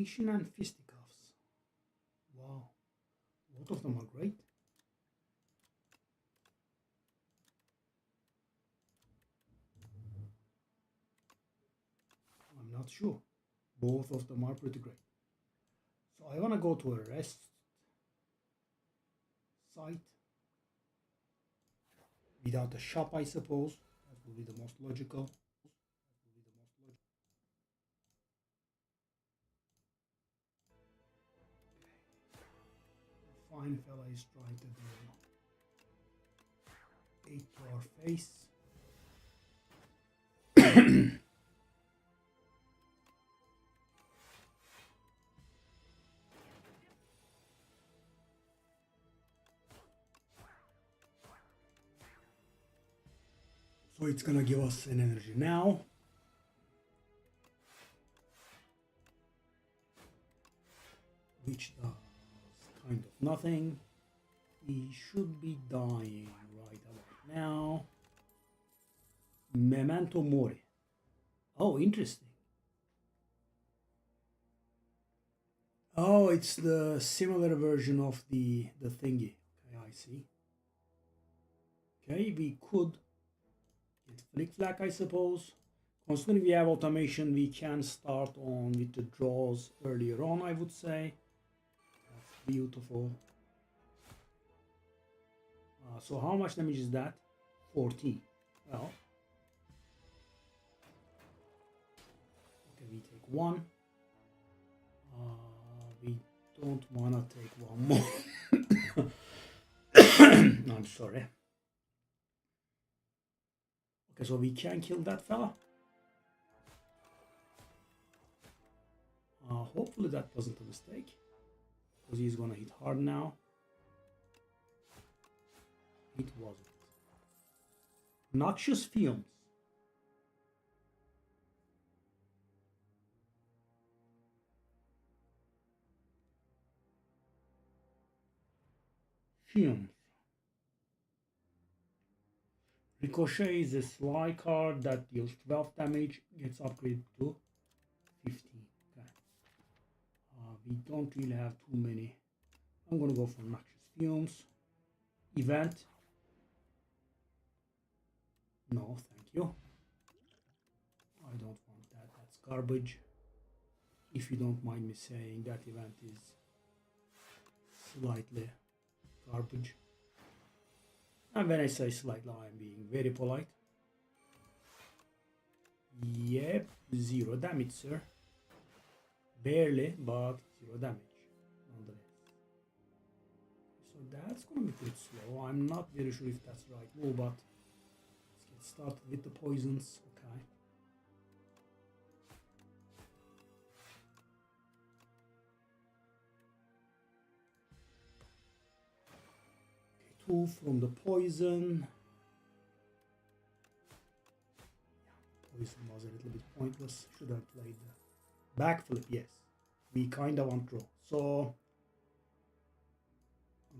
Detonation and Fisticuffs. Wow, a lot of them are great. I'm not sure. Both of them are pretty great. So I want to go to a rest site without a shop, I suppose. That will be the most logical. The fine fella is trying to do 8 to our face. So it's gonna give us an energy now. Which does kind of nothing. He should be dying right about now. Memento Mori. Oh, interesting. Oh, it's the similar version of the thingy. Okay, I see. Okay, we could get Flick Flack, I suppose. Considering we have automation, we can start on with the draws earlier on, I would say. That's beautiful. So how much damage is that? 14. Well, okay, we take one. We don't wanna take one more. I'm sorry. Okay, so we can kill that fella. Hopefully that wasn't a mistake, because he's gonna hit hard now. It wasn't. Noxious Fumes. Fumes. Ricochet is a sly card that deals 12 damage, gets upgraded to 15. Okay. We don't really have too many. I'm gonna go for Noxious Fumes. Event. No, thank you. I don't want that. That's garbage. If you don't mind me saying, that event is slightly garbage. And when I say slightly, I'm being very polite. Yep, 0 damage, sir. Barely, but 0 damage nonetheless. So that's gonna be pretty slow. I'm not very sure if that's the right move, but let's get started with the poisons. Okay. Two from the poison. Yeah, poison was a little bit pointless. Should have played the backflip. Yes, we kind of want draw. So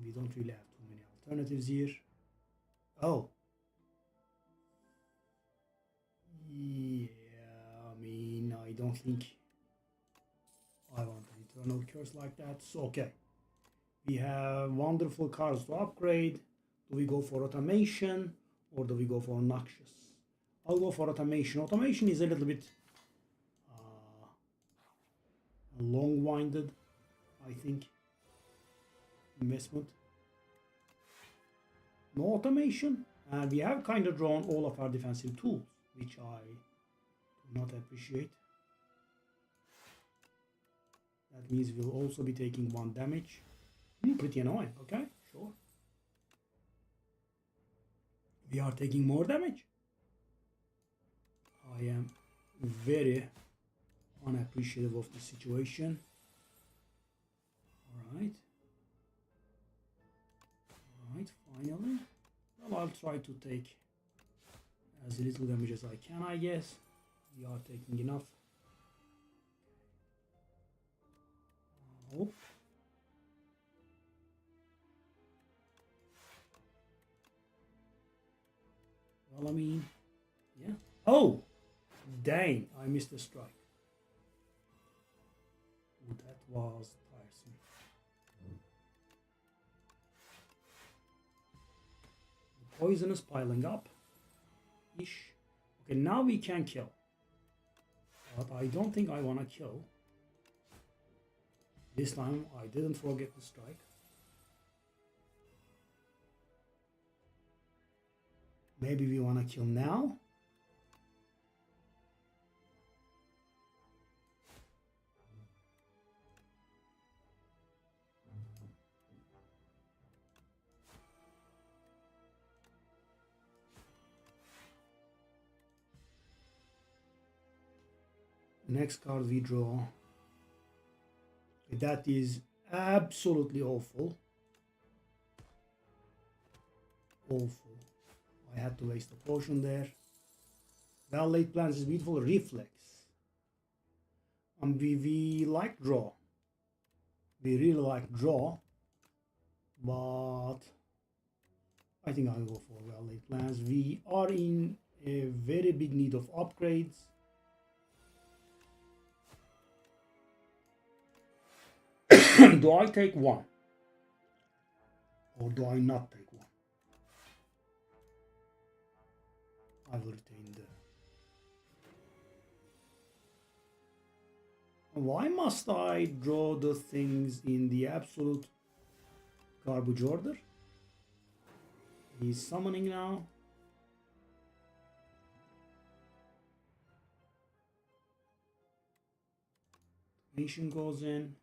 we don't really have too many alternatives here. Oh. Yeah, I mean, I don't think I want an eternal curse like that. So, okay. We have wonderful cards to upgrade. Do we go for automation or do we go for noxious? I'll go for automation. Automation is a little bit long-winded, I think. Investment. No automation. And we have kind of drawn all of our defensive tools, which I do not appreciate. That means we'll also be taking 1 damage. Pretty annoying. Okay, sure. We are taking more damage. I am very unappreciative of the situation. Alright. Alright, finally. Well, I'll try to take as little damage as I can, I guess. We are taking enough. Oh. Well, I mean, yeah. Oh! Dang, I missed the strike. Ooh, that was tiresome. The poison is piling up. Ish. Okay, now we can kill. But I don't think I want to kill. This time I didn't forget to strike. Maybe we want to kill now. Next card we draw. That is absolutely awful. Awful. I had to waste a potion there. Well, late plans is beautiful. Reflex. We like draw. We really like draw. But I think I'll go for well laid plans. We are in a very big need of upgrades. Do I take one? Or do I not take one? I will retain the... Why must I draw the things in the absolute garbage order? He's summoning now. Nation goes in.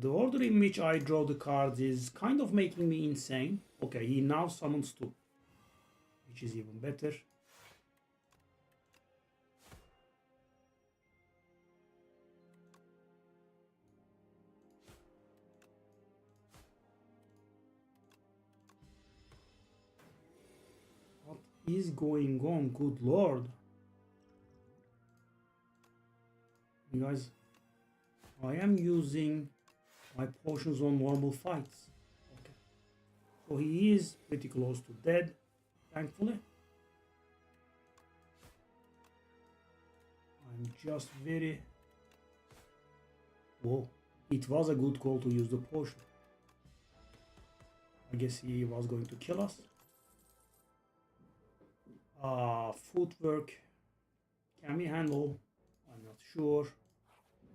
The order in which I draw the cards is kind of making me insane. Okay, he now summons two, which is even better. What is going on? Good lord. You guys, I am using my potions on normal fights. Okay. So he is pretty close to dead, thankfully. I'm just very... Whoa. It was a good call to use the potion. I guess he was going to kill us. Footwork. Can we handle? I'm not sure.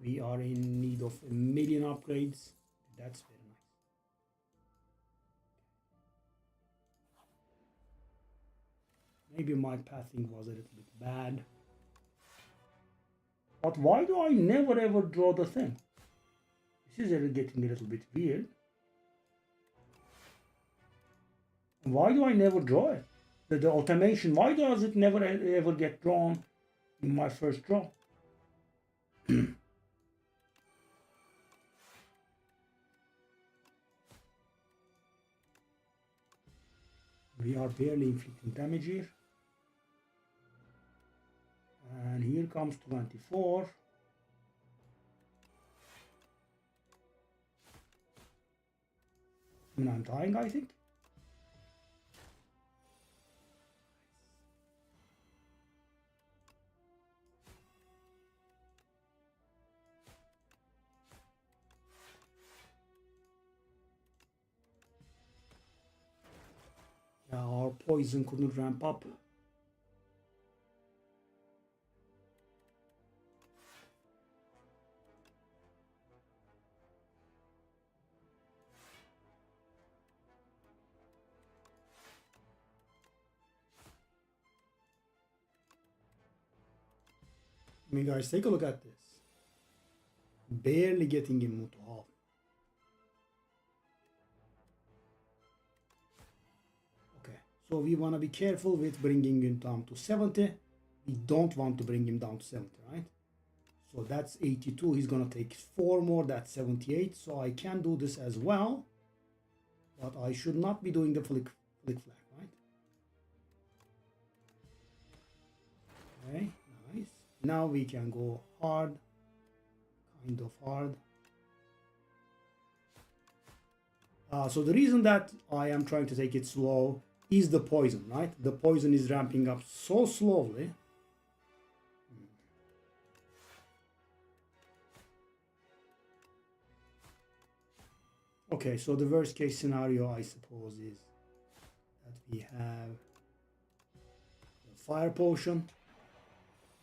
We are in need of a million upgrades. That's very nice. Maybe my pathing was a little bit bad. But why do I never ever draw the thing? This is getting a little bit weird. Why do I never draw it? The automation, why does it never ever get drawn in my first draw? We are barely inflicting damage here. And here comes 24. And I'm dying, I think. Yeah, our poison couldn't ramp up. I mean, guys, take a look at this. Barely getting him to half. Okay, so we want to be careful with bringing him down to 70. We don't want to bring him down to 70, right? So that's 82. He's going to take 4 more. That's 78. So I can do this as well. But I should not be doing the flick flag, right? Okay, nice. Now we can go hard, kind of hard. So the reason that I am trying to take it slow is the poison, right? The poison is ramping up so slowly. Okay, so the worst case scenario, I suppose, is that we have the fire potion.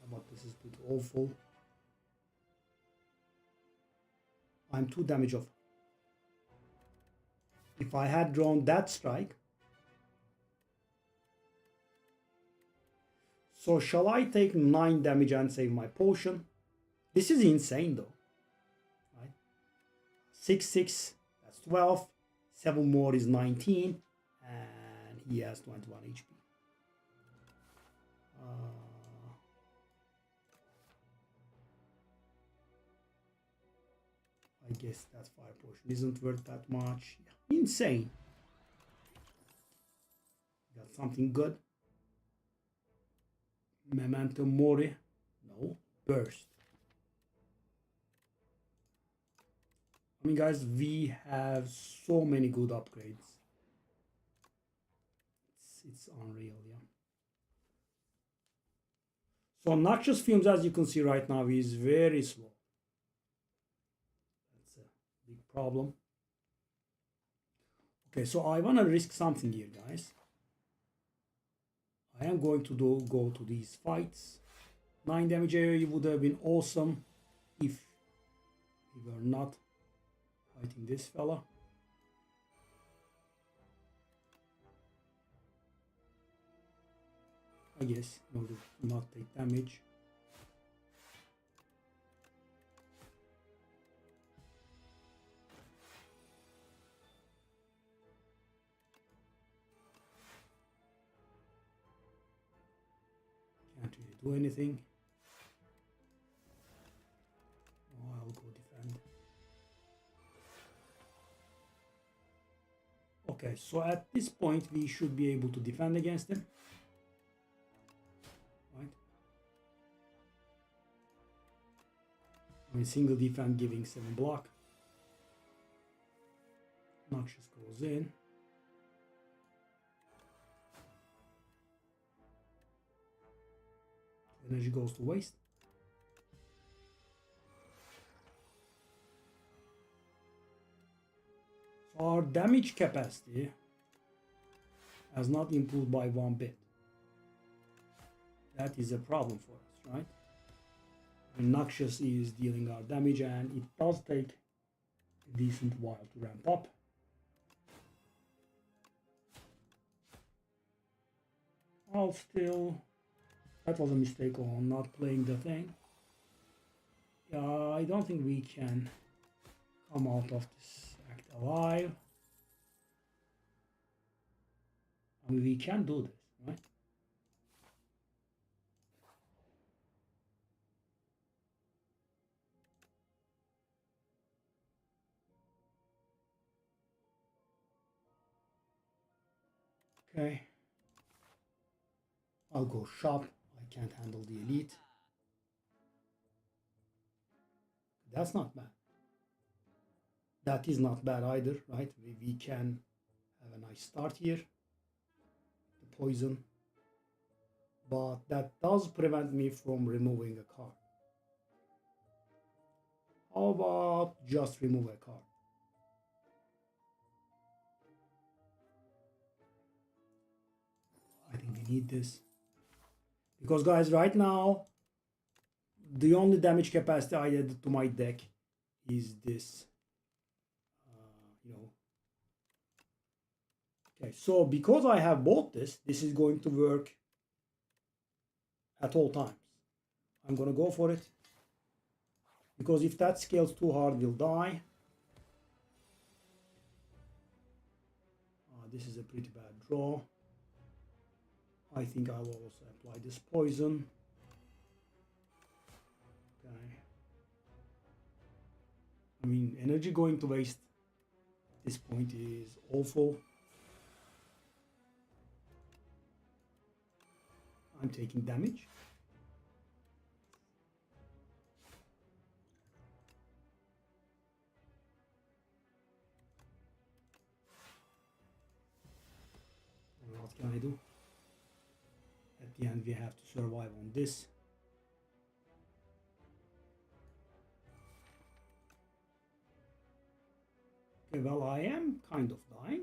But this is pretty awful. I'm 2 damage off. If I had drawn that strike. So shall I take 9 damage and save my potion? This is insane though. Right? 6, 6, that's 12. 7 more is 19. And he has 21 HP. I guess that fire potion isn't worth that much. Yeah. Insane. Got something good. Memento Mori. No. Burst. I mean, guys, we have so many good upgrades. It's unreal, yeah. So Noxious Fumes, as you can see right now, is very slow. That's a big problem. Okay, so I want to risk something here, guys. I am going to go to these fights. 9 damage area would have been awesome if we were not fighting this fella. I guess in order to not take damage. Can't really do anything. Oh, I'll go defend. Okay, so at this point we should be able to defend against him. Right? I mean, single defend giving 7 block. Noxious goes in. Energy goes to waste. So our damage capacity has not improved by 1 bit. That is a problem for us, right? And Noxious is dealing our damage, and it does take a decent while to ramp up. I'll still... That was a mistake on not playing the thing. I don't think we can come out of this act alive. I mean, we can do this, right? Okay. I'll go shop. I can't handle the elite. That's not bad. That is not bad either, right? We can have a nice start here. The poison. But that does prevent me from removing a card. How about just remove a card? I think we need this. Because guys, right now, the only damage capacity I added to my deck is this. Okay, so because I have bought this, this is going to work at all times. I'm going to go for it. Because if that scales too hard, we'll die. This is a pretty bad draw. I think I will also apply this poison. Okay. I mean, energy going to waste This point is awful. I'm taking damage. And what can I do? At the end, we have to survive on this. Okay, well, I am kind of dying.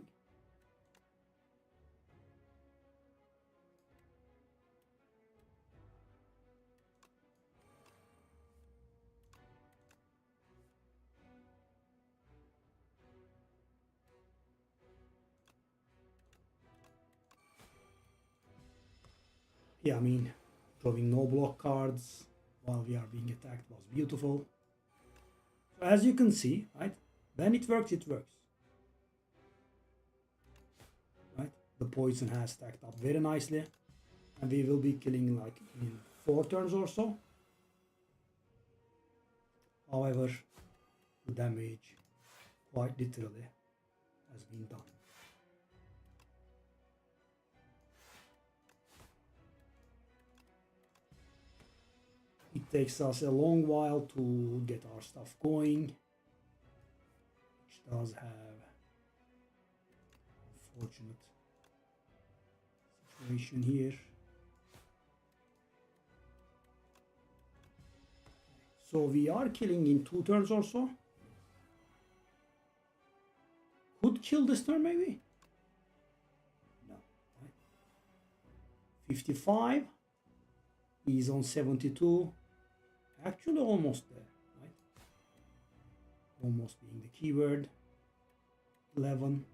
Yeah, I mean, drawing no block cards while we are being attacked was beautiful. So as you can see, right, when it works, it works. Right, the poison has stacked up very nicely, and we will be killing like in 4 turns or so. However, the damage quite literally has been done. It takes us a long while to get our stuff going, which does have unfortunate situation here. So we are killing in 2 turns or so. Could kill this turn maybe? No. Right. 55. He's on 72. Actually almost there, right? Almost being the keyword. 11.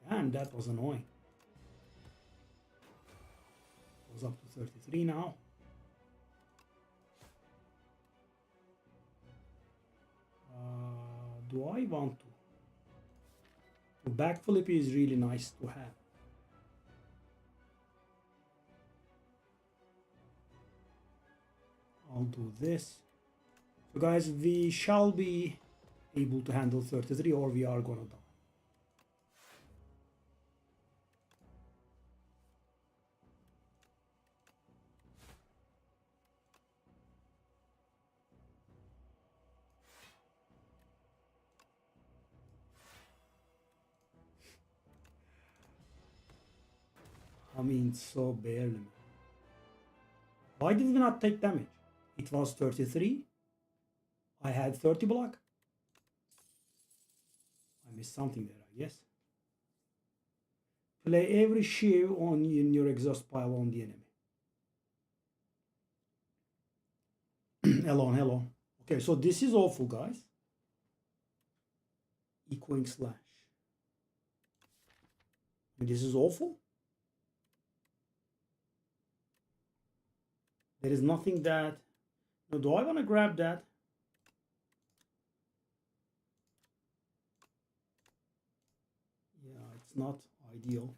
Damn, that was annoying. Goes up to 33 now. Do I want to? The backflip is really nice to have. I'll do this. So guys, we shall be able to handle 33 or we are gonna die. I mean, so barely. Why did we not take damage? It was 33. I had 30 block. I missed something there, I guess. Play every shiv on in your exhaust pile on the enemy. Hello. Okay, so this is awful, guys. Echoing slash. This is awful. There is nothing that... Now, do I want to grab that? Yeah, it's not ideal.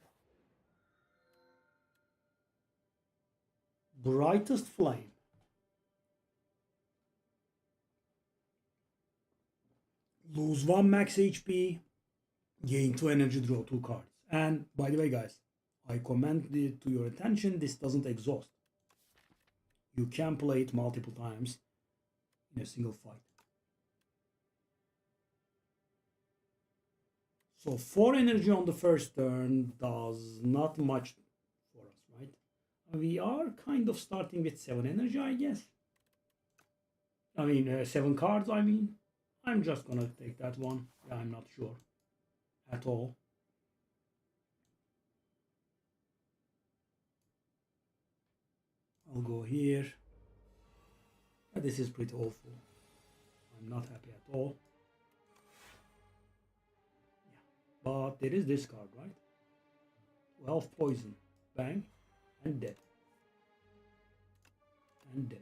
Brightest flame. Lose 1 max HP. Gain 2 energy, draw 2 cards. And by the way, guys, I commend it to your attention. This doesn't exhaust. You can play it multiple times in a single fight. So 4 energy on the first turn does not much for us, right? We are kind of starting with 7 energy, I guess. I mean, 7 cards, I mean. I'm just gonna take that one. Yeah, I'm not sure at all. I'll go here. This is pretty awful. I'm not happy at all. Yeah. But there is this card, right? 12 poison. Bang. And dead. And dead.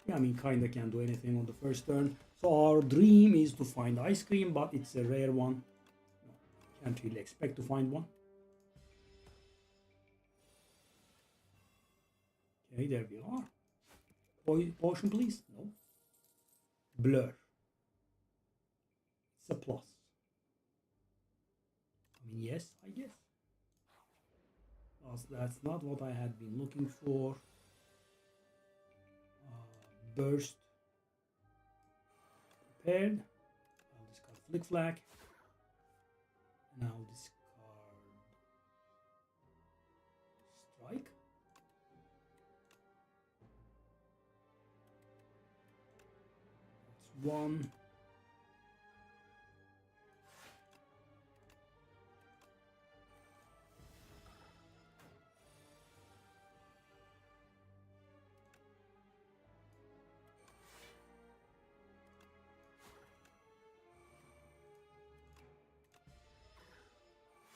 Yeah, I mean, kinda can't do anything on the first turn. So our dream is to find ice cream, but it's a rare one. No, can't really expect to find one. Okay, there we are. Potion, please. No. Blur. It's a plus. I mean, yes, I guess. That's not what I had been looking for. Burst. Prepared. I'll discard Flick Flag. And I'll discard Strike. That's one.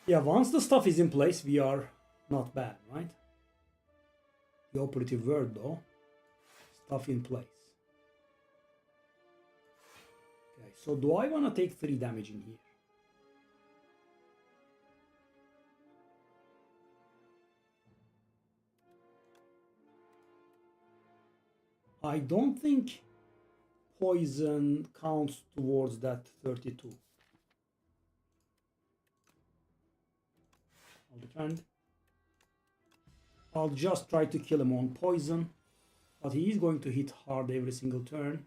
Yeah, once the stuff is in place, we are not bad, right? The operative word, though, stuff in place. Okay, so do I want to take 3 damage in here? I don't think poison counts towards that 32. I'll defend. I'll just try to kill him on poison, but he is going to hit hard every single turn.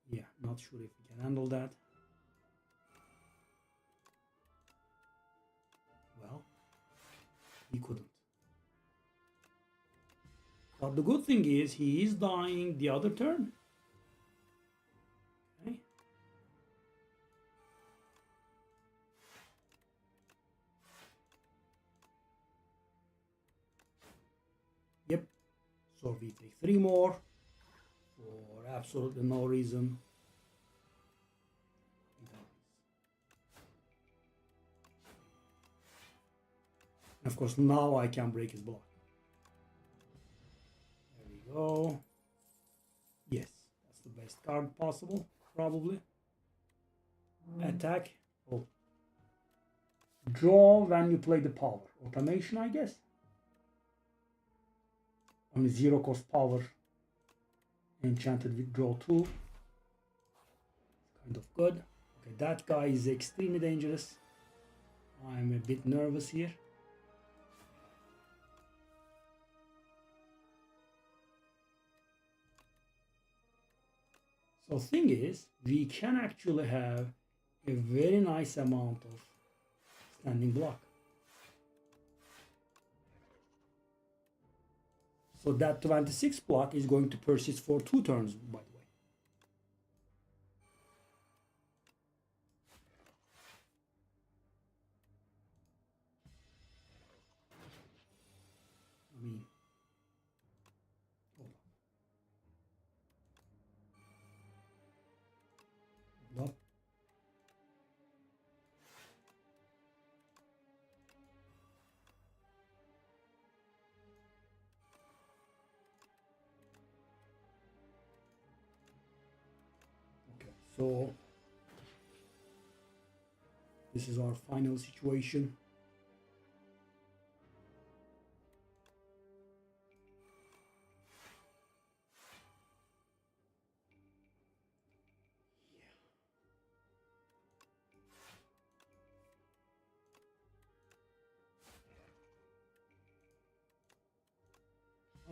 Yeah, not sure if we can handle that. Well, he couldn't. But the good thing is he is dying the other turn. Okay. Yep. So we take 3 more for absolutely no reason. And of course, now I can break his block. There we go. Yes, that's the best card possible, probably. Attack. Oh. Draw when you play the power. Automation, I guess. Only 0 cost power. Enchanted with draw 2. Kind of good. Okay, that guy is extremely dangerous. I'm a bit nervous here. So thing is, we can actually have a very nice amount of standing block. So that 26 block is going to persist for 2 turns, by the way. I mean, hold on. Hold up. Okay, so this is our final situation.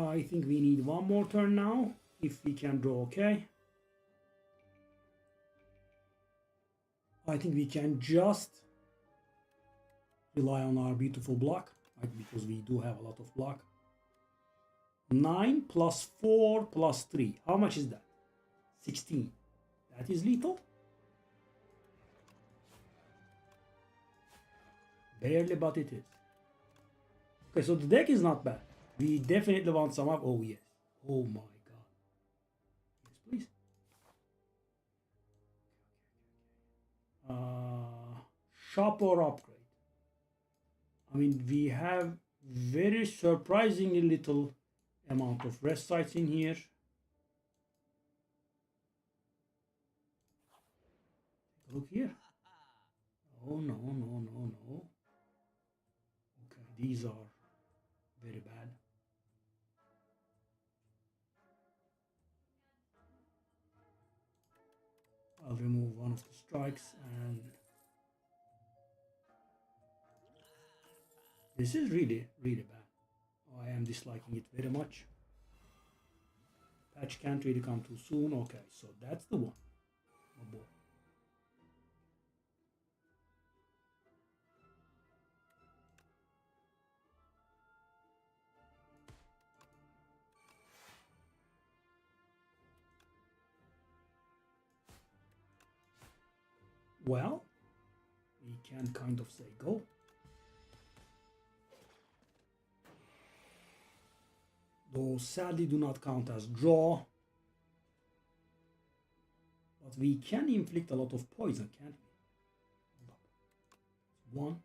I think we need 1 more turn now, if we can draw okay. I think we can just rely on our beautiful block, right? Because we do have a lot of block. 9 plus 4 plus 3. How much is that? 16. That is lethal. Barely, but it is. Okay, so the deck is not bad. We definitely want some up. Oh, yes. Oh, my God. Yes, please. Shop or upgrade. I mean, we have very surprisingly little amount of rest sites in here. Look here. Oh, no, no, no, no. Okay, these are very bad. I'll remove one of the strikes, and this is really, really bad. I am disliking it very much. Patch can't really come too soon. Okay, so that's the one. Oh boy. Well, we can kind of say go. Those sadly do not count as draw. But we can inflict a lot of poison, can't we? Hold up. One.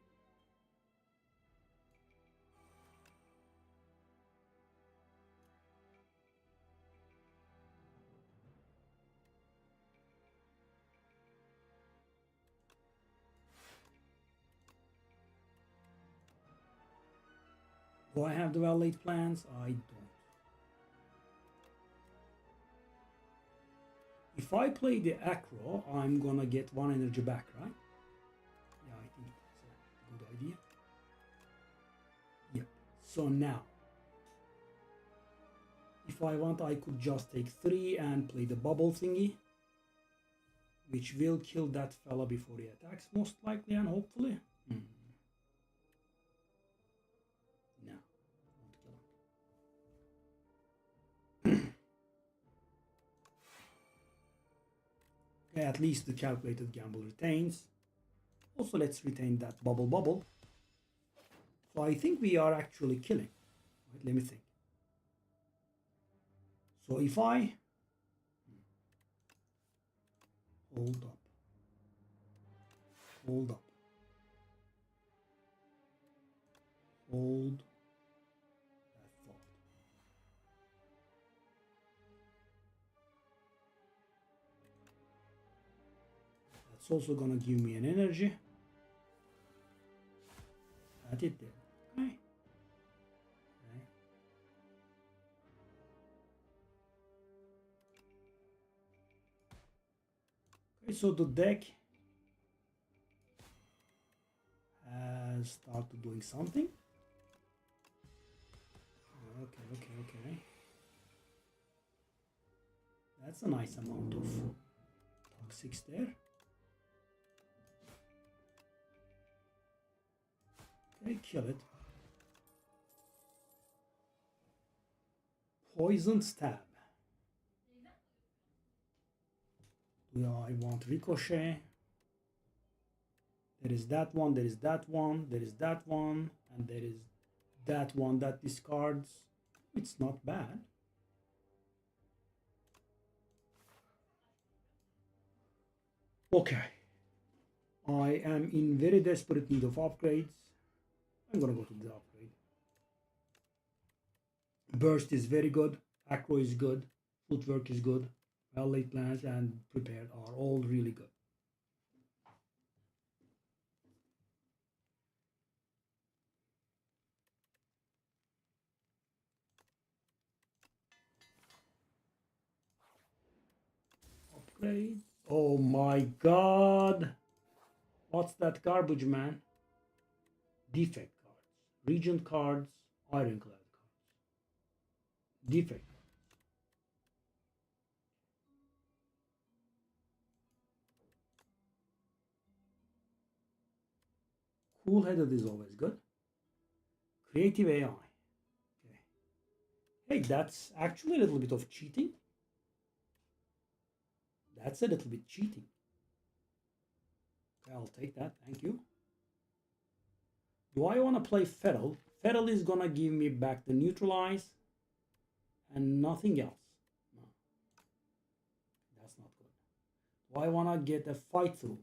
Do I have the well-laid plans? I don't. If I play the acro, I'm gonna get one energy back, right? Yeah, I think that's a good idea. Yep. So now, if I want, I could just take 3 and play the bubble thingy, which will kill that fella before he attacks, most likely and hopefully. No, won't kill him. Okay, at least the calculated gamble retains. Also, let's retain that bubble. So I think we are actually killing. Right, let me think. So if I hold up, hold that thought. That's also gonna give me an energy. That it there. Okay. Okay, so the deck has started doing something. Okay. That's a nice amount of toxics there. Okay, kill it. Poison stab. Yeah, I want ricochet. There is that one, there is that one, there is that one, and there is that one that discards. It's not bad. Okay. I am in very desperate need of upgrades. I'm gonna go to the upgrade. Burst is very good. Acro is good. Footwork is good. Well-laid plans and prepared are all really good. Upgrade. Oh my god. What's that garbage, man? Defect cards. Regent cards. Ironclad cards. Defect. Cool-headed is always good. Creative AI. Okay. Hey, that's actually a little bit of cheating. That's a little bit cheating. Okay, I'll take that. Thank you. Do I want to play Feral? Feral is gonna give me back the neutralize and nothing else. No. That's not good. Do I want to get a fight through?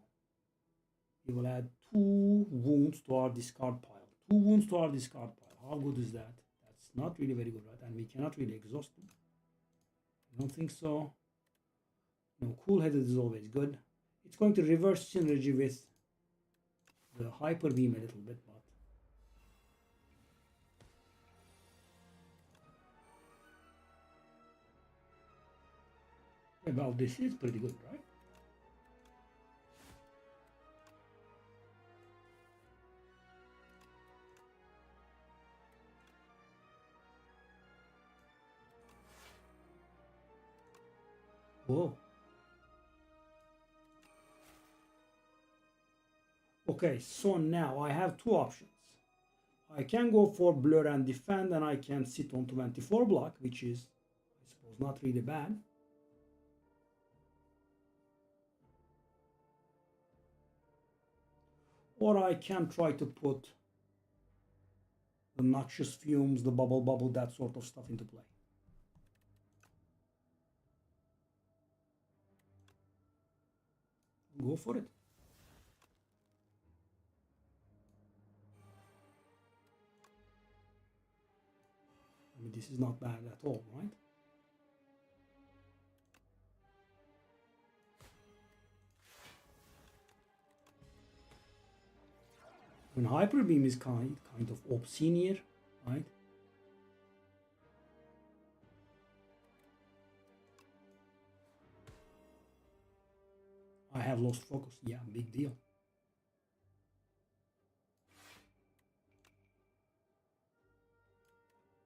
He will add 2 wounds to our discard pile. 2 wounds to our discard pile. How good is that? That's not really very good, right? And we cannot really exhaust him. I don't think so. No, cool-headed is always good. It's going to reverse synergy with the hyper beam a little bit, but well, this is pretty good, right? Whoa. Okay, so now I have two options. I can go for blur and defend, and I can sit on 24 block, which is, I suppose, not really bad. Or I can try to put the noxious fumes, the bubble, that sort of stuff into play. Go for it. I mean, this is not bad at all, right? When Hyper Beam is kind of obscene here, right? I have lost focus. Yeah, big deal.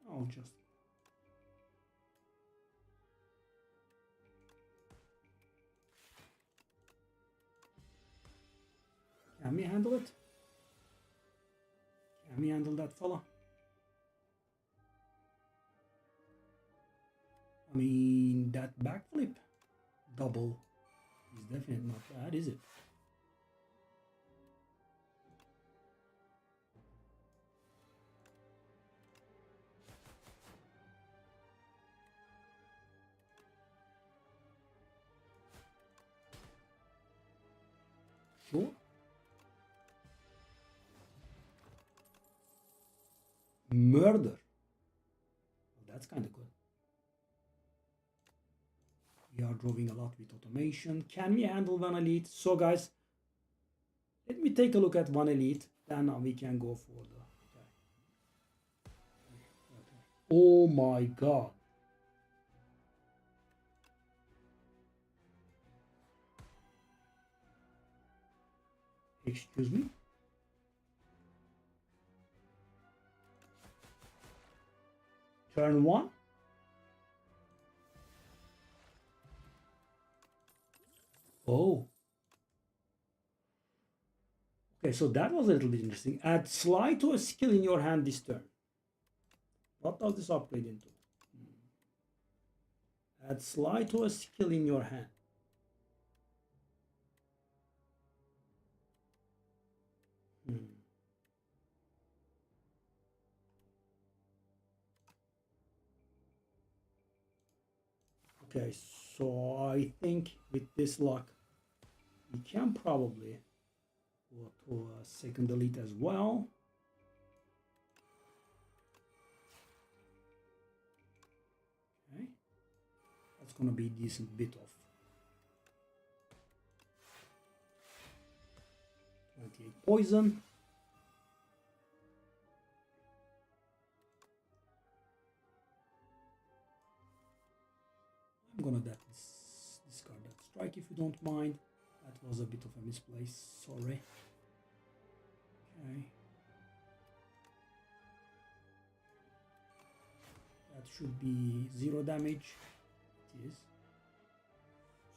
I'll just... Can we handle it? Can we handle that fella? I mean, that backflip double is definitely not bad, is it? Sure. Murder. That's kind of good. We are drawing a lot with automation. Can we handle one elite? So guys, let me take a look at one elite. Then we can go for the... Okay. Oh my god. Excuse me? Turn one? Oh. Okay, so that was a little bit interesting. Add slide to a skill in your hand this turn. What does this upgrade into? Add slide to a skill in your hand. Okay, so I think with this luck, we can probably go to a second elite as well. Okay, that's gonna be a decent bit of 28 poison. I'm gonna discard that strike if you don't mind. That was a bit of a misplace, sorry. Okay. That should be 0 damage. It is.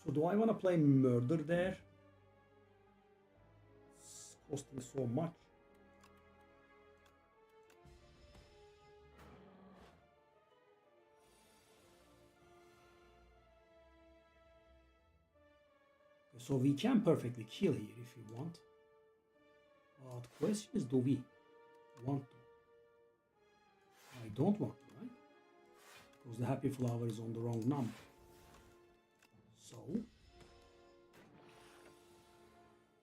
So do I want to play murder there? It's costing so much. So we can perfectly kill here if we want. But the question is, do we want to? I don't want to, right? Because the happy flower is on the wrong number. So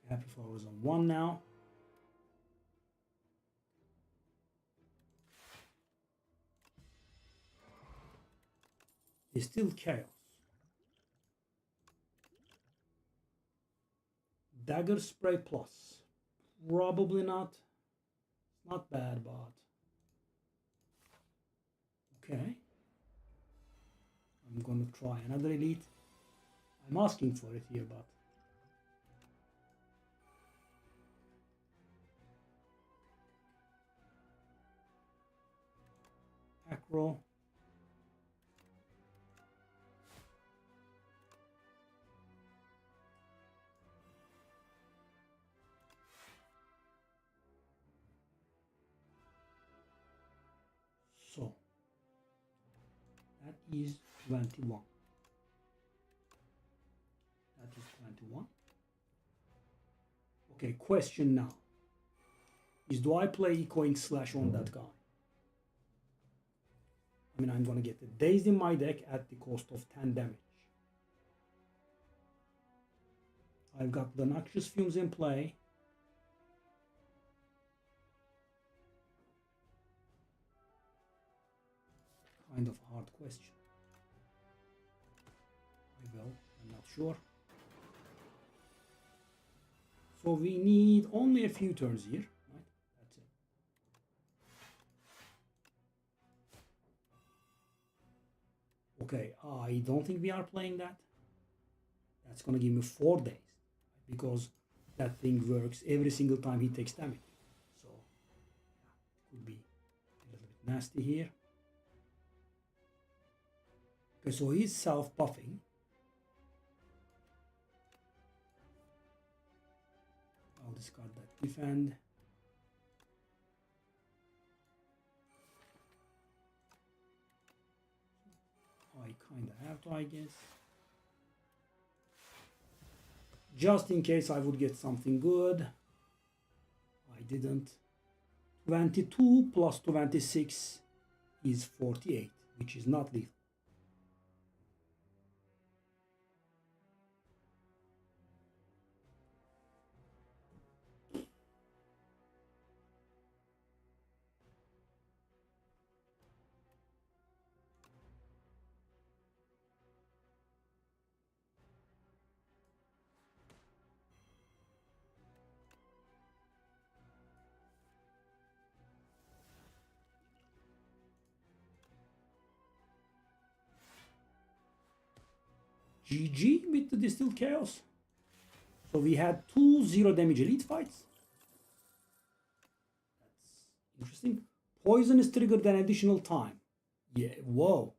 happy flower is on 1 now. It's still chaos. Dagger spray plus. Probably not. It's not bad, but okay. I'm gonna try another elite. I'm asking for it here, but acro. is 21. That is 21. Okay, question now is, do I play echoing slash on that guy? I mean, I'm gonna get the dazed in my deck at the cost of 10 damage. I've got the Noxious Fumes in play. Kind of a hard question. I will, I'm not sure. So we need only a few turns here, right? That's it. Okay, I don't think we are playing that. That's gonna give me 4 days, because that thing works every single time he takes damage. So yeah, could be a little bit nasty here. Okay, so he's self-buffing. I'll discard that defend. I kind of have to, I guess. Just in case I would get something good. I didn't. 22 plus 26 is 48, which is not lethal. GG with the Distilled Chaos. So we had 2 0 damage elite fights. That's interesting. Poison is triggered an additional time. Yeah, whoa.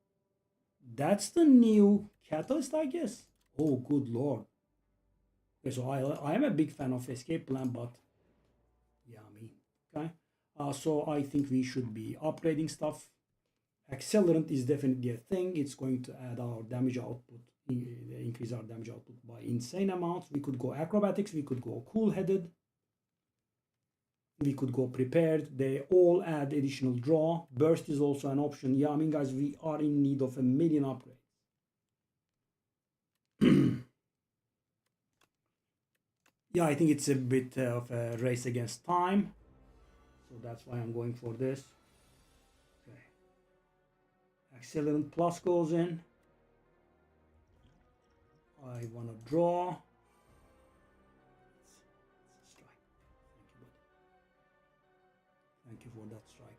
That's the new catalyst, I guess. Oh, good lord. Okay, so I am a big fan of Escape Plan, but yeah, I mean, okay. So I think we should be upgrading stuff. Accelerant is definitely a thing. It's going to add our damage output, increase our damage output by insane amounts. We could go acrobatics, we could go cool-headed, we could go prepared. They all add additional draw. Burst is also an option. Yeah, I mean, guys, we are in need of a million upgrades. Yeah, I think it's a bit of a race against time. So that's why I'm going for this. Okay. Accelerant Plus goes in. I want to draw. It's a strike. Thank you for that strike.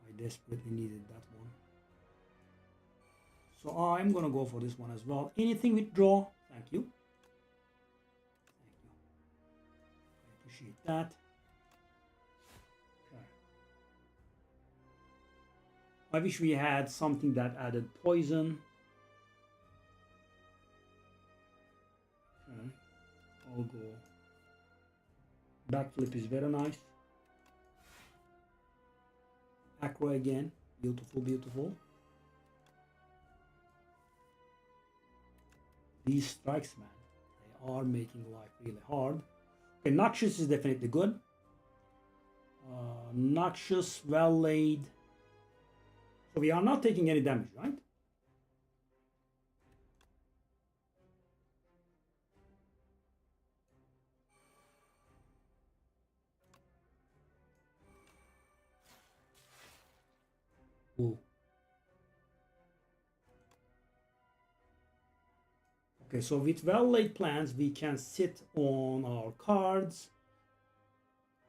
I desperately needed that one. So I'm going to go for this one as well. Anything with draw. Thank you. I appreciate that. Okay. I wish we had something that added poison. Okay. I'll go. Backflip is very nice. Acro again. Beautiful, beautiful. These strikes, man, they are making life really hard. Okay, Noxious is definitely good. Noxious, well laid. So we are not taking any damage, right? Ooh. Okay, so with well laid plans, we can sit on our cards.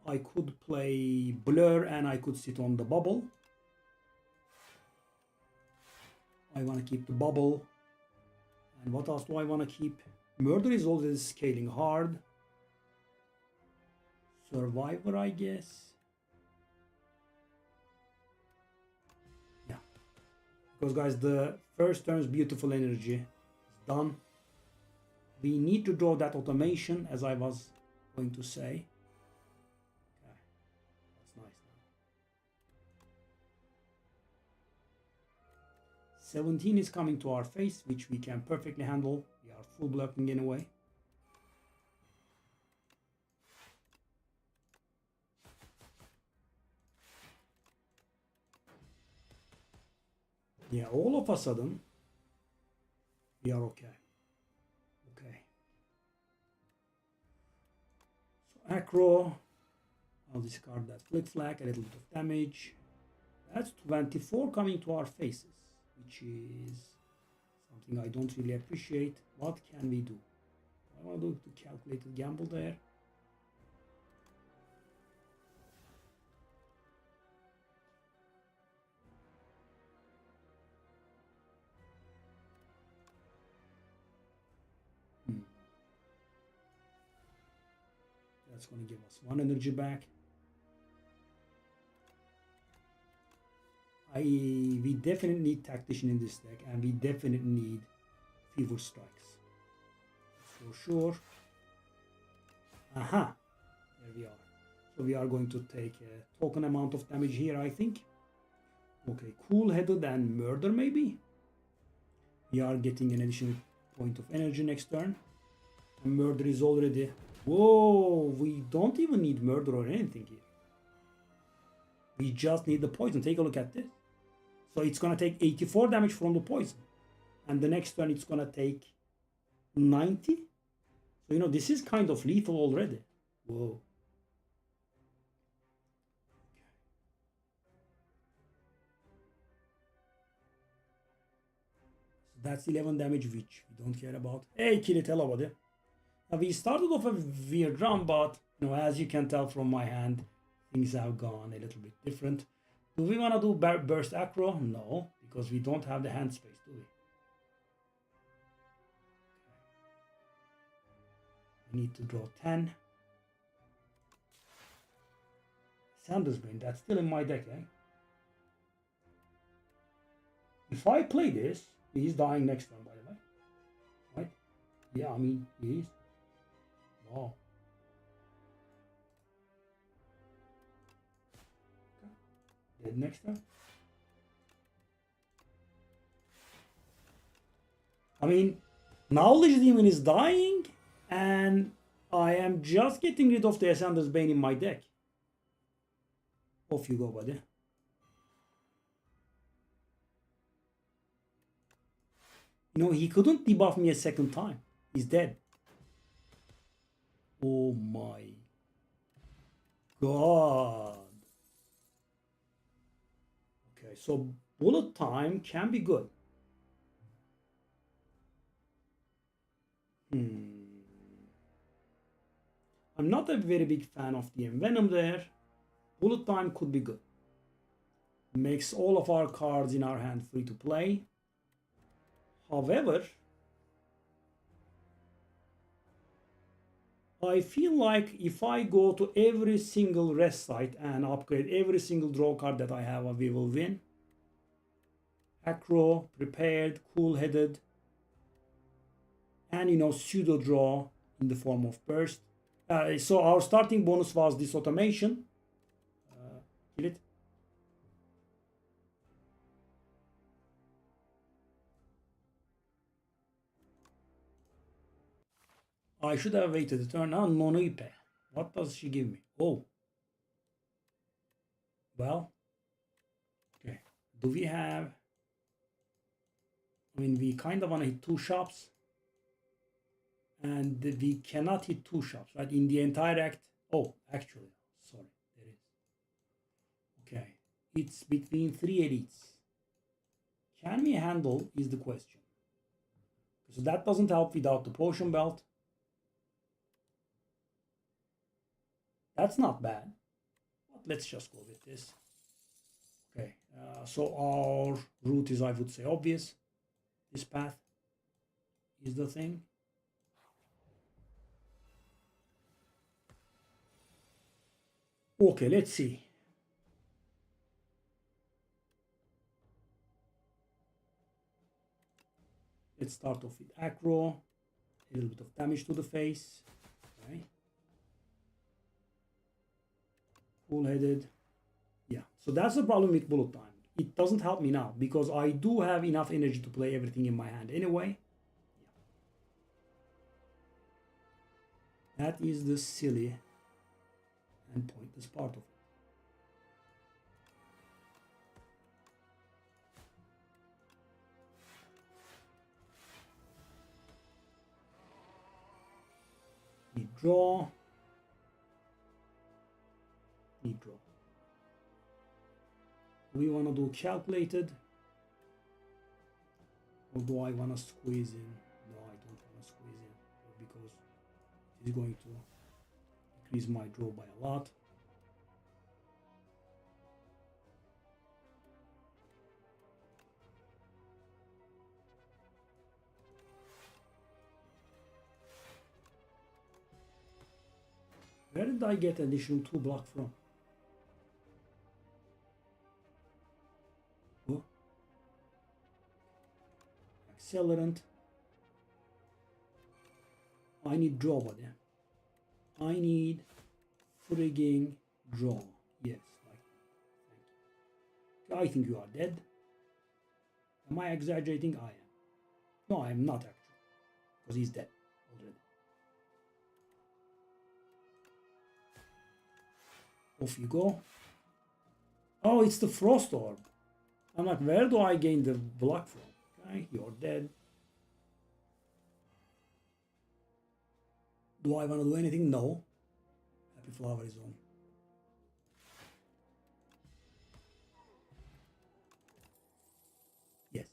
I could play Blur and I could sit on the bubble. I want to keep the bubble. And what else do I want to keep? Murder is always scaling hard. Survivor, I guess. Yeah. Because, guys, the first turn's beautiful energy is done. We need to draw that automation, as I was going to say. Okay. That's nice. 17 is coming to our face, which we can perfectly handle. We are full blocking anyway. Yeah, all of a sudden, we are okay. Okay. So acro, I'll discard that flick flag, a little bit of damage. That's 24 coming to our faces, which is something I don't really appreciate. What can we do? I want to do the calculated gamble there. That's going to give us 1 energy back. We definitely need Tactician in this deck, and we definitely need Fever Strikes. For sure. Aha! There we are. So we are going to take a token amount of damage here, I think. Okay, Cool-Headed and Murder maybe? We are getting an additional point of energy next turn. And Murder is already... Whoa! We don't even need Murder or anything here. We just need the poison. Take a look at this. So it's going to take 84 damage from the poison. And the next turn it's going to take 90. So, you know, this is kind of lethal already. Whoa. So that's 11 damage, which we don't care about. Hey, kill it, hello, buddy. Now, we started off a weird run, but, you know, as you can tell from my hand, things have gone a little bit different. Do we want to do burst acro? No, because we don't have the hand space, do we? We need to draw 10. Sanders Bane, that's still in my deck, eh? If I play this, he's dying next turn, by the way. Right? Yeah, I mean, he is. Wow. Dead next turn. I mean, Knowledge Demon is dying, and I am just getting rid of the Ascender's Bane in my deck. Off you go, buddy. You know, he couldn't debuff me a second time. He's dead. Oh my god. Okay, so bullet time can be good. I'm not a very big fan of the Envenom there. Bullet time could be good. Makes all of our cards in our hand free to play. However, I feel like if I go to every single rest site and upgrade every single draw card that I have, we will win. Acro, prepared, cool-headed, and, you know, pseudo draw in the form of burst. So our starting bonus was this automation. Kill it. I should have waited a turn. Now, Nonoipe. What does she give me? Oh. Well. Okay. Do we have... I mean, we kind of want to hit 2 shops. And we cannot hit 2 shops, right? In the entire act. Oh, actually. Sorry. There is. Okay. It's between 3 elites. Can we handle is the question. So that doesn't help without the potion belt. That's not bad. But let's just go with this. Okay. So our route is, I would say, obvious. This path is the thing. Okay, let's see. Let's start off with acro. A little bit of damage to the face. Okay. Cool-headed. Yeah, so that's the problem with bullet time. it doesn't help me now because I do have enough energy to play everything in my hand anyway. That is the silly and pointless part of it. Need draw. Need draw. Do we want to do calculated? Or do I want to squeeze in? No, I don't want to squeeze in because it's going to increase my draw by a lot. Where did I get additional 2 block from? Oh. Accelerant. I need draw, buddy. I need frigging draw. Yes, like that. Thank you. I think you are dead. Am I exaggerating? I am. No, I am not actually. Because he's dead already. Off you go. Oh, it's the Frost Orb. I'm like, where do I gain the block from? Okay, you're dead. Do I want to do anything? No. Happy Flower is on. Yes.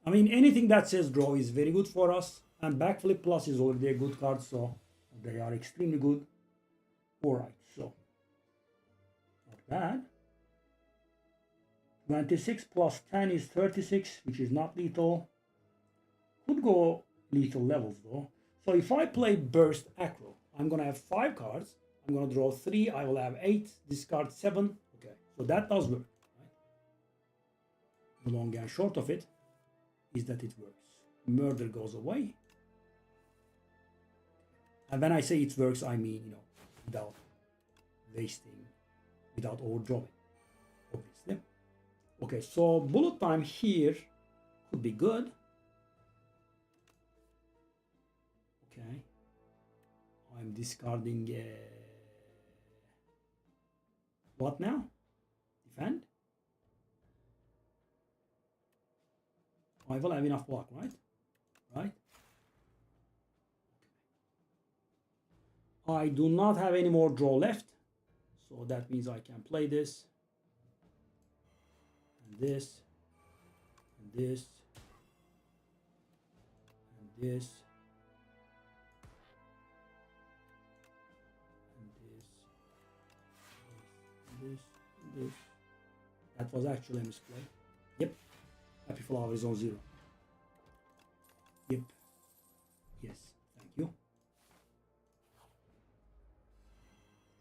I mean, anything that says draw is very good for us. And Backflip Plus is already a good card, so they are extremely good. Alright, so. Not bad. 26 plus 10 is 36, which is not lethal. Could go lethal levels though. So if I play Burst Acro, I'm going to have 5 cards. I'm going to draw 3. I will have 8. Discard 7. Okay, so that does work. Right? The long and short of it is that it works. Murder goes away. And when I say it works, I mean, you know, without wasting, without overdrawing, obviously. Okay, so bullet time here could be good. Okay, I'm discarding what now? Defend? I will have enough block, right? Right? I do not have any more draw left, so that means I can play this, and this, and this, and this, and this, and this, and this. That was actually a misplay. Yep. Happy Flower is on 0. Yep. Yes. Thank you.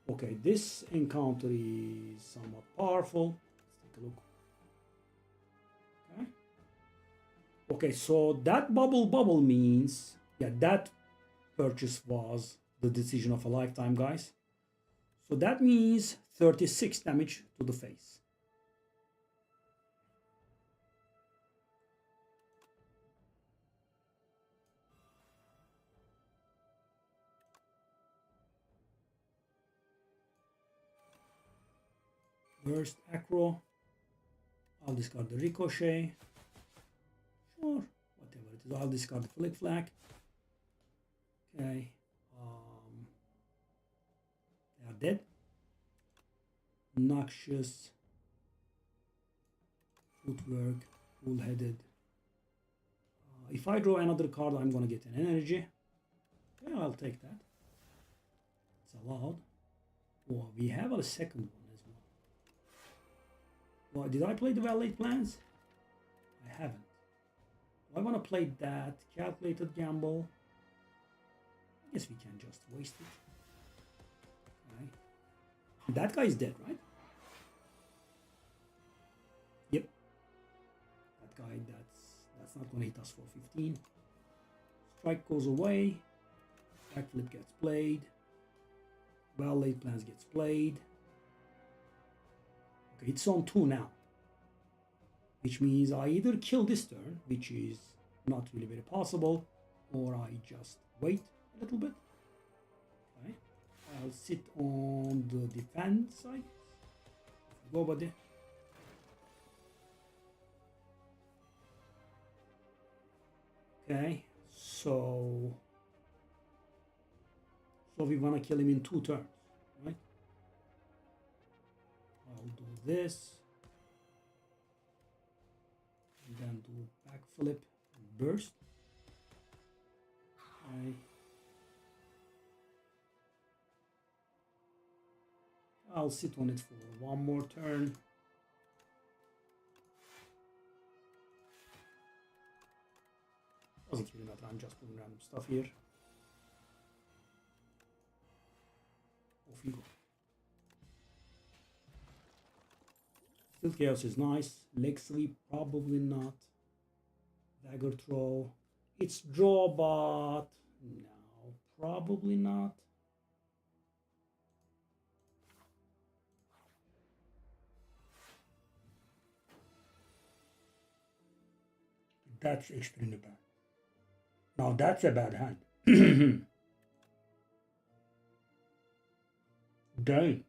Okay, this encounter is somewhat powerful. Let's take a look. Okay. Okay, so that bubble means, yeah, that purchase was the decision of a lifetime, guys. So that means 36 damage to the face. Burst Acro. I'll discard the Ricochet. Sure, whatever it is. I'll discard the Flick Flack. Okay. They are dead. Noxious. Footwork. Bull-headed. If I draw another card, I'm going to get an energy. Yeah, I'll take that. It's allowed. Oh, we have a second one. Well, did I play the Valet Plans? I haven't. Do I want to play that calculated gamble? I guess we can just waste it. Okay. That guy is dead, right? Yep. That guy, that's not going to hit us for 15. Strike goes away. Backflip gets played. Valet Plans gets played. It's on 2 now. which means I either kill this turn, which is not really very possible, or I just wait a little bit. Okay, I'll sit on the defense side. Go, buddy. Okay, so we want to kill him in 2 turns, right? I'll do this, and then do backflip and burst. Okay. I'll sit on it for 1 more turn. Doesn't really matter, I'm just doing random stuff here. Off you go. Still chaos is nice. Leg sweep, probably not. Dagger throw. It's draw, but no, probably not. That's extremely bad. Now that's a bad hand. Dang.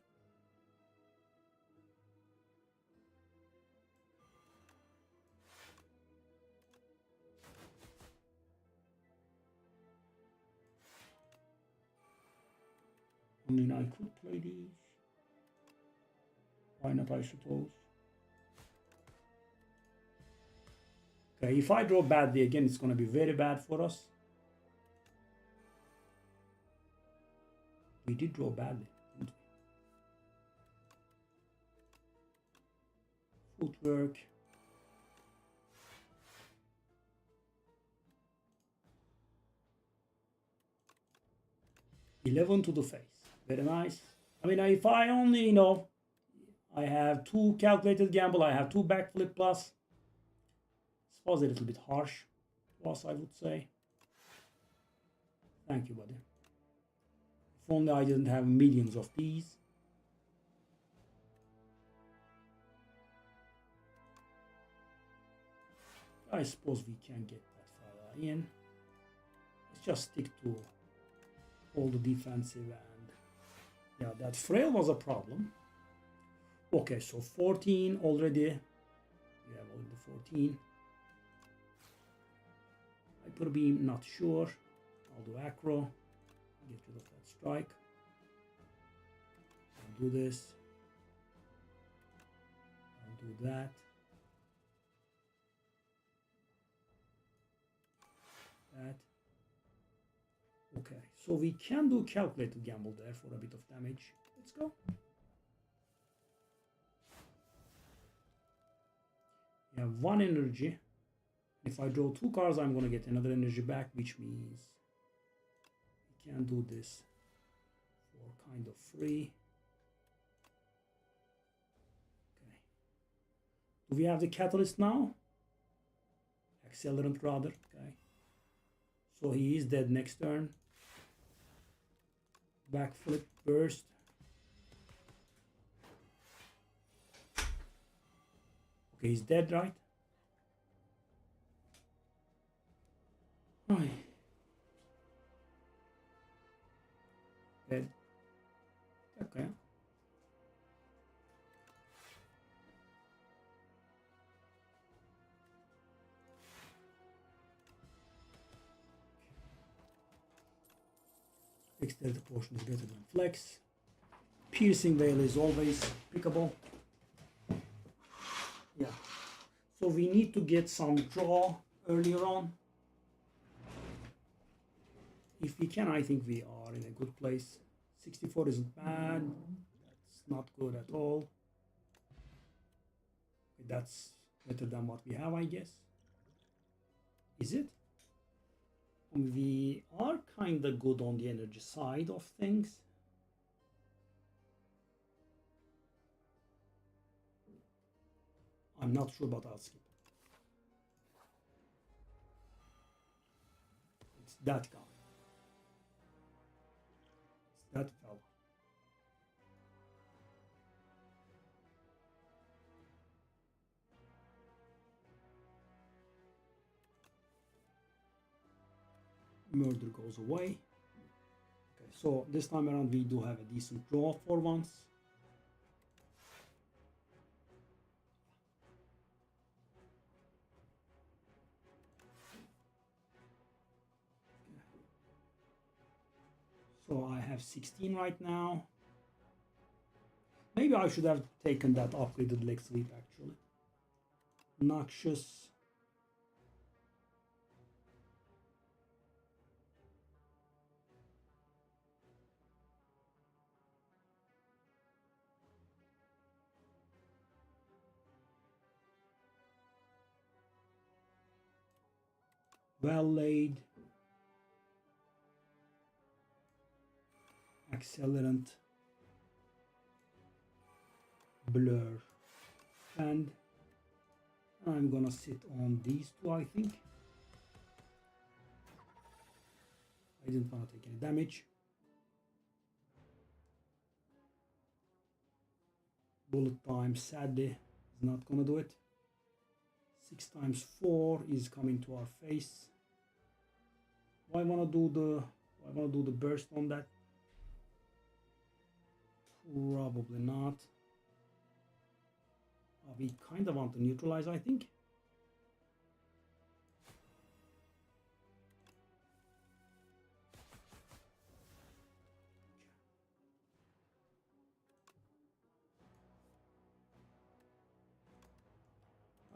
I mean, I could play these. Why not, I suppose? Okay, if I draw badly again, it's going to be very bad for us. We did draw badly, didn't we? Footwork. $11 to the face. Very nice. I mean, if I only, I have 2 calculated gamble, I have 2 backflip plus. This was a little bit harsh to us, I would say. Thank you, buddy. If only I didn't have millions of these. I suppose we can get that far in. Let's just stick to all the defensive, and yeah, that frail was a problem. Okay, so 14 already. We have already 14. Hyper beam, not sure. I'll do acro. Get rid of that strike. I'll do this. I'll do that. That. Okay, so we can do calculated gamble there for a bit of damage. Let's go. We have 1 energy. If I draw 2 cards, I'm going to get another energy back, which means we can do this for kind of free. Okay. Do we have the catalyst now? Accelerant rather. Okay. So he is dead next turn. Backflip, burst. Okay, he's dead, right? Right. Dead. Okay. Dexterity portion is better than flex. Piercing veil is always pickable. Yeah. So we need to get some draw earlier on. If we can, I think we are in a good place. 64 isn't bad. That's not good at all. That's better than what we have, I guess. Is it? We are kind of good on the energy side of things. I'm not sure, but I'll skip. It's that guy. It's that fella. Murder goes away. Okay, so this time around we do have a decent draw for once. So I have 16 right now. Maybe I should have taken that upgraded leg sweep actually. Noxious. Well laid. Accelerant. Blur. And I'm gonna sit on these two, I think. I didn't want to take any damage. Bullet time, sadly, is not gonna do it. 6 times 4 is coming to our face. Do I wanna do the burst on that? Probably not. We kind of want to neutralize, I think.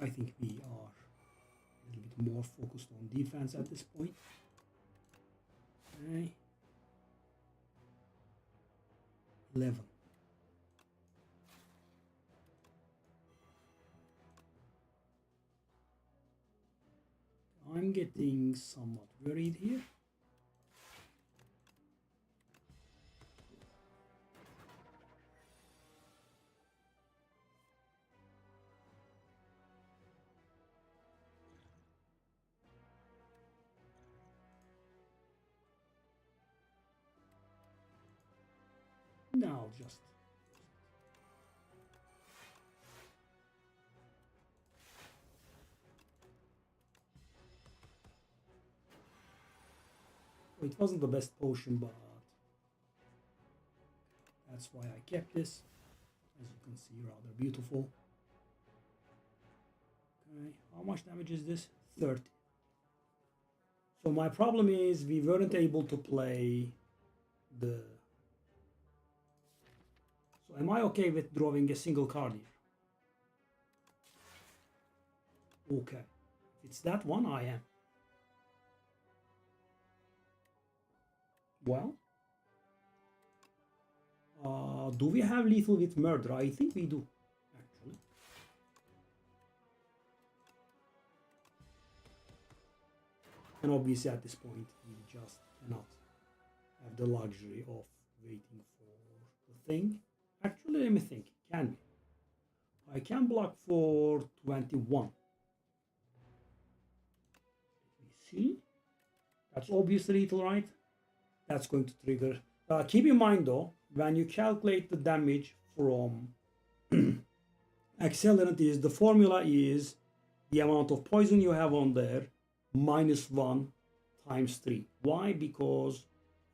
I think we are a little bit more focused on defense at this point. Okay. 11. I'm getting somewhat worried here. Now just it wasn't the best potion, but that's why I kept this. As you can see, rather beautiful. Okay, how much damage is this? 30. So my problem is we weren't able to play the... So am I okay with drawing a single card here? Okay. If it's that one, I am. Well, do we have lethal with murder? I think we do, actually. And obviously at this point, we just cannot have the luxury of waiting for the thing. Actually, let me think. Can we? I can block for 21. Let me see. That's obviously lethal, right? That's going to trigger. Keep in mind though, when you calculate the damage from accelerant, is the formula is the amount of poison you have on there minus 1 times 3. Why? Because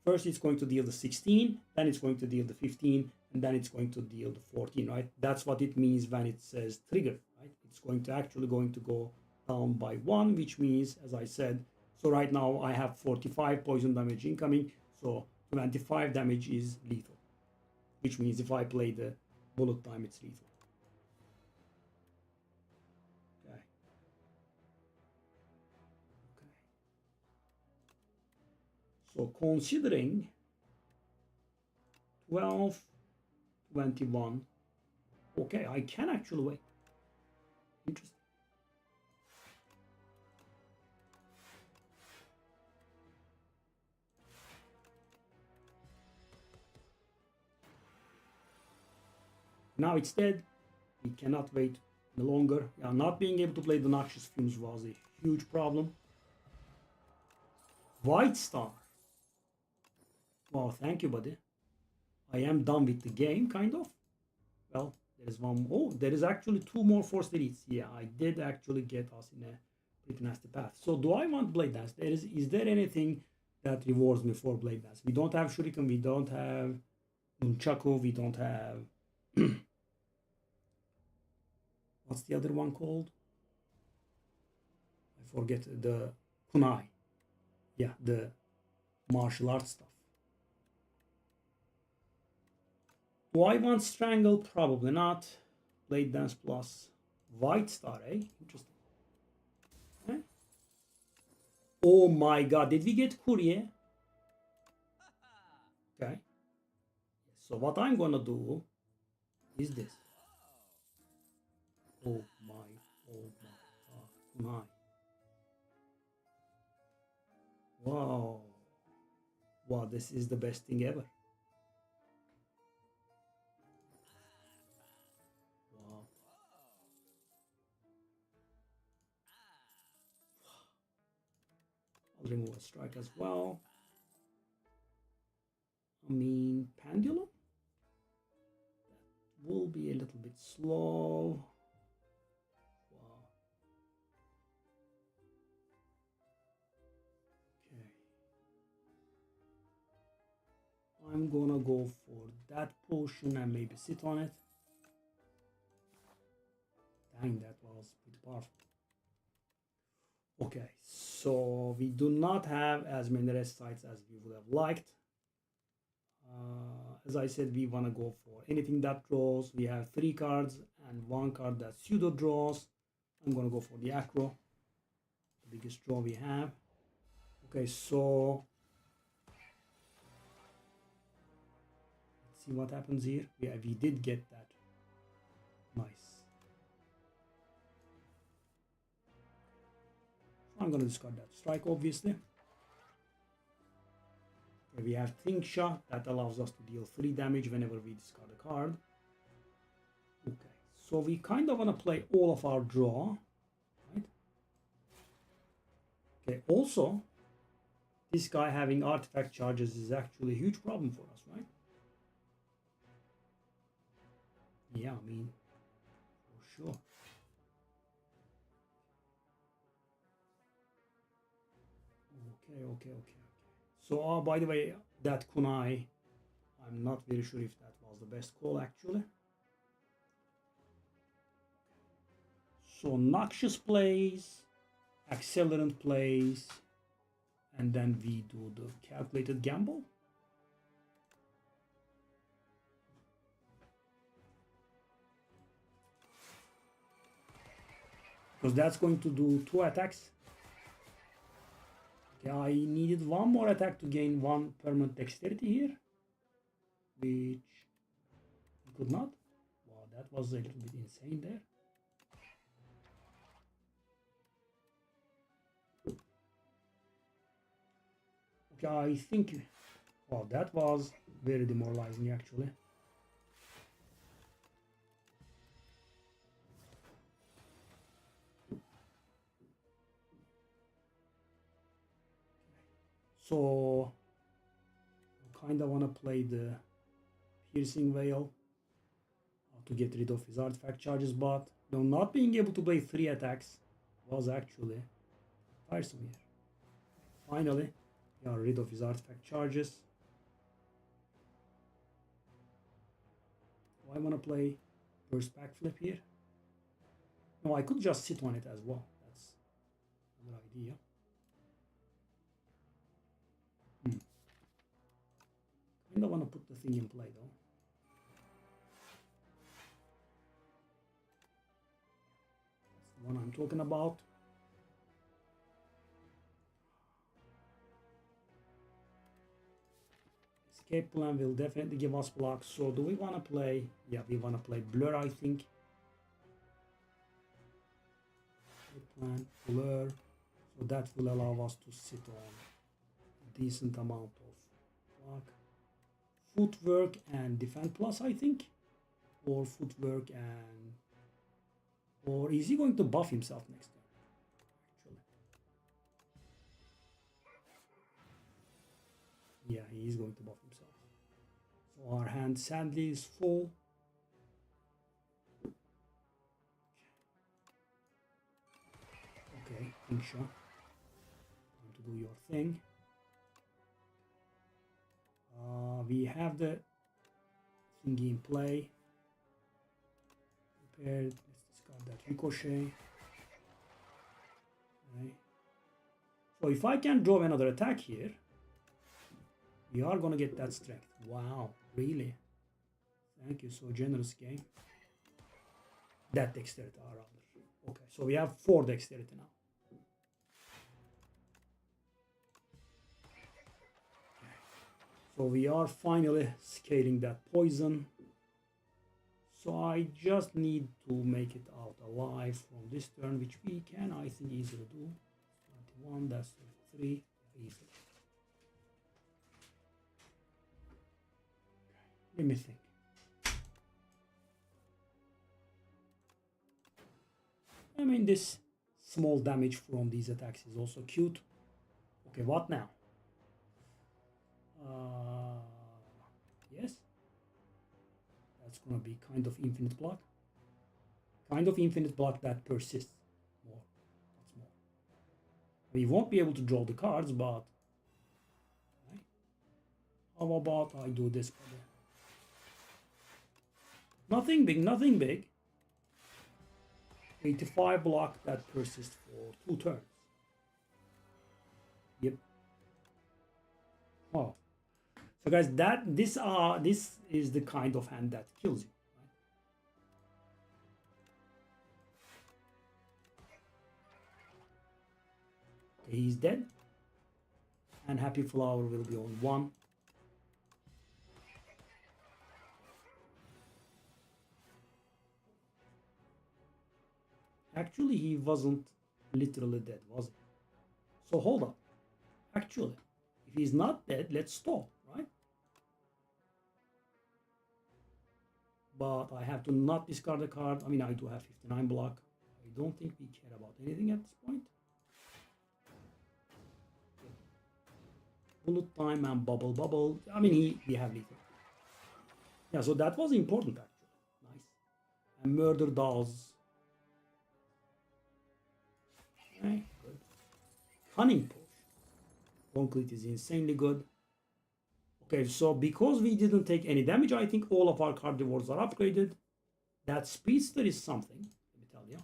first it's going to deal the 16, then it's going to deal the 15, and then it's going to deal the 14, right? That's what it means when it says trigger, right? It's going to actually going to go down by 1, which means, as I said, so right now I have 45 poison damage incoming, so 25 damage is lethal, which means if I play the bullet time, it's lethal. Okay. Okay. So considering 12, 21, okay, I can actually wait. Interesting. Now it's dead. We cannot wait no longer. Yeah, not being able to play the Noxious Fumes was a huge problem. White Star. Wow, thank you, buddy. I am done with the game, kind of. Well, there is one. Oh, there is actually 2 more Forced Elites. Yeah, I did actually get us in a pretty nasty path. So do I want Blade Dance? Is there anything that rewards me for blade dance. We don't have shuriken, we don't have nunchaku, we don't have what's the other one called? I forget. The kunai. Yeah, the martial arts stuff. Do I want strangle? Probably not. Blade dance plus white star, eh? Interesting. Eh? Oh my god, did we get courier? Okay. So what I'm gonna do is this. Oh my god, my. Wow. Wow, this is the best thing ever. Wow. I'll remove a strike as well. I mean, pendulum? That will be a little bit slow. Wow. Okay. I'm gonna go for that potion and maybe sit on it. Dang, that was pretty powerful. Okay, so we do not have as many rest sites as we would have liked. As I said, we want to go for anything that draws. We have 3 cards and 1 card that pseudo draws. I'm going to go for the acro, the biggest draw we have. Okay, so let's see what happens here. Yeah, we did get that. Nice. I'm going to discard that strike, obviously. Okay, we have Think Shot that allows us to deal 3 damage whenever we discard a card. Okay, so we kind of want to play all of our draw, right? Okay, also, this guy having artifact charges is actually a huge problem for us, right? Yeah, I mean, for sure. Okay. So, by the way, that kunai, I'm not very sure if that was the best call, actually. So, Noxious plays, Accelerant plays, and then we do the calculated gamble. Because that's going to do 2 attacks. Okay, I needed 1 more attack to gain 1 permanent dexterity here, which we could not. Wow, that was a little bit insane there. Okay, I think, wow, that was very demoralizing actually. So, I kind of want to play the Piercing Veil to get rid of his artifact charges, but not being able to play 3 attacks was actually tiresome here. Finally, we are rid of his artifact charges. Do I want to play Burst Backflip here? No, I could just sit on it as well. That's another idea. I don't want to put the thing in play though. That's the one I'm talking about. Escape plan will definitely give us blocks. So do we want to play? Yeah, we want to play Blur, I think. Escape plan, Blur. So that will allow us to sit on a decent amount of block. Footwork and Defend Plus, I think. Or Footwork and... Or is he going to buff himself next turn? Actually. Yeah, he is going to buff himself. So our hand sadly is full. Okay, King Shah. Time to do your thing. We have the thingy in play. Prepared. Let's discard that ricochet. Okay. So if I can draw another attack here, we are gonna get that strength. Wow, really? Thank you, so generous game. That dexterity, rather. Okay, so we have 4 dexterity now. So we are finally scaling that poison. So I just need to make it out alive from this turn, which we can, I think, easily do. 21, that's 3, easily. Let me think. I mean, this small damage from these attacks is also cute. Okay, what now? Yes. That's gonna be kind of infinite block. Kind of infinite block that persists. More. That's more. We won't be able to draw the cards, but... Okay. How about I do this? Nothing big, nothing big. 85 block that persists for 2 turns. Yep. Oh. So guys, this is the kind of hand that kills you. Right? Okay, he's dead. And Happy Flower will be on 1. Actually, he wasn't literally dead, was he? So hold up. Actually, if he's not dead, let's stop, right? But I have to not discard a card. I mean, I do have 59 block. I don't think we care about anything at this point. Bullet time and bubble. I mean, we have lethal. Yeah, so that was important actually. Nice. And murder dolls. Okay, good. Cunning push. Concrete is insanely good. Okay, so because we didn't take any damage, I think all of our carnivores are upgraded. That speedster is something, let me tell you.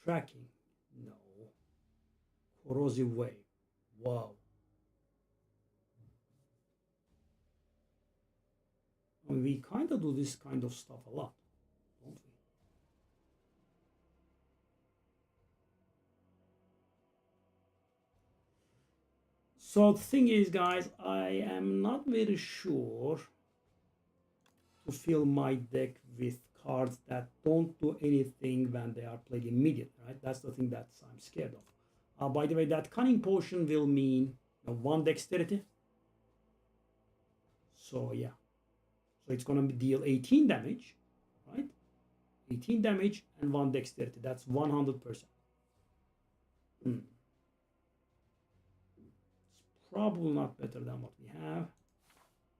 Tracking, no. Corrosive wave, wow. I mean, we kind of do this kind of stuff a lot, don't we? So the thing is, guys, I am not very sure to fill my deck with cards that don't do anything when they are played immediately, right? That's the thing that I'm scared of. By the way, that Cunning Potion will mean 1 dexterity. So yeah. So it's going to deal 18 damage, right? 18 damage and 1 dexterity. That's 100%. It's probably not better than what we have.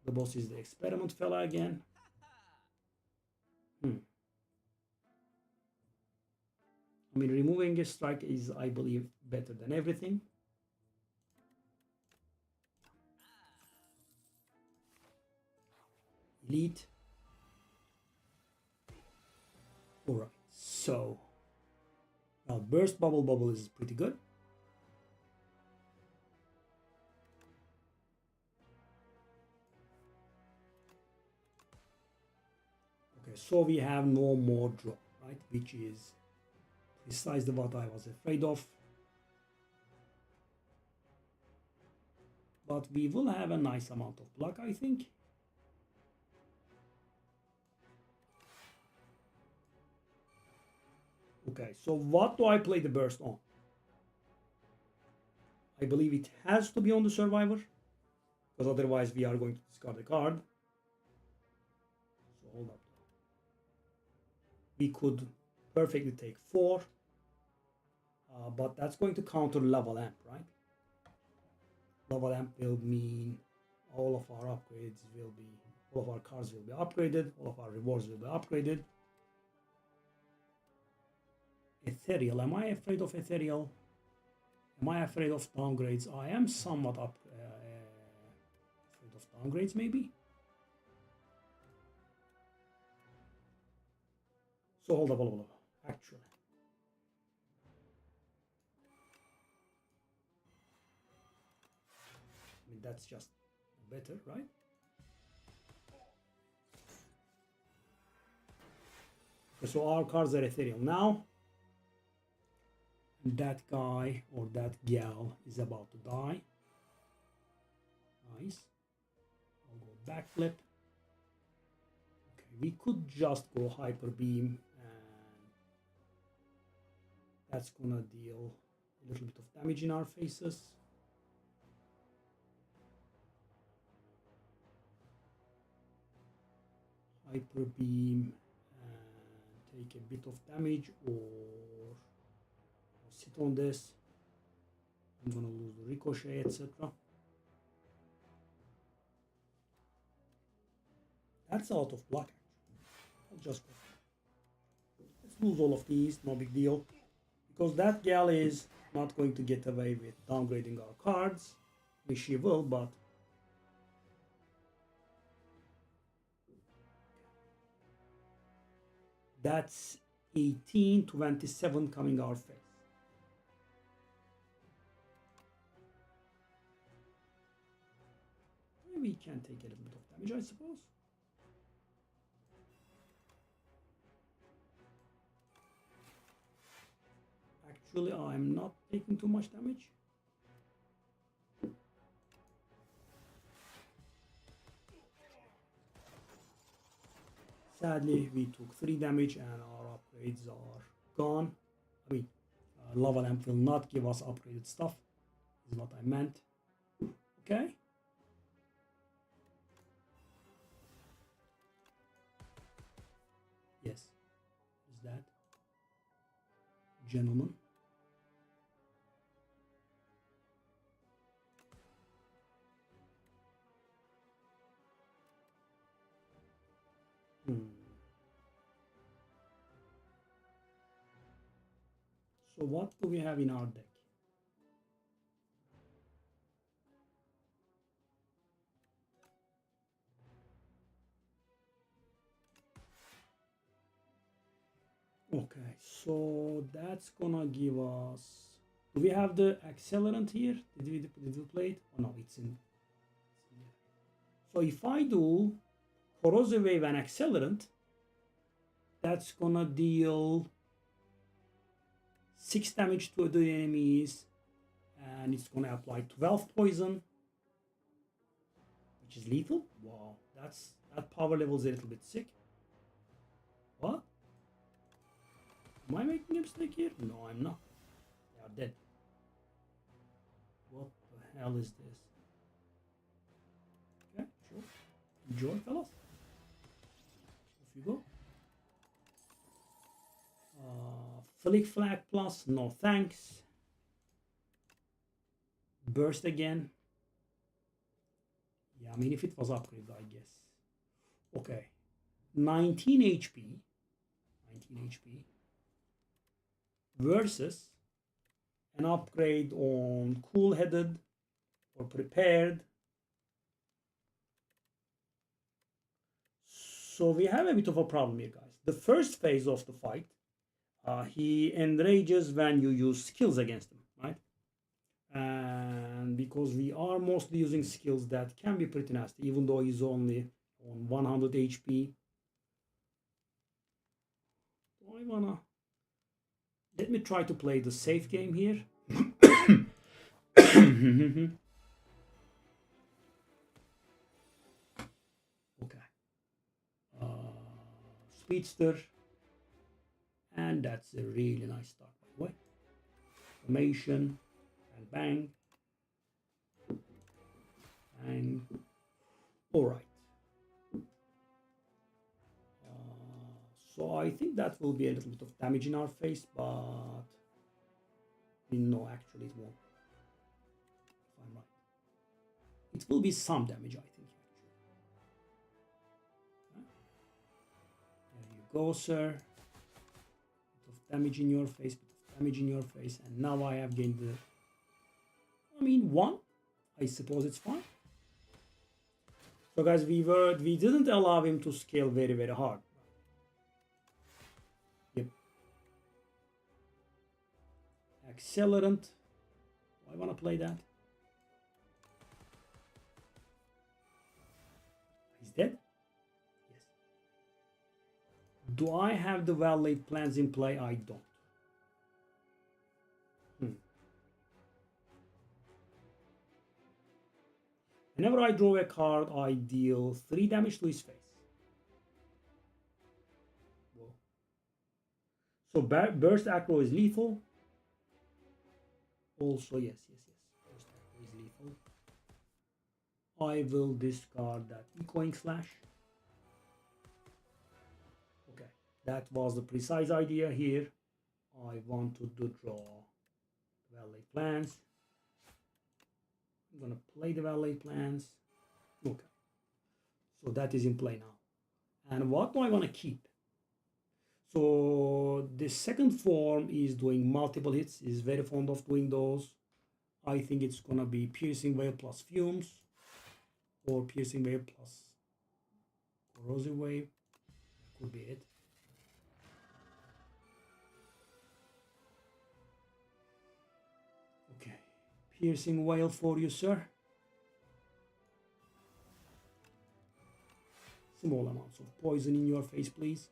The boss is the experiment fella again. I mean, removing a strike is, I believe, better than everything. Elite. Alright, so now burst bubble is pretty good. Okay, so we have no more draw, right? Which is precisely what I was afraid of. But we will have a nice amount of block, I think. Okay, so what do I play the burst on? I believe it has to be on the survivor, because otherwise we are going to discard a card. So hold up. We could perfectly take 4, but that's going to counter level amp, right? Level amp will mean all of our upgrades will be, all of our cards will be upgraded, all of our rewards will be upgraded. Ethereal, am I afraid of Ethereal? Am I afraid of downgrades? I am somewhat downgrades maybe. So hold up. Actually. I mean, that's just better, right? Okay, so our cards are ethereal now. And that guy or that gal is about to die. Nice. I'll go backflip. Okay, we could just go hyper beam, and that's gonna deal a little bit of damage in our faces. Hyper beam and take a bit of damage, or sit on this. I'm gonna lose the ricochet, etc. That's out of block. I'll just go. Let's lose all of these, no big deal. Because that gal is not going to get away with downgrading our cards. Maybe she will, but that's 1827 coming our face. We can take a little bit of damage, I suppose. Actually, I'm not taking too much damage. Sadly, we took 3 damage and our upgrades are gone. I mean, Lava Lamp will not give us upgraded stuff, is what I meant. Okay. Yes, is that gentleman? So what do we have in our deck? Okay, so that's gonna give us. Do we have the accelerant here? Did we play it? Oh no, it's in. So if I do corrosive wave and accelerant, that's gonna deal 6 damage to the enemies, and it's gonna apply 12 poison, which is lethal. Wow, that power level is a little bit sick. What? Am I making a mistake here? No, I'm not. They are dead. What the hell is this? Okay, sure. Enjoy, fellas. Off you go. Flick Flag Plus, no thanks. Burst again. Yeah, I mean, if it was upgraded, I guess. Okay. 19 HP. 19 HP. Versus an upgrade on Cool Headed or Prepared. So we have a bit of a problem here, guys. The first phase of the fight, he enrages when you use skills against him, right? And because we are mostly using skills, that can be pretty nasty, even though he's only on 100 HP. Do I wanna... Let me try to play the safe game here. Okay. Speedster. And that's a really nice start, by the way. Formation. And bang. Bang. Alright. So I think that will be a little bit of damage in our face, but no, actually it won't. If I'm right. It will be some damage, I think. Actually. There you go, sir. Bit of damage in your face, bit of damage in your face, and now I have gained the... I mean, 1. I suppose it's fine. So guys, we didn't allow him to scale very hard. Yep. Accelerant. Do I want to play that? He's dead? Yes. Do I have the well-laid plans in play? I don't. Whenever I draw a card, I deal 3 damage to his face. Whoa. So burst aggro is lethal. Also, yes. Burst aggro is lethal. I will discard that echoing slash. Okay, that was the precise idea here. I wanted to draw valet plans. I'm gonna play the valet plans. Okay, so that is in play now. And what do I want to keep? So the second form is doing multiple hits, is very fond of doing those. I think it's gonna be piercing wave plus fumes, or piercing wave plus corrosive wave. That could be it. Okay, piercing whale for you, sir. Small amounts of poison in your face, please.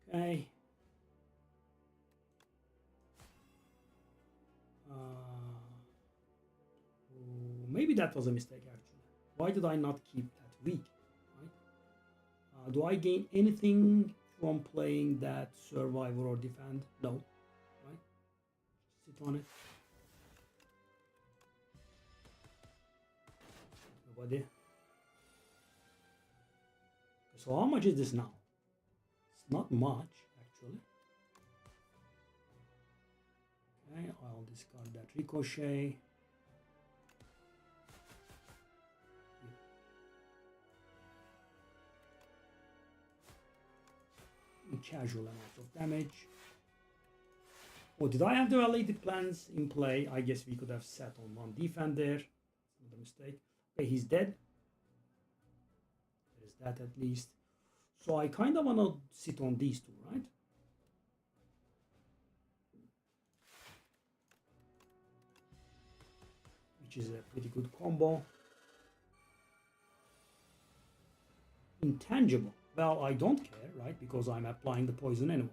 Okay. Maybe that was a mistake actually. Why did I not keep that weak? Right? Do I gain anything from playing that survivor or defend? No. Right? Sit on it. Nobody. So how much is this now? It's not much actually. Okay, I'll discard that ricochet. Casual amount of damage. Oh, did I have the related plans in play? I guess we could have sat on one defend there. Not a mistake. Okay, he's dead. There's that at least. So I kind of want to sit on these two, right? Which is a pretty good combo. Intangible. Well, I don't care, right? Because I'm applying the poison anyway.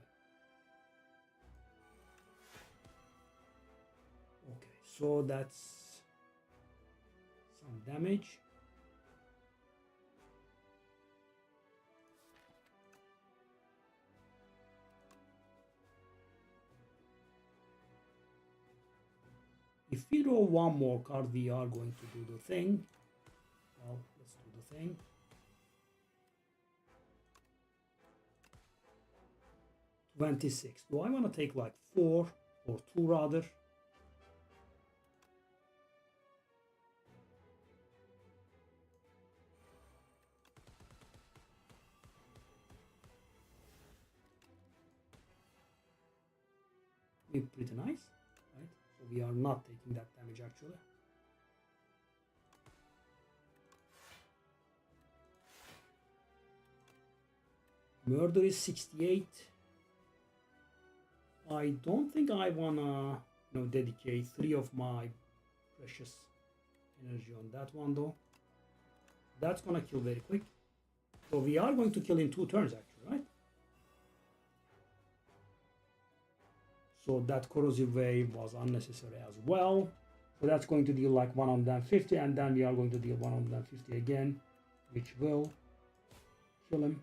Okay, so that's some damage. If we draw one more card, we are going to do the thing. Well, let's do the thing. $26. Do I want to take like 4 or 2 rather? Be pretty nice, right? So we are not taking that damage actually. Murder is 68. I don't think I wanna, dedicate 3 of my precious energy on that one though. That's gonna kill very quick. So we are going to kill in 2 turns actually, right? So that corrosive wave was unnecessary as well. So that's going to deal like 150, and then we are going to deal 150 again, which will kill him.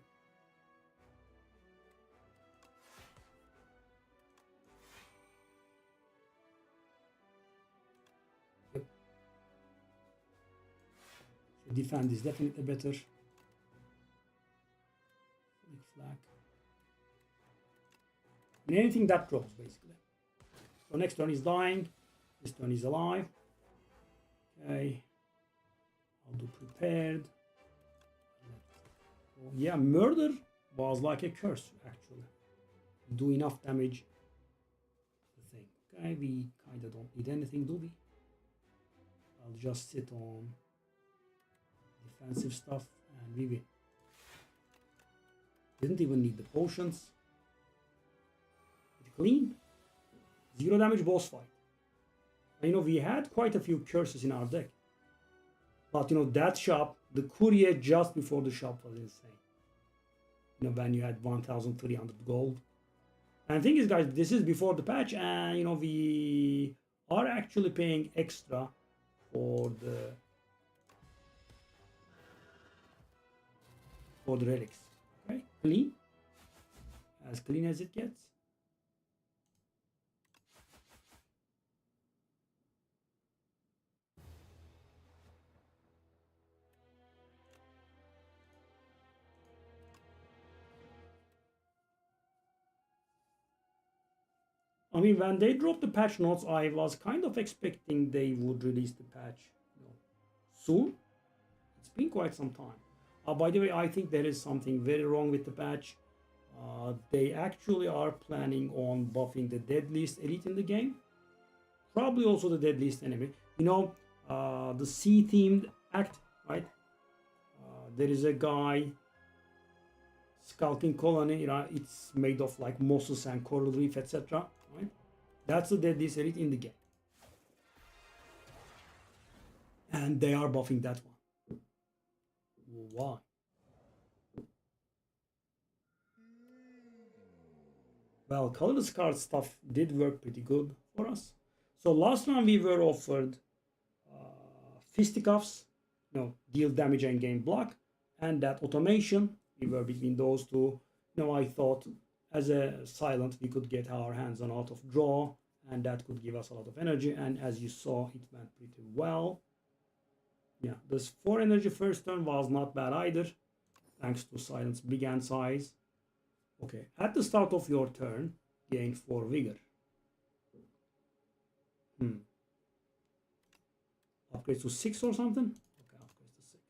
Yep. So defend is definitely better. Flick flag. And anything that drops basically. So next turn is dying. This turn is alive. Okay. I'll do prepared. Yeah, murder was like a curse actually. Do enough damage Okay, we kind of don't need anything, do we? I'll just sit on defensive stuff and we win. Didn't even need the potions. Clean. 0 damage boss fight. You know, we had quite a few curses in our deck. But, you know, that shop, the courier just before the shop was insane. You know, when you had 1,300 gold. And the thing is, guys, this is before the patch. And, you know, we are actually paying extra for the relics. Okay, clean. As clean as it gets. I mean, when they dropped the patch notes, I was kind of expecting they would release the patch, you know, soon. It's been quite some time. By the way, I think there is something very wrong with the patch. They actually are planning on buffing the deadliest elite in the game. Probably also the deadliest enemy. You know, the sea-themed act, right? There is a guy, Skulking Colony, you know, it's made of like mosses and coral reef, etc. Right? That's the deadliest elite in the game. And they are buffing that one. Why? Well, colorless card stuff did work pretty good for us. So last round we were offered fisticuffs, you know, deal damage and gain block, and that automation. We were between those two. You know, I thought as a silent we could get our hands on out of draw, and that could give us a lot of energy. And as you saw, it went pretty well. Yeah, this 4 energy first turn was not bad either, thanks to silence big hand size. Okay, at the start of your turn, gain 4 vigor. Upgrade to 6 or something? Okay, upgrade to 6.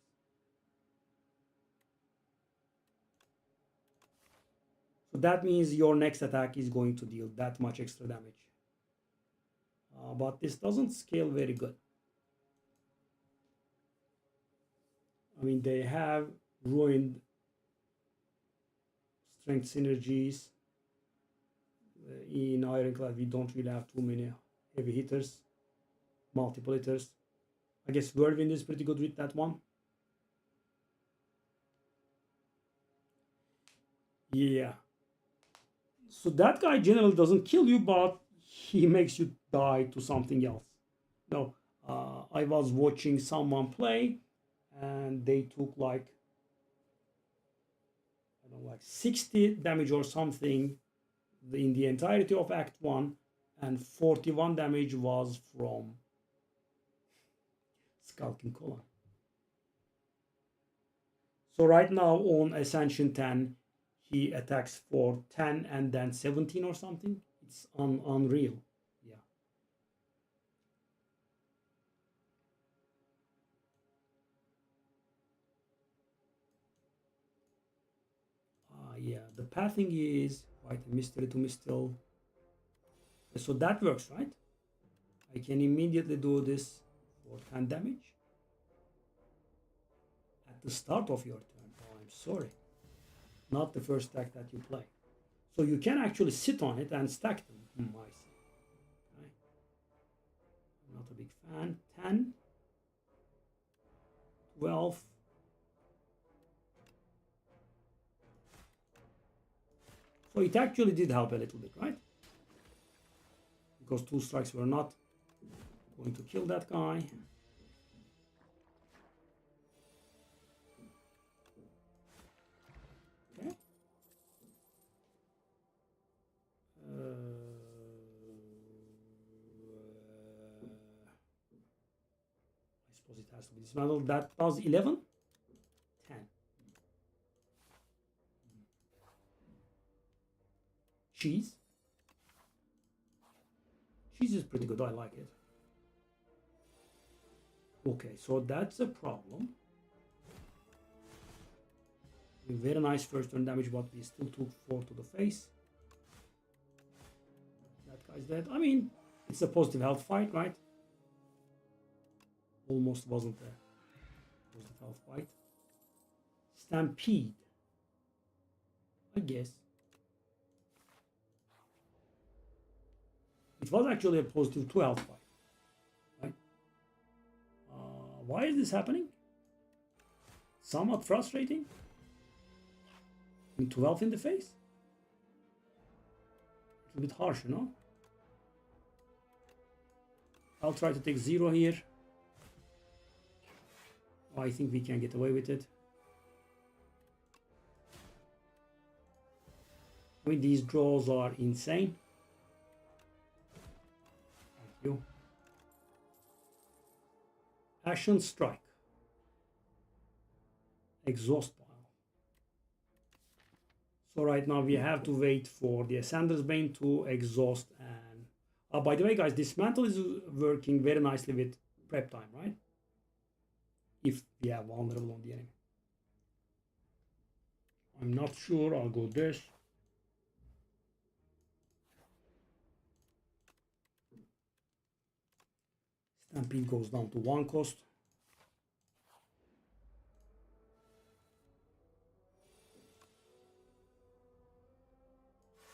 So that means your next attack is going to deal that much extra damage. But this doesn't scale very good. I mean, they have ruined strength synergies. In Ironclad, we don't really have too many heavy hitters, multiple hitters. I guess Whirlwind is pretty good with that one. Yeah. So that guy generally doesn't kill you, but he makes you die to something else. No, I was watching someone play, and they took like, I don't know, like 60 damage or something in the entirety of Act 1, and 41 damage was from Skulking Colony. So right now on Ascension 10, he attacks for 10 and then 17 or something. It's unreal. Yeah. Yeah, the pathing is quite a mystery to me still. So that works, right? I can immediately do this for 10 damage at the start of your turn. Oh, I'm sorry. Not the first stack that you play. So you can actually sit on it and stack them. I see. Okay. Not a big fan. 10, 12. So it actually did help a little bit, right? Because 2 strikes were not going to kill that guy. Okay. I suppose it has to be dismantled. That does 11. 10. Cheese. Cheese is pretty good. I like it. Okay, so that's a problem. Very nice first turn damage, but we still took 4 to the face. That guy's dead. I mean, It's a positive health fight, right? Almost wasn't a positive health fight. Stampede, I guess. It was actually a positive 2 health fight, right? Why is this happening? Somewhat frustrating. 12 in the face. A bit harsh, you know. I'll try to take 0 here. I think we can get away with it. I mean, these draws are insane. Thank you. Ashen Strike. Exhaust pile. So right now we have to wait for the Ascender's Bane to exhaust. And by the way, guys, Dismantle is working very nicely with prep time, right? If we have vulnerable on the enemy. I'm not sure. I'll go this. Stampede goes down to 1 cost.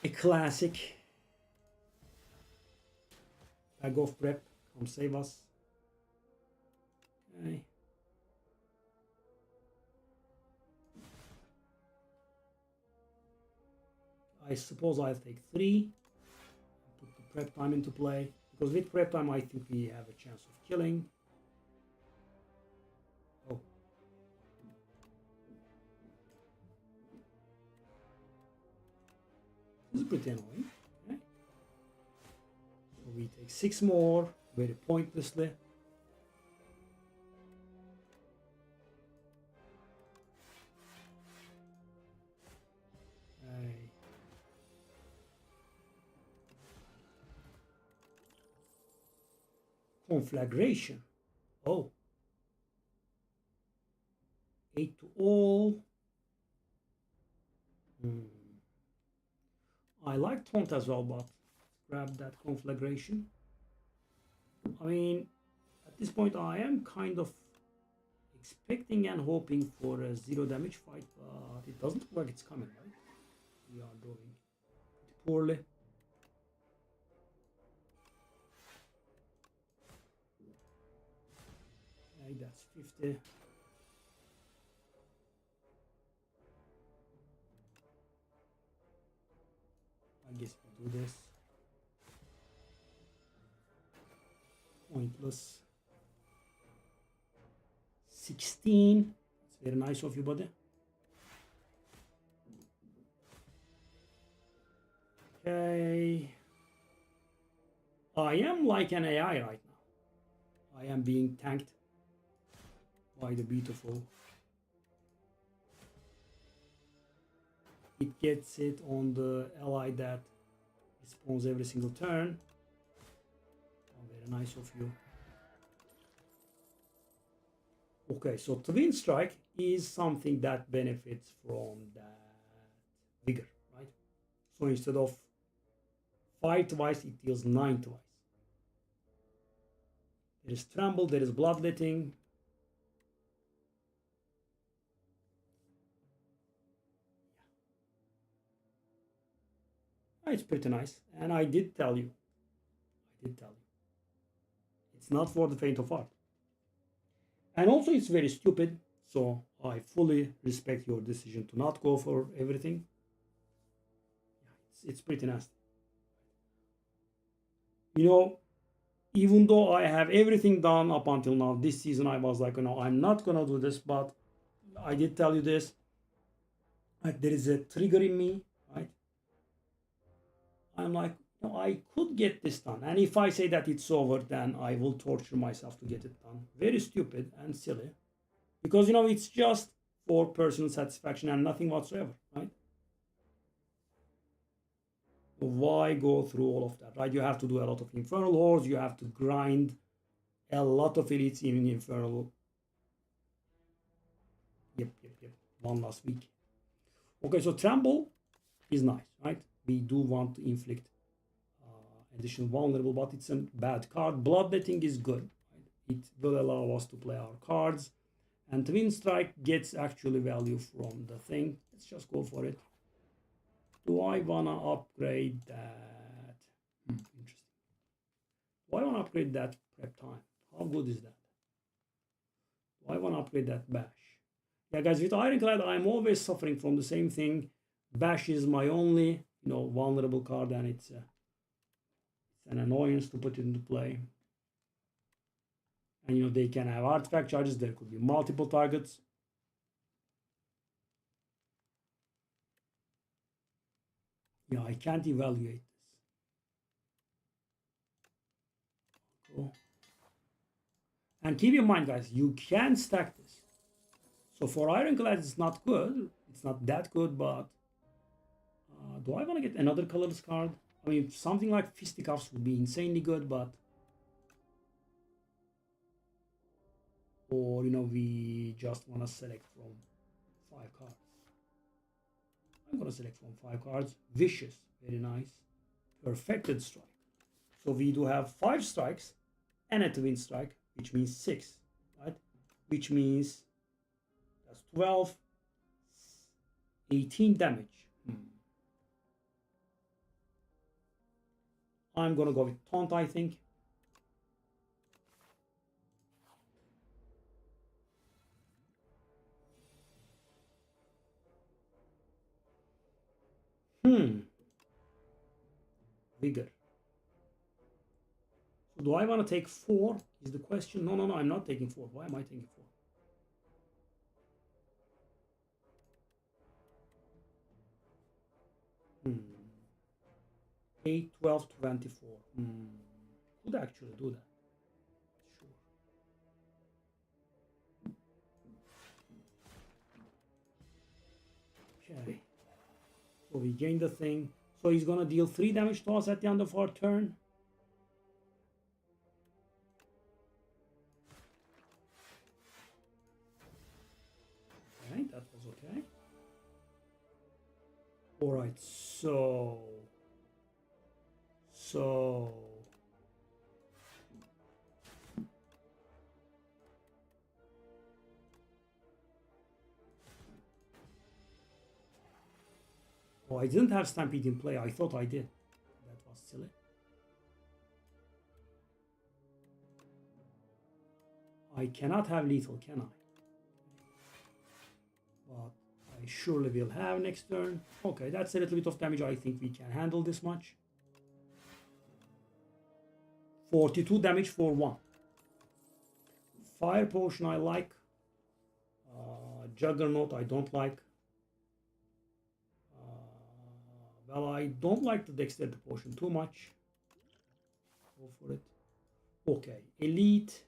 A classic. Bag of prep. Come save us. Okay. I suppose I'll take 3. Put the prep time into play. Because with prep time, I think we have a chance of killing. Oh. This is pretty annoying. Okay. So we take 6 more, very pointlessly. Conflagration. Oh. 8 to all. I like Taunt as well, but grab that Conflagration. I mean, at this point I am kind of expecting and hoping for a 0 damage fight, but it doesn't look like it's coming, right? We are doing pretty poorly. Okay, that's 50. I guess we do this. Pointless. 16. It's very nice of you, buddy. Okay. I am like an AI right now. I am being tanked by the beautiful. It gets it on the ally that respawns every single turn. Oh, very nice of you. Okay, so Twin Strike is something that benefits from that vigor, right? So instead of 5 twice, it deals 9 twice. There is Tremble, there is Bloodletting. It's pretty nice, and I did tell you. It's not for the faint of heart. And also it's very stupid, so I fully respect your decision to not go for everything. Yeah, it's pretty nasty. You know, even though I have everything done up until now, this season I was like, I'm not gonna do this, but I did tell you this. There is a trigger in me, right? I'm like, I could get this done. And if I say that it's over, then I will torture myself to get it done. Very stupid and silly. Because, it's just for personal satisfaction and nothing whatsoever, right? Why go through all of that, right? You have to do a lot of Infernal Hordes. You have to grind a lot of elites in Infernal. Yep. One last week. Okay, so Tremble is nice, right? We do want to inflict Additional vulnerable, but it's a bad card. Bloodletting is good. It will allow us to play our cards. And Twin Strike gets actually value from the thing. Let's just go for it. Do I wanna upgrade that? Interesting. Do I wanna upgrade that prep time? How good is that? Do I wanna upgrade that bash? Yeah, guys, with Ironclad, I'm always suffering from the same thing. Bash is my only, vulnerable card, and it's an annoyance to put it into play. And they can have artifact charges. There could be multiple targets. Yeah, I can't evaluate this. Cool. And keep in mind, guys, you can stack this. So for Ironclad, it's not good. It's not that good, but do I want to get another colorless card? I mean, something like Fisticuffs would be insanely good, but... Or, we just want to select from 5 cards. I'm going to select from 5 cards. Vicious, very nice. Perfected Strike. So we do have 5 strikes and a Twin Strike, which means 6, right? Which means that's 12, 18 damage. I'm going to go with Taunt, I think. Vigor. So do I want to take 4? Is the question. No, I'm not taking 4. Why am I taking 4? 8, 12, 24. Could actually do that. Sure. Okay. So we gain the thing. So he's gonna deal 3 damage to us at the end of our turn. Okay, that was okay. Alright, so... Oh, I didn't have Stampede in play. I thought I did. That was silly. I cannot have lethal, can I? But I surely will have next turn. Okay, that's a little bit of damage. I think we can handle this much. 42 damage for 1. Fire Potion I like. Juggernaut I don't like. Well, I don't like the Dexterity Potion too much. Go for it. Okay, Elite.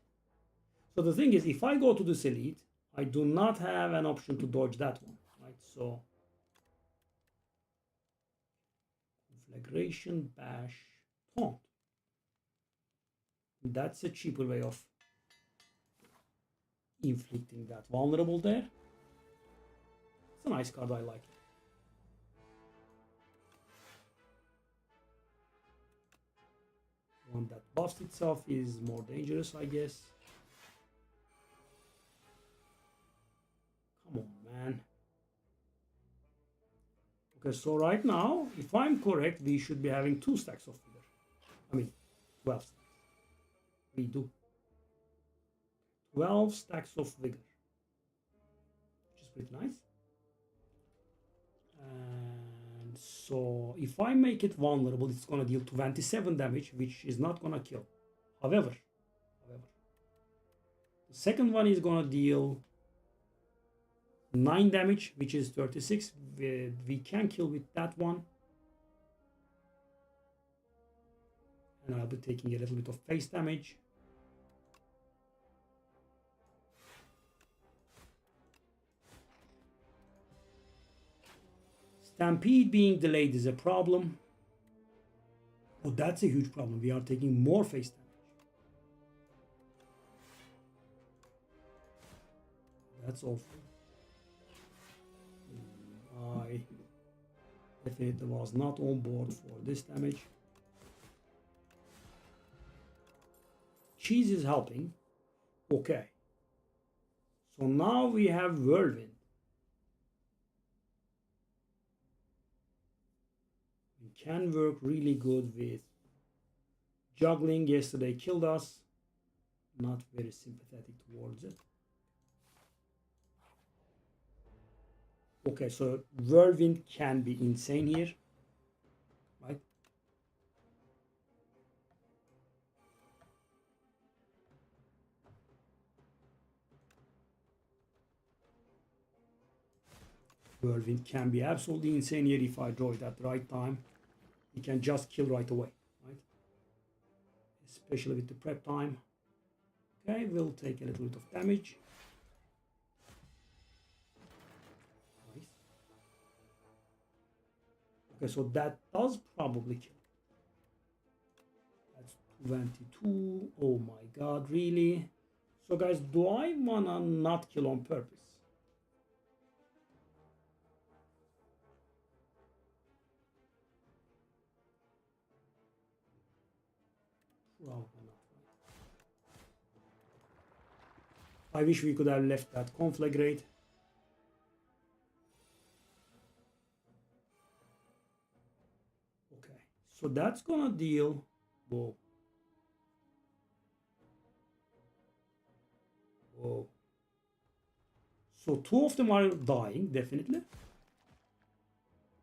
So the thing is, if I go to this Elite, I do not have an option to dodge that one, right? So, Conflagration, Bash, Taunt. That's a cheaper way of inflicting that vulnerable there. It's a nice card, I like it. One that buffs itself is more dangerous, I guess. Come on, man. Okay, so right now, if I'm correct, we should be having 2 stacks of vigor. I mean, 12 stacks. We do. 12 stacks of vigor. Which is pretty nice. And so, if I make it vulnerable, it's going to deal 27 damage, which is not going to kill. However, the second one is going to deal 9 damage, which is 36. We can kill with that one. And I'll be taking a little bit of face damage. Stampede being delayed is a problem. Oh, that's a huge problem. We are taking more face damage. That's awful. I definitely was not on board for this damage. cheese is helping. Okay. So now we have whirlwind. We can work really good with juggling. Yesterday killed us. Not very sympathetic towards it. Okay, so whirlwind can be insane here, right? Whirlwind can be absolutely insane here if I draw it at the right time. He can just kill right away, right? Especially with the prep time. Okay, we'll take a little bit of damage. Nice. Okay, so that does probably kill. That's 22. Oh my god, really? So guys, do I wanna not kill on purpose? Probably not. I wish we could have left that conflagrate. Okay, so that's gonna deal. Whoa. Whoa. So two of them are dying, definitely.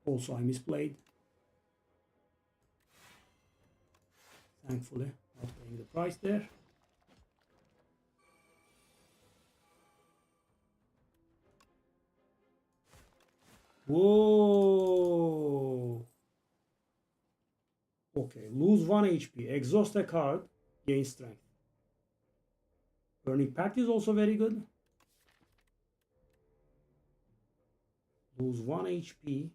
Also, I misplayed. Thankfully, not paying the price there. Whoa. Okay, lose 1 HP. Exhaust a card, gain strength. Burning Pact is also very good. Lose 1 HP,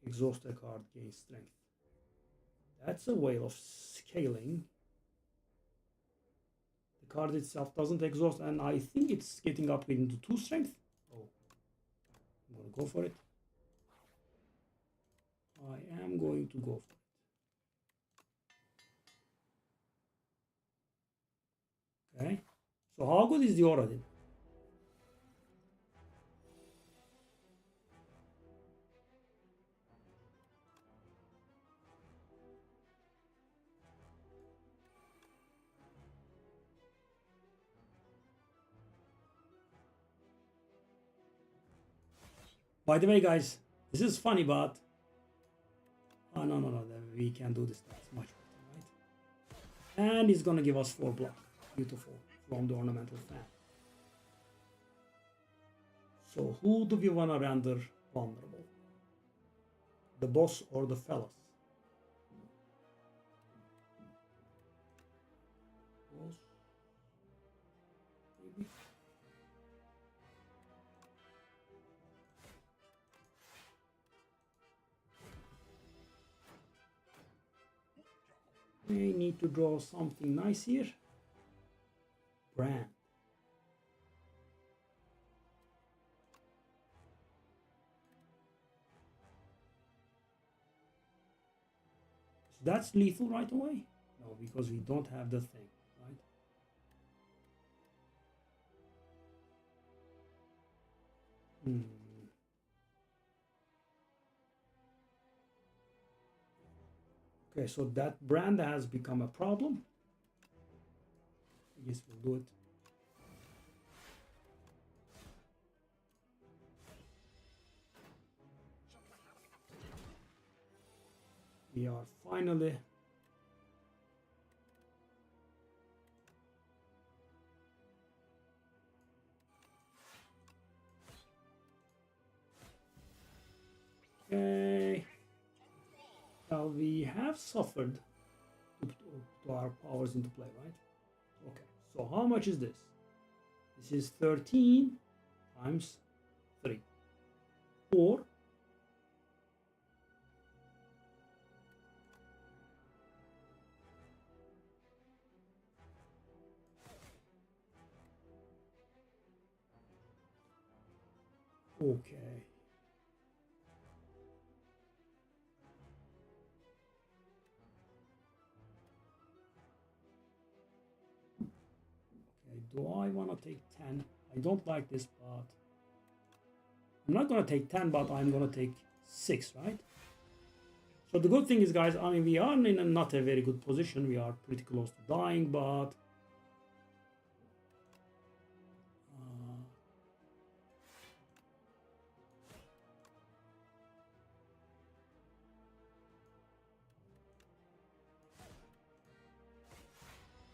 exhaust a card, gain strength. That's a way of scaling. The card itself doesn't exhaust, and I think it's getting upgraded into 2 strength. Oh, I'm gonna go for it. I am going to go for it. Okay. So how good is the aura then? By the way, guys, this is funny, but oh no, we can do this. That's much better, right? And it's gonna give us 4 block. Beautiful from the ornamental fan. So who do we wanna render vulnerable? The boss or the fellas? Boss, maybe. We need to draw something nice here. Brand. So that's lethal right away? No, because we don't have the thing, right? Okay, so that brand has become a problem. I guess we'll do it. We are finally okay. Now we have suffered to our powers into play, right? Okay, so how much is this? This is 13 times 3. 4. Okay. Do I want to take 10? I don't like this, but I'm not going to take 10, but I'm going to take 6, right? So the good thing is, guys, I mean, we are in not a very good position. We are pretty close to dying, but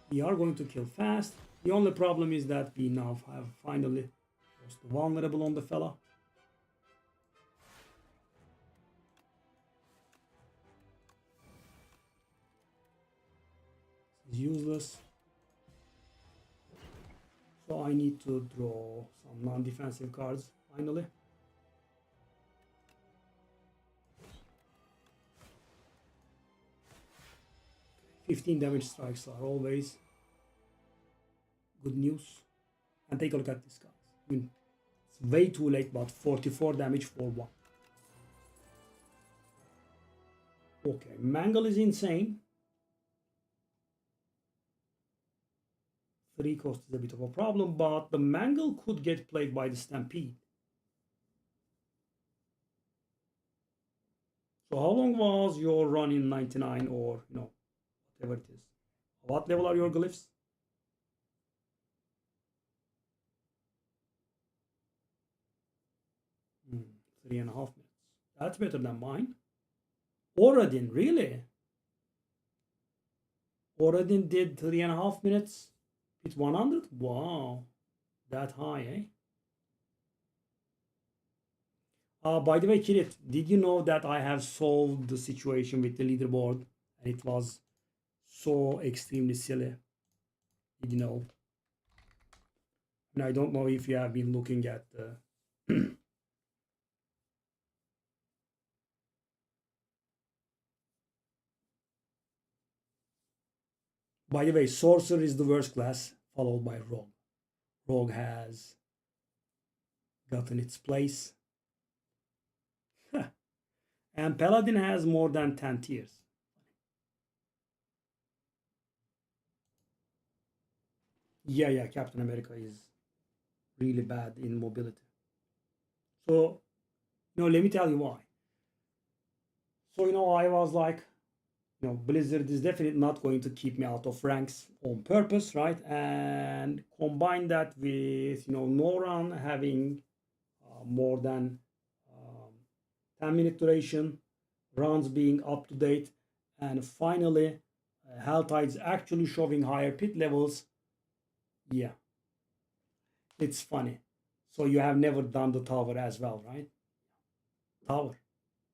we are going to kill fast. The only problem is that we now have finally lost the vulnerable on the fella. This is useless. So I need to draw some non-defensive cards finally. $15 damage strikes are always good news. And take a look at this, guys. I mean, it's way too late, but 44 damage for 1. Okay, Mangle is insane. 3 cost is a bit of a problem, but the Mangle could get played by the Stampede. So how long was your run in 99 or, you know, whatever it is? What level are your glyphs? Hmm, 3.5 minutes. That's better than mine. Oradin, really? Oradin did 3.5 minutes with 100? Wow, that high, eh? By the way, Kirit, did you know that I have solved the situation with the leaderboard? And it was so extremely silly. Did you know? And I don't know if you have been looking at the... By the way, Sorcerer is the worst class, followed by Rogue. Rogue has gotten its place. And Paladin has more than 10 tiers. Yeah, Captain America is really bad in mobility. So, let me tell you why. So, I was like, Blizzard is definitely not going to keep me out of ranks on purpose, right? And combine that with, Noran having more than 10-minute duration, runs being up to date, and finally, Helltide's actually showing higher pit levels. Yeah, it's funny. So you have never done the tower as well, right? Tower.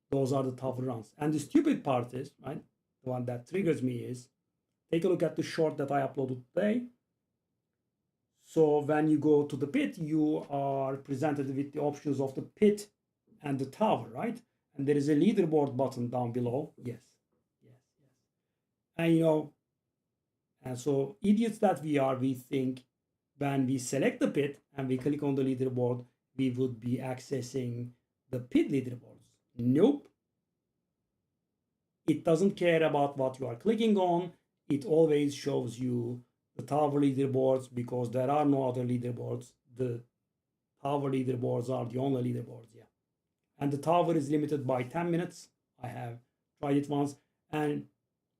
Those are the tower runs. And the stupid part is, right? The one that triggers me is, take a look at the short that I uploaded today. So when you go to the pit, you are presented with the options of the pit and the tower, right? And there is a leaderboard button down below. Yes. And and so idiots that we are, we think when we select the pit and we click on the leaderboard, we would be accessing the pit leaderboards. Nope. It doesn't care about what you are clicking on. It always shows you the tower leaderboards because there are no other leaderboards. The tower leaderboards are the only leaderboards, yeah. And the tower is limited by 10 minutes. I have tried it once. And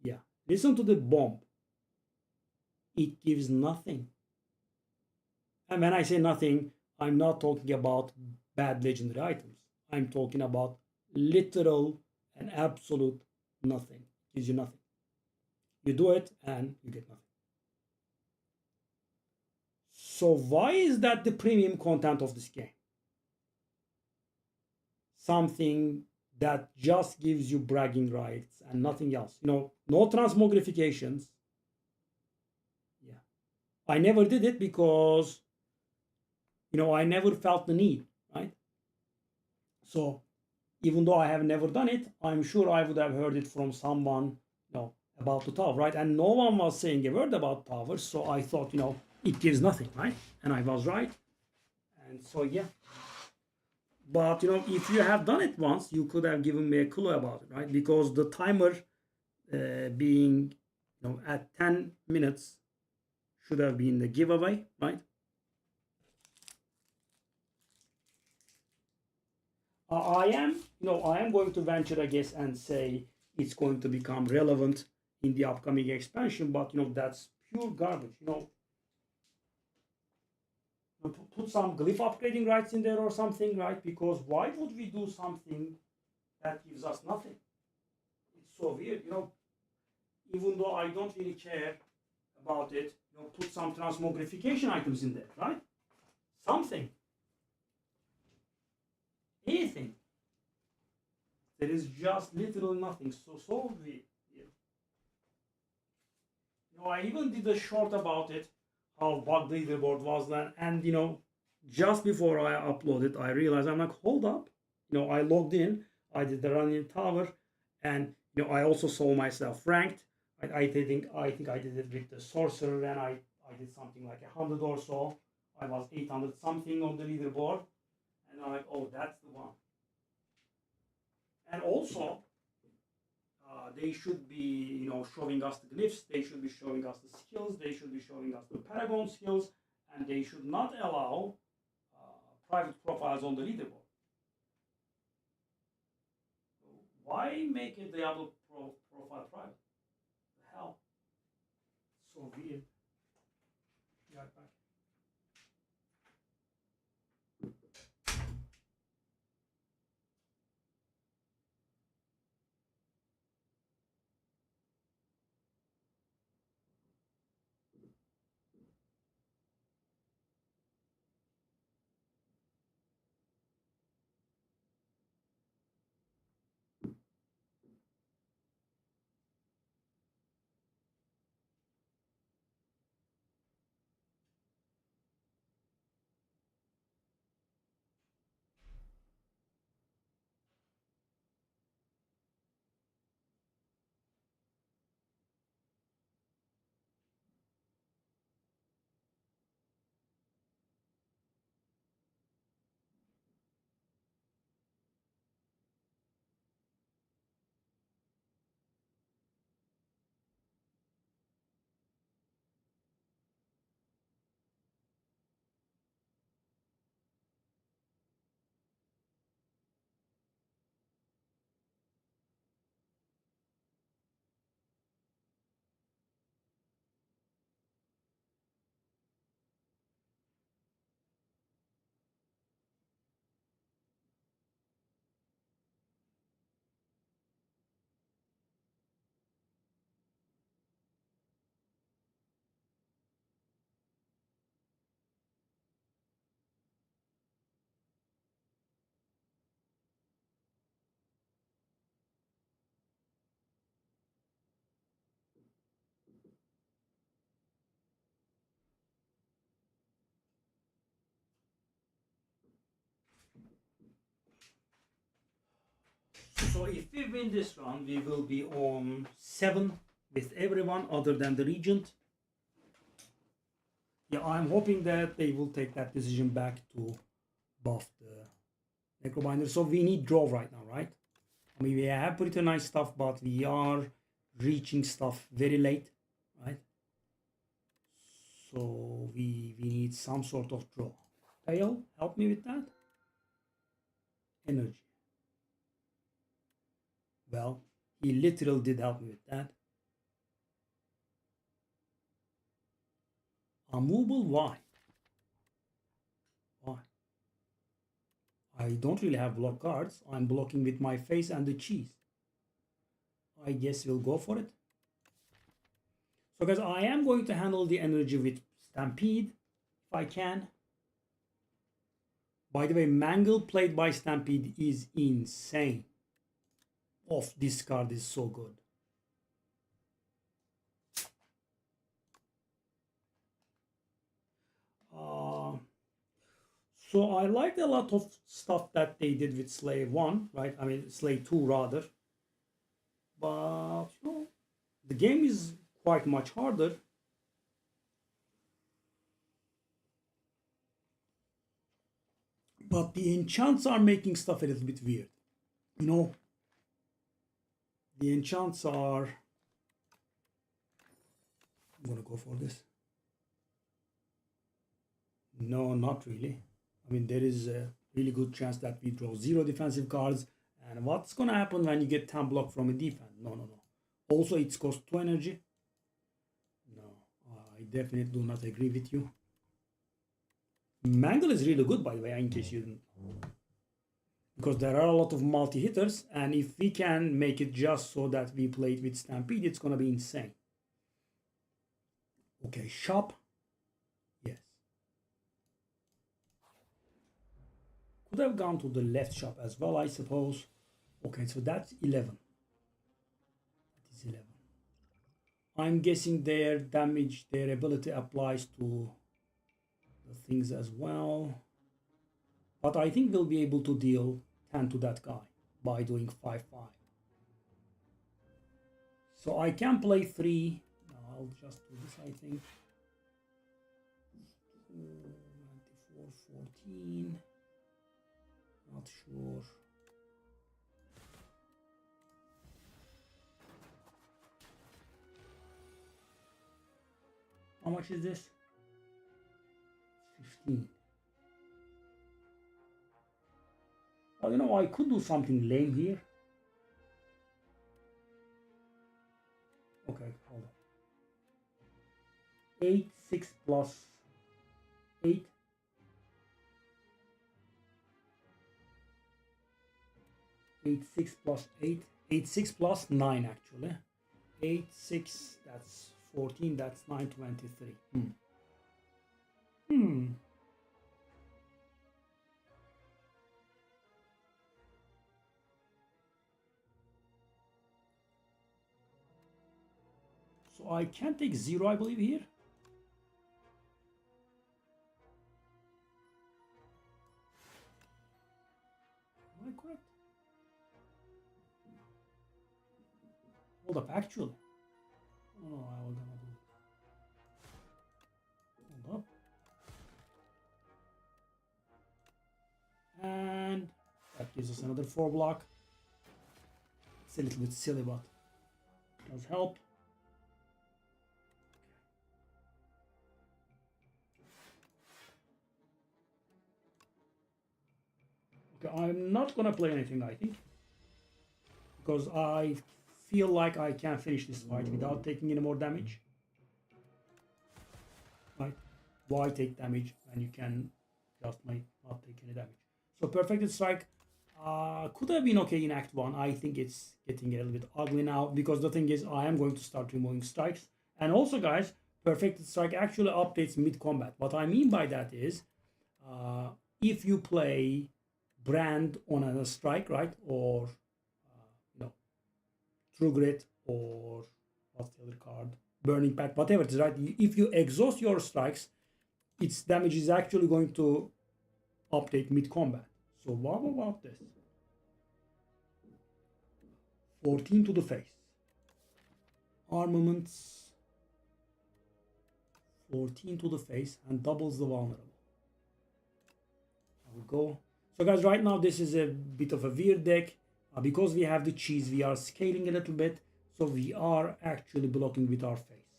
yeah, listen to the bomb. It gives nothing. And when I say nothing, I'm not talking about bad legendary items. I'm talking about literal and absolute nothing. Gives you nothing. You do it and you get nothing. So why is that the premium content of this game? Something that just gives you bragging rights and nothing else. No transmogrifications. Yeah. I never did it because, I never felt the need, right? So even though I have never done it, I'm sure I would have heard it from someone, about the tower, right? And no one was saying a word about towers, so I thought, it gives nothing, right? And I was right. And so, yeah. But, if you have done it once, you could have given me a clue about it, right? Because the timer being, at 10 minutes should have been the giveaway, right? I am, I am going to venture a guess and say it's going to become relevant in the upcoming expansion, but that's pure garbage. Put some glyph upgrading rights in there or something, right? Because why would we do something that gives us nothing? It's so weird, even though I don't really care about it, put some transmogrification items in there, right? Something. Anything. There is just literally nothing. So weird. I even did a short about it, how bugged the leaderboard was then, and just before I uploaded, I realized I'm like, hold up. I logged in, I did the running tower, and I also saw myself ranked. I think I did it with the sorcerer, and I did something like 100 or so. I was 800 something on the leaderboard, and I'm like, oh, that's the one. And also, they should be, showing us the glyphs. They should be showing us the skills. They should be showing us the paragon skills, and they should not allow private profiles on the leaderboard. Why make a Diablo profile private? The hell, so weird. Yeah, back. So if we win this round, we will be on 7 with everyone other than the regent. Yeah, I'm hoping that they will take that decision back to buff the Necrobinder. So we need draw right now, right? I mean, we have pretty nice stuff, but we are reaching stuff very late, right? So we need some sort of draw. Tail, help me with that. Energy. Well, he literally did help me with that. Unmovable, why? Why? I don't really have block cards. I'm blocking with my face and the cheese. I guess we'll go for it. So guys, I am going to handle the energy with Stampede if I can. By the way, Mangle played by Stampede is insane. This card is so good. So I liked a lot of stuff that they did with Slave 1, right? I mean, Slave 2 rather. But, the game is quite much harder. But the enchants are making stuff a little bit weird. The enchants are... I'm gonna go for this. No, not really. I mean, there is a really good chance that we draw 0 defensive cards. And what's gonna happen when you get 10 block from a defense? No, no, no. Also, it's cost 2 energy. No, I definitely do not agree with you. Mangle is really good, by the way, in case you didn't know. Because there are a lot of multi-hitters, and if we can make it just so that we play it with Stampede, it's gonna be insane. Okay, shop. Yes. Could have gone to the left shop as well, I suppose. Okay, so that's 11. That is 11. I'm guessing their damage, their ability applies to the things as well. But I think we'll be able to deal 10 to that guy by doing 5-5. So I can play 3. No, I'll just do this, I think. 94, 14. Not sure. How much is this? 15. Well, you know, I could do something lame here. Okay, hold on. 8, 6 plus 8. 8, 6 plus 8. 8, 6 plus 9, actually. 8, 6, that's 14, that's 9, 23. So I can take 0, I believe, here. Am I correct? Hold up, actually. Oh, no, I was gonna do it. Hold up. And that gives us another 4 block. It's a little bit silly, but it does help. Okay, I'm not gonna play anything, I think, because I feel like I can finish this fight without taking any more damage. Right? Why take damage when you can just not take any damage? So Perfected Strike could have been okay in Act 1. I think it's getting a little bit ugly now, because the thing is, I am going to start removing strikes. And also, guys, Perfected Strike actually updates mid-combat. What I mean by that is, if you play Brand on a strike, right, or True Grit, or what's the other card, Burning Pact, whatever it is, right, if you exhaust your strikes, its damage is actually going to update mid-combat. So what about this? 14 to the face. Armaments. 14 to the face and doubles the vulnerable. There we go. So guys, right now this is a bit of a weird deck. Because we have the cheese, we are scaling a little bit. So we are actually blocking with our face.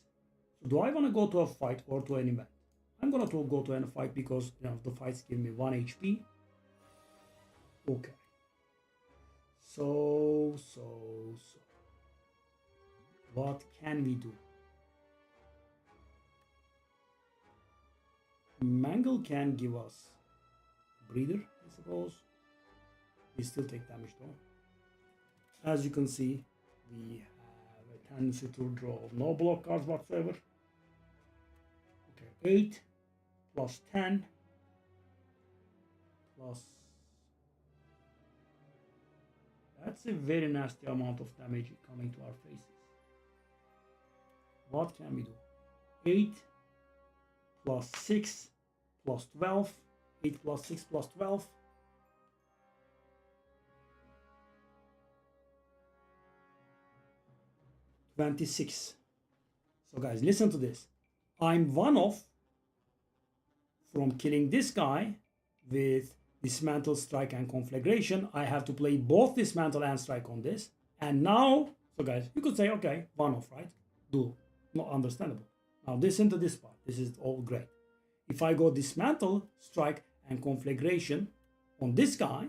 So do I want to go to a fight or to an event? I'm going to go to a fight because the fights give me 1 HP. Okay. So. What can we do? Mangle can give us breather, I suppose. We still take damage though. As you can see, we have a tendency to draw no block cards whatsoever. Okay, 8 plus 10 plus. That's a very nasty amount of damage coming to our faces. What can we do? 8 plus 6 plus 12. 8 plus 6 plus 12. 26. So guys, listen to this. I'm one off from killing this guy with Dismantle, Strike, and Conflagration. I have to play both Dismantle and Strike on this. And now, so guys, you could say, okay, one off, right? Not understandable. Now listen to this part. This is all great. If I go dismantle, strike, and conflagration on this guy,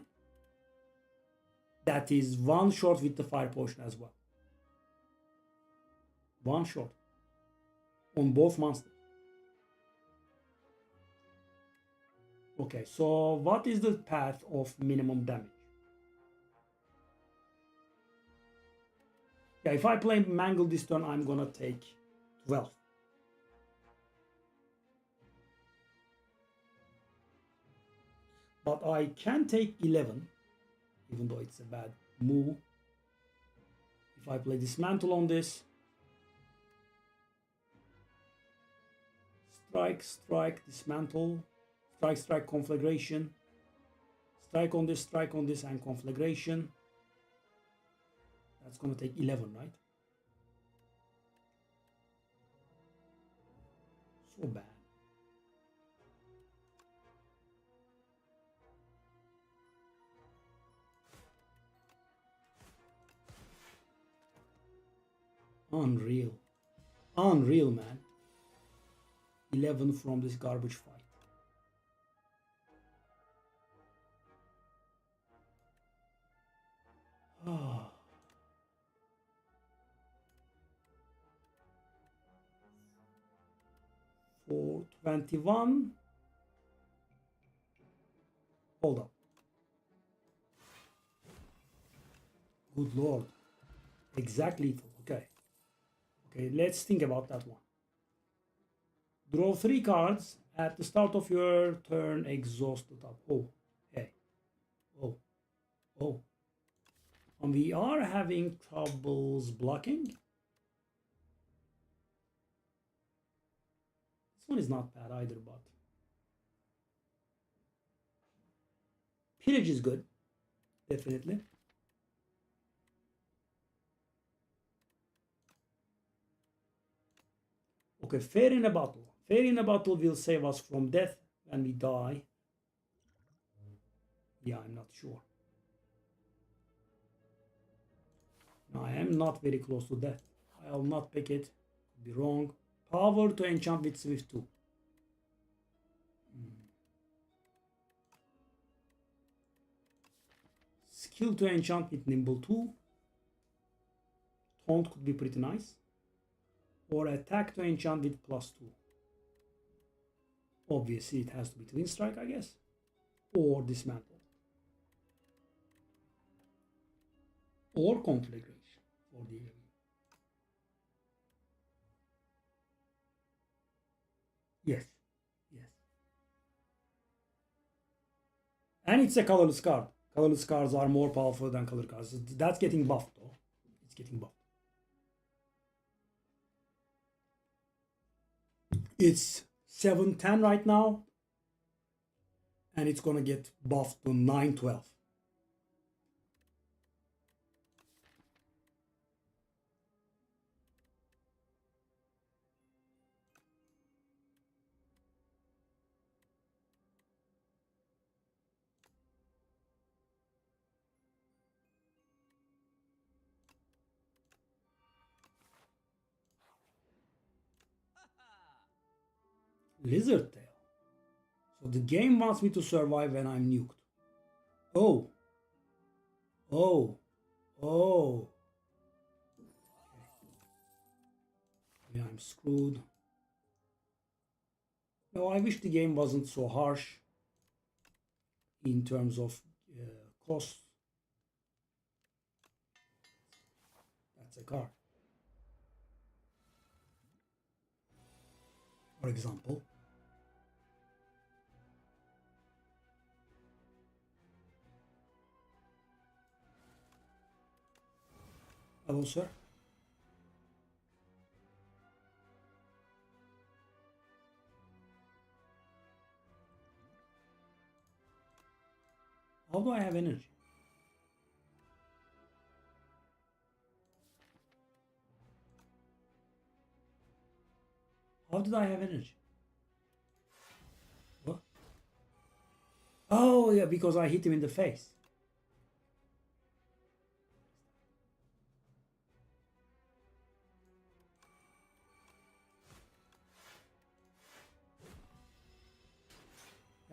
that is one short with the fire potion as well. One short on both monsters. Okay, so what is the path of minimum damage? Yeah, if I play Mangle this turn, I'm gonna take 12. But I can take 11, even though it's a bad move. If I play Dismantle on this, strike, strike, dismantle, strike, strike, conflagration, strike on this, and conflagration. That's going to take 11, right? So bad. Unreal. Unreal, man. 11 from this garbage fight. Ah. For 21. Hold up. Good lord. Exactly. Okay. Okay, let's think about that one. Draw 3 cards at the start of your turn, exhaust the top. Oh, hey. Oh, oh. And we are having troubles blocking. This one is not bad either, but pillage is good, definitely. Okay, fair in a battle. Fair in a battle will save us from death when we die. Yeah, I'm not sure. No, I am not very close to death. I'll not pick it. Could be wrong. Power to enchant with Swift 2. Skill to enchant with Nimble 2. Taunt could be pretty nice. Or attack to enchant with +2. Obviously, it has to be Twin Strike, I guess. Or Dismantle. Or Conflagration for the AoE. Yes. Yes. And it's a colorless card. Colorless cards are more powerful than color cards. That's getting buffed, though. It's getting buffed. It's 7-10 right now. And it's going to get buffed to 9-12. Lizard Tail. So the game wants me to survive when I'm nuked. Oh. Oh. Oh. Yeah, I'm screwed. No, I wish the game wasn't so harsh in terms of cost. That's a card. For example. Hello, sir. How do I have energy? How did I have energy? What? Oh, yeah, because I hit him in the face.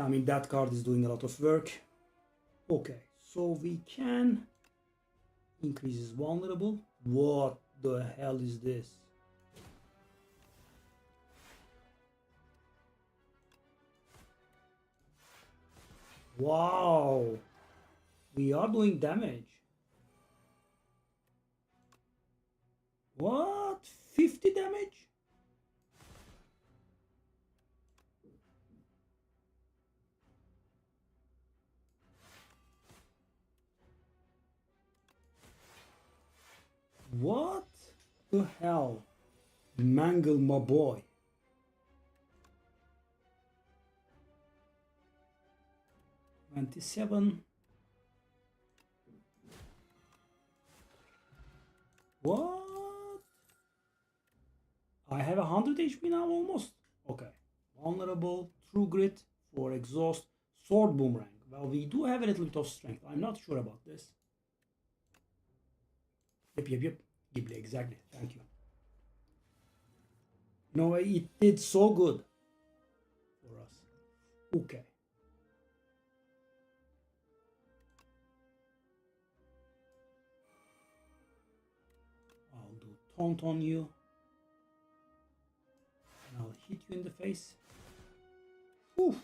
I mean, that card is doing a lot of work. Okay, so we can increase his vulnerable. What the hell is this? Wow, we are doing damage. What? 50 damage? What the hell? Mangle my boy. $27. What? I have 100 HP now almost. Okay. Vulnerable, True Grit for exhaust, Sword Boomerang. Well, we do have a little bit of strength. I'm not sure about this. Yep. Ghibli, exactly. Thank you. No, it did so good for us. Okay. I'll do taunt on you. And I'll hit you in the face. Whew.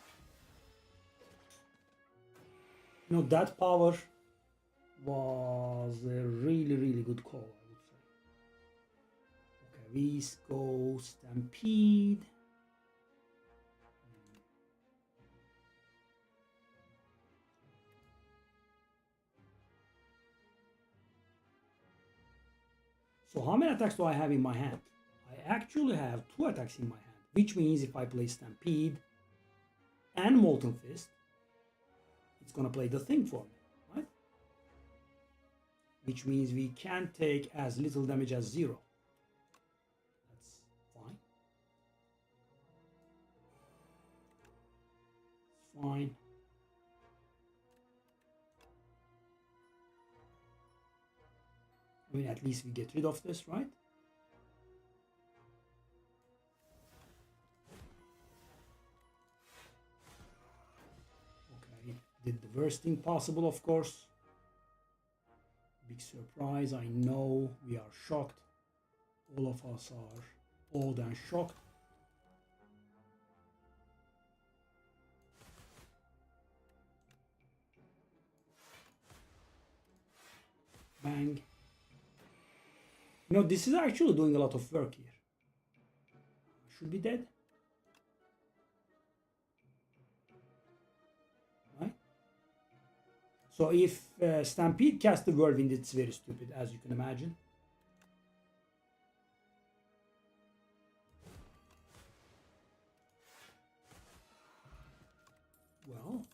You know, that power was a really good call, I would say. Okay, we go Stampede. So how many attacks do I have in my hand? I actually have 2 attacks in my hand, which means if I play Stampede and Molten Fist, it's gonna play the thing for me, right? Which means we can take as little damage as 0. That's fine. It's fine. I mean, at least we get rid of this, right? Okay, it did the worst thing possible, of course. Big surprise, I know, we are shocked. All of us are awed and shocked. Bang. You know, this is actually doing a lot of work here. Should be dead. Right? So if Stampede casts the Whirlwind, it's very stupid, as you can imagine. Well,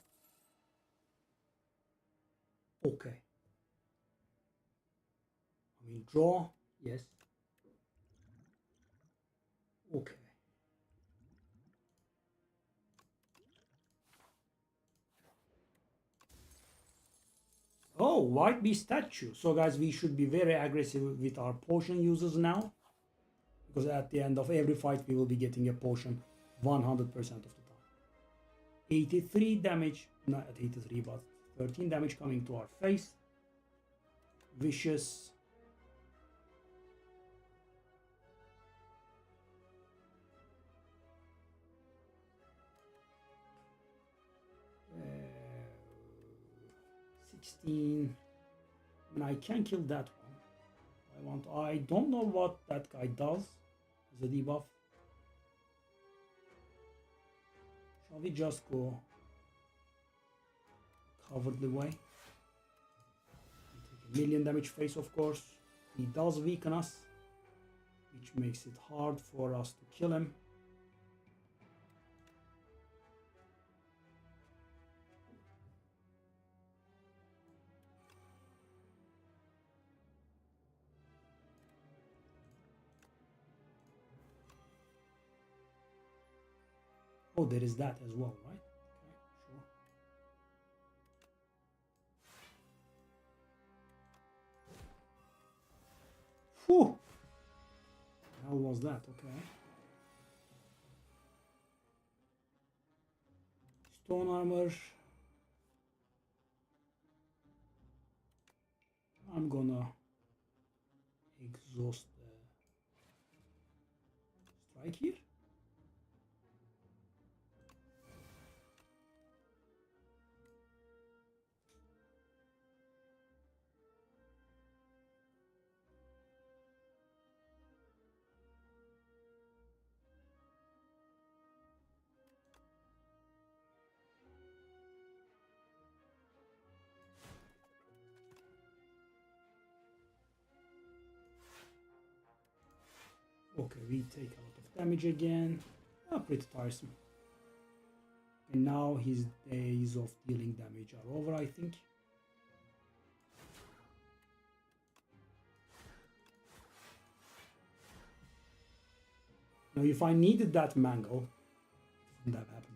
okay. I mean, draw, yes. Okay. Oh, White Bee statue. So guys, we should be very aggressive with our potion users now. Because at the end of every fight, we will be getting a potion 100% of the time. 83 damage, not 83, but 13 damage coming to our face. Vicious. Uh, 16. And I can kill that one. I don't know what that guy does as a debuff. Shall we just go cowardly way? We take a million damage face, of course. He does weaken us, which makes it hard for us to kill him. Oh, there is that as well, right? Okay, sure. Whew! How was that? Okay. stone armor. I'm gonna exhaust the strike here. Okay, we take a lot of damage again. Pretty tiresome. And now his days of dealing damage are over, I think. Now, if I needed that mango, it wouldn't have happened.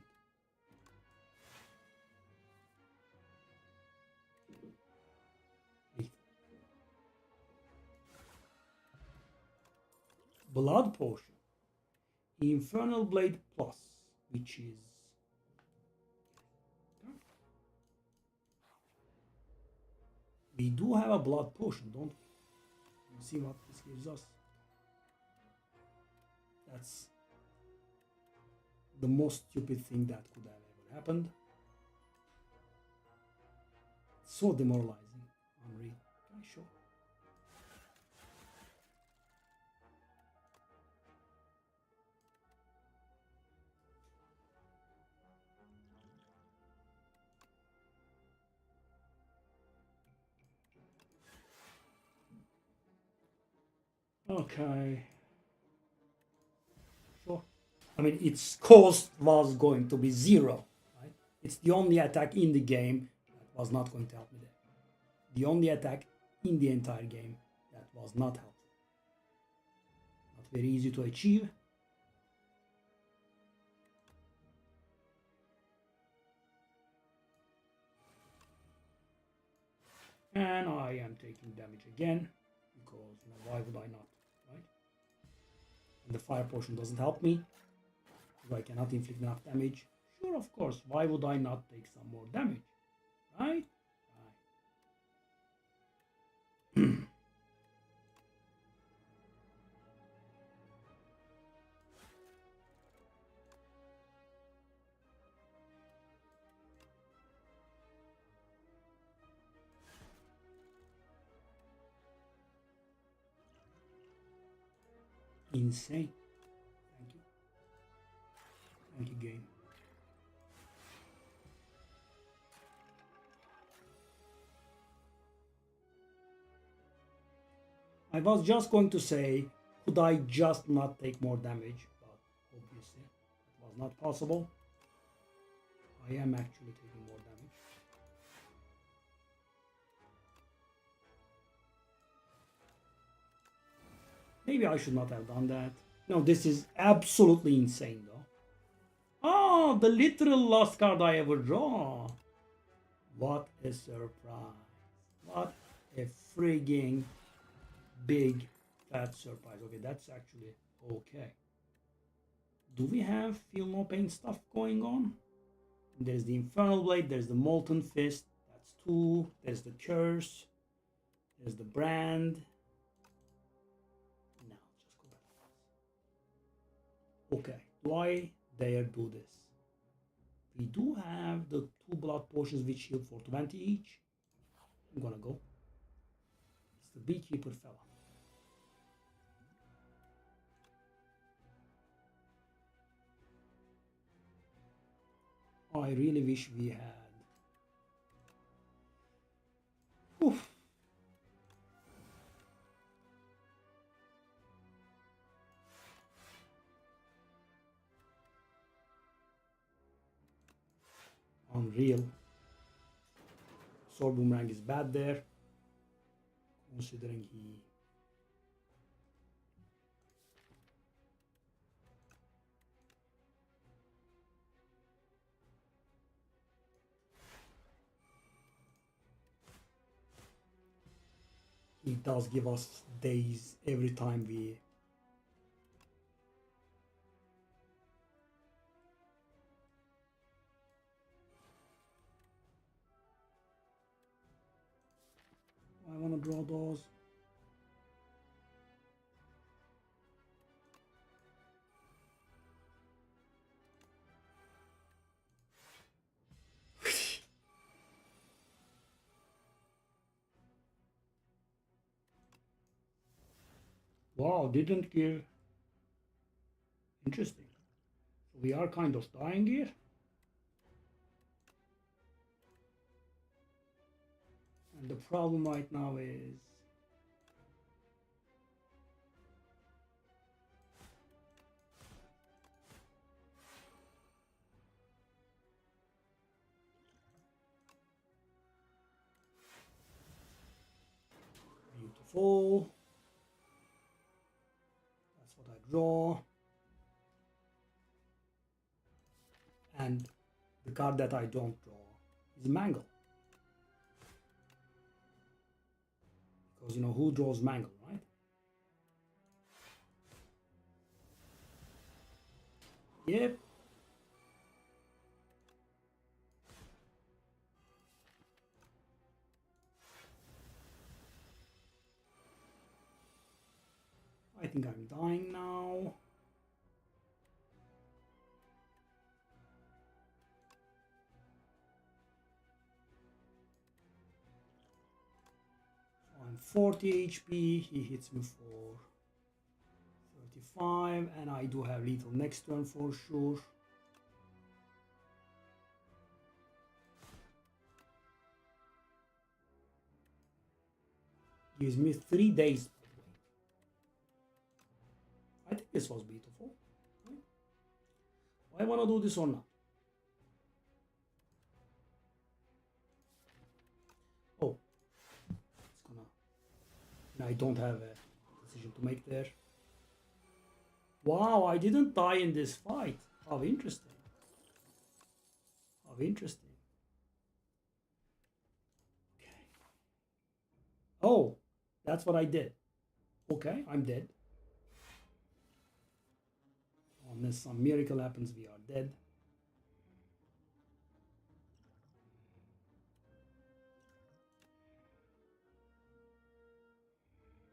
Blood potion. Infernal Blade Plus, which is we do have a blood potion, don't we? Let's see what this gives us. That's the most stupid thing that could have ever happened. So demoralizing. Unreal. Can I show? Okay. Sure. I mean, its cost was going to be 0, right? It's the only attack in the game that was not going to help me there. The only attack in the entire game that was not helpful. Not very easy to achieve. And I am taking damage again, because why would I not, right? And the fire potion doesn't help me, because I cannot inflict enough damage. Sure, of course, why would I not take some more damage, right? Insane. Thank you. Thank you, game. I was just going to say, could I just not take more damage? But obviously, it was not possible. I am actually taking more damage. Maybe I should not have done that. No, this is absolutely insane though. Oh, the literal last card I ever draw. What a surprise. What a frigging big fat surprise. Okay, that's actually okay. Do we have Feel No Pain stuff going on? There's the Infernal Blade, there's the Molten Fist, that's 2, there's the Curse, there's the Brand. Now, just go back. Okay, do I dare do this? We do have the 2 blood potions which heal for 20 each. I'm gonna go. It's the Beekeeper fella. I really wish we had. Oof. Unreal. Sword Boomerang is bad there, considering he does give us days every time we I want to draw those. Wow, didn't give. Interesting. So we are kind of dying here. And the problem right now is beautiful. That's what I draw. And the card that I don't draw is Mangle. Because you know who draws Mangle, right? Yep. I think I'm dying now. So I'm 40 HP, he hits me for 35, and I do have lethal next turn for sure. Gives me 3 days. I think this was beautiful. I want to do this or not. Oh, it's gonna. And I don't have a decision to make there. Wow, I didn't die in this fight. How interesting. How interesting. Okay. Oh, that's what I did. Okay, I'm dead. Unless some miracle happens, we are dead.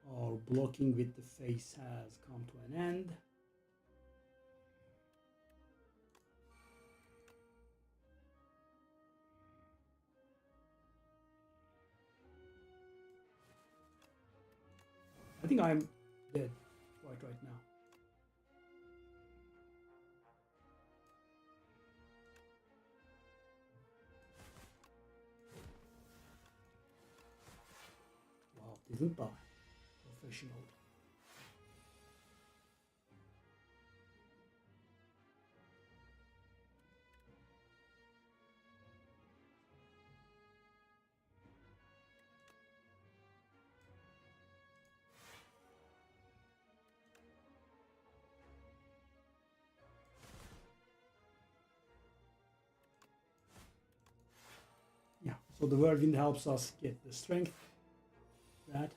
Our blocking with the face has come to an end. I think I'm dead right now. Wow, didn't die. Professional. Yeah, so the whirlwind helps us get the strength. That.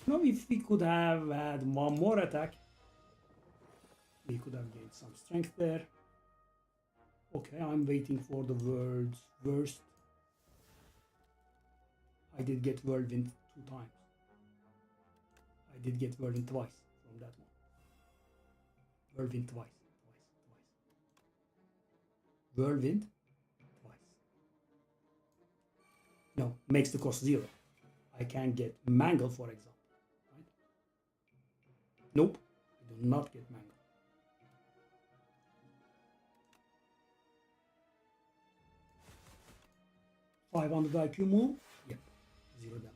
Now, if we could have had one more attack, we could have gained some strength there. Okay, I'm waiting for the world's worst. I did get whirlwind 2 times. I did get whirlwind twice from that one. Whirlwind twice. Whirlwind twice. No, makes the cost 0. I can get Mangle, for example. Right? Nope, I do not get Mangle. $500 IQ move? Yep, 0 damage.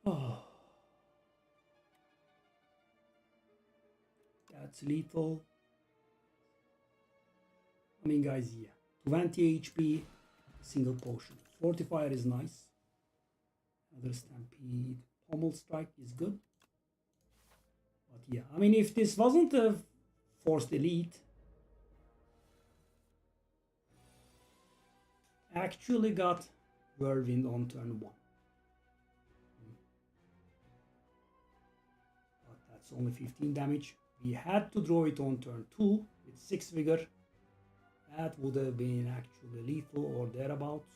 Oh. That's lethal. I mean, guys, yeah. 20 HP, single potion. Fortifier is nice. Another Stampede. Pommel Strike is good. But yeah, I mean, if this wasn't a Forced Elite, actually got Whirlwind on turn 1. But that's only 15 damage. We had to draw it on turn 2 with 6 vigor. That would have been actually lethal or thereabouts.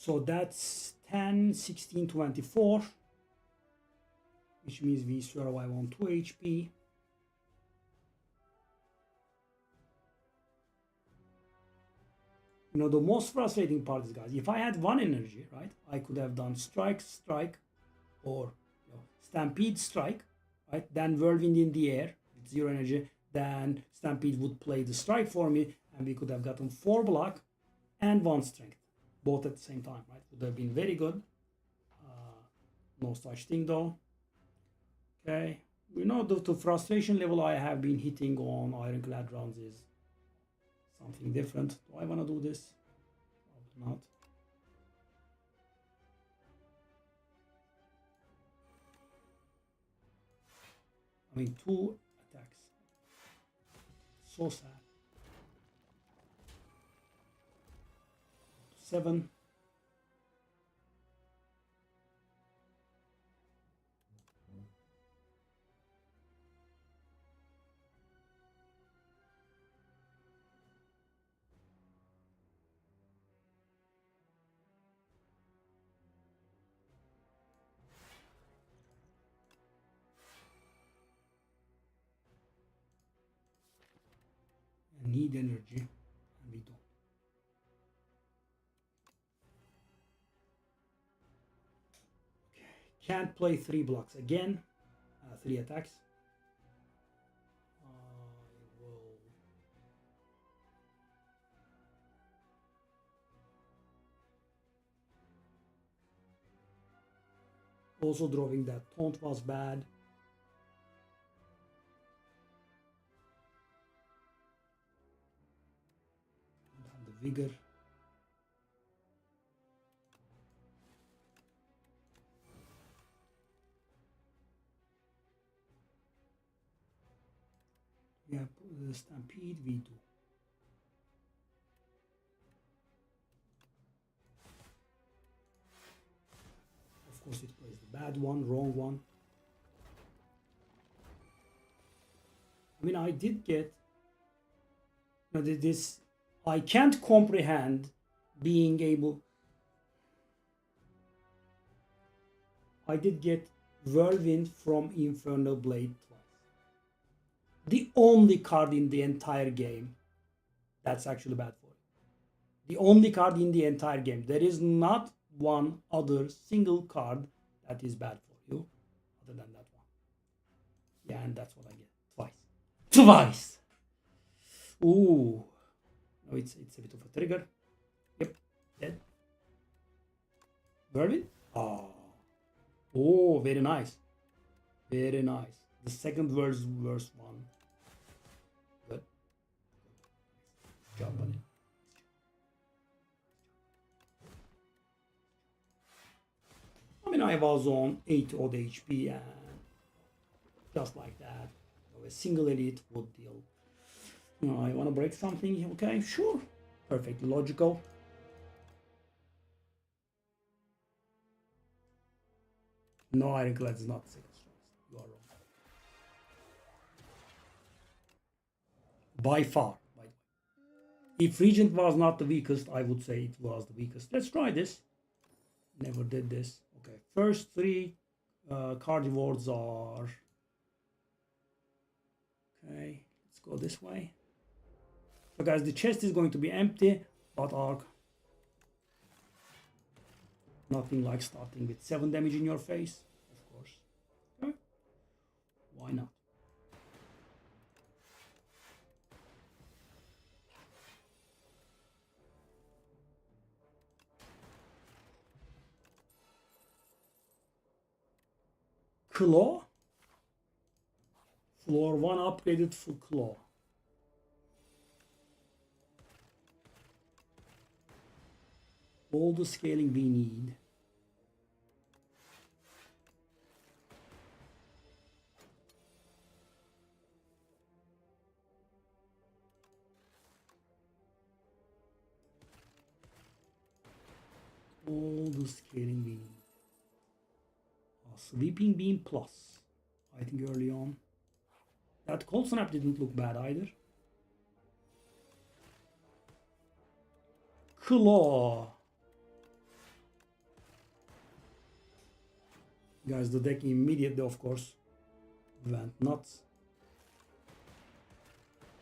So that's 10, 16, 24, which means we survive on 2 HP. You know, the most frustrating part is, guys, if I had 1 energy, right, I could have done strike, strike, or stampede, strike, right, then whirlwind in the air with 0 energy, then stampede would play the strike for me, and we could have gotten 4 block and 1 strength. Both at the same time, right? Would have been very good. No such thing though. Okay, we know the frustration level I have been hitting on Ironclad rounds is something different. Do I want to do this? Probably not. I mean, 2 attacks. So sad. 7. I need energy, and we don't. Can't play 3 blocks again. 3 attacks. I will. Also drawing that taunt was bad. Don't have the vigor. We have the stampede, we do. Of course it plays the bad one, wrong one. I mean, I did get, you know, this, I can't comprehend being able, I did get Whirlwind from Infernal Blade twice. The only card in the entire game that's actually bad for it. The only card in the entire game. There is not one other single card that is bad for you other than that one. Yeah, and that's what I get. Twice. Ooh. No, it's a bit of a trigger. Yep. Dead. Whirlwind? Oh, very nice. Very nice. The second worst one. Good. Good job, buddy. I mean, I was on 8 odd HP and just like that, a single elite would deal. You know, I want to break something. Okay, sure. Perfectly logical. No, Ironclad is not the second strongest. You are wrong. By far. By the way. If Regent was not the weakest, I would say it was the weakest. Let's try this. Never did this. Okay, first 3 card rewards are... Okay, let's go this way. So guys, the chest is going to be empty, but arc. Nothing like starting with 7 damage in your face, of course. Okay. Why not? Claw. Floor 1 upgraded full claw. All the scaling we need. All the scaling we need. Sweeping beam plus. I think early on. That cold snap didn't look bad either. Claw. Guys, the deck immediately, of course, went nuts.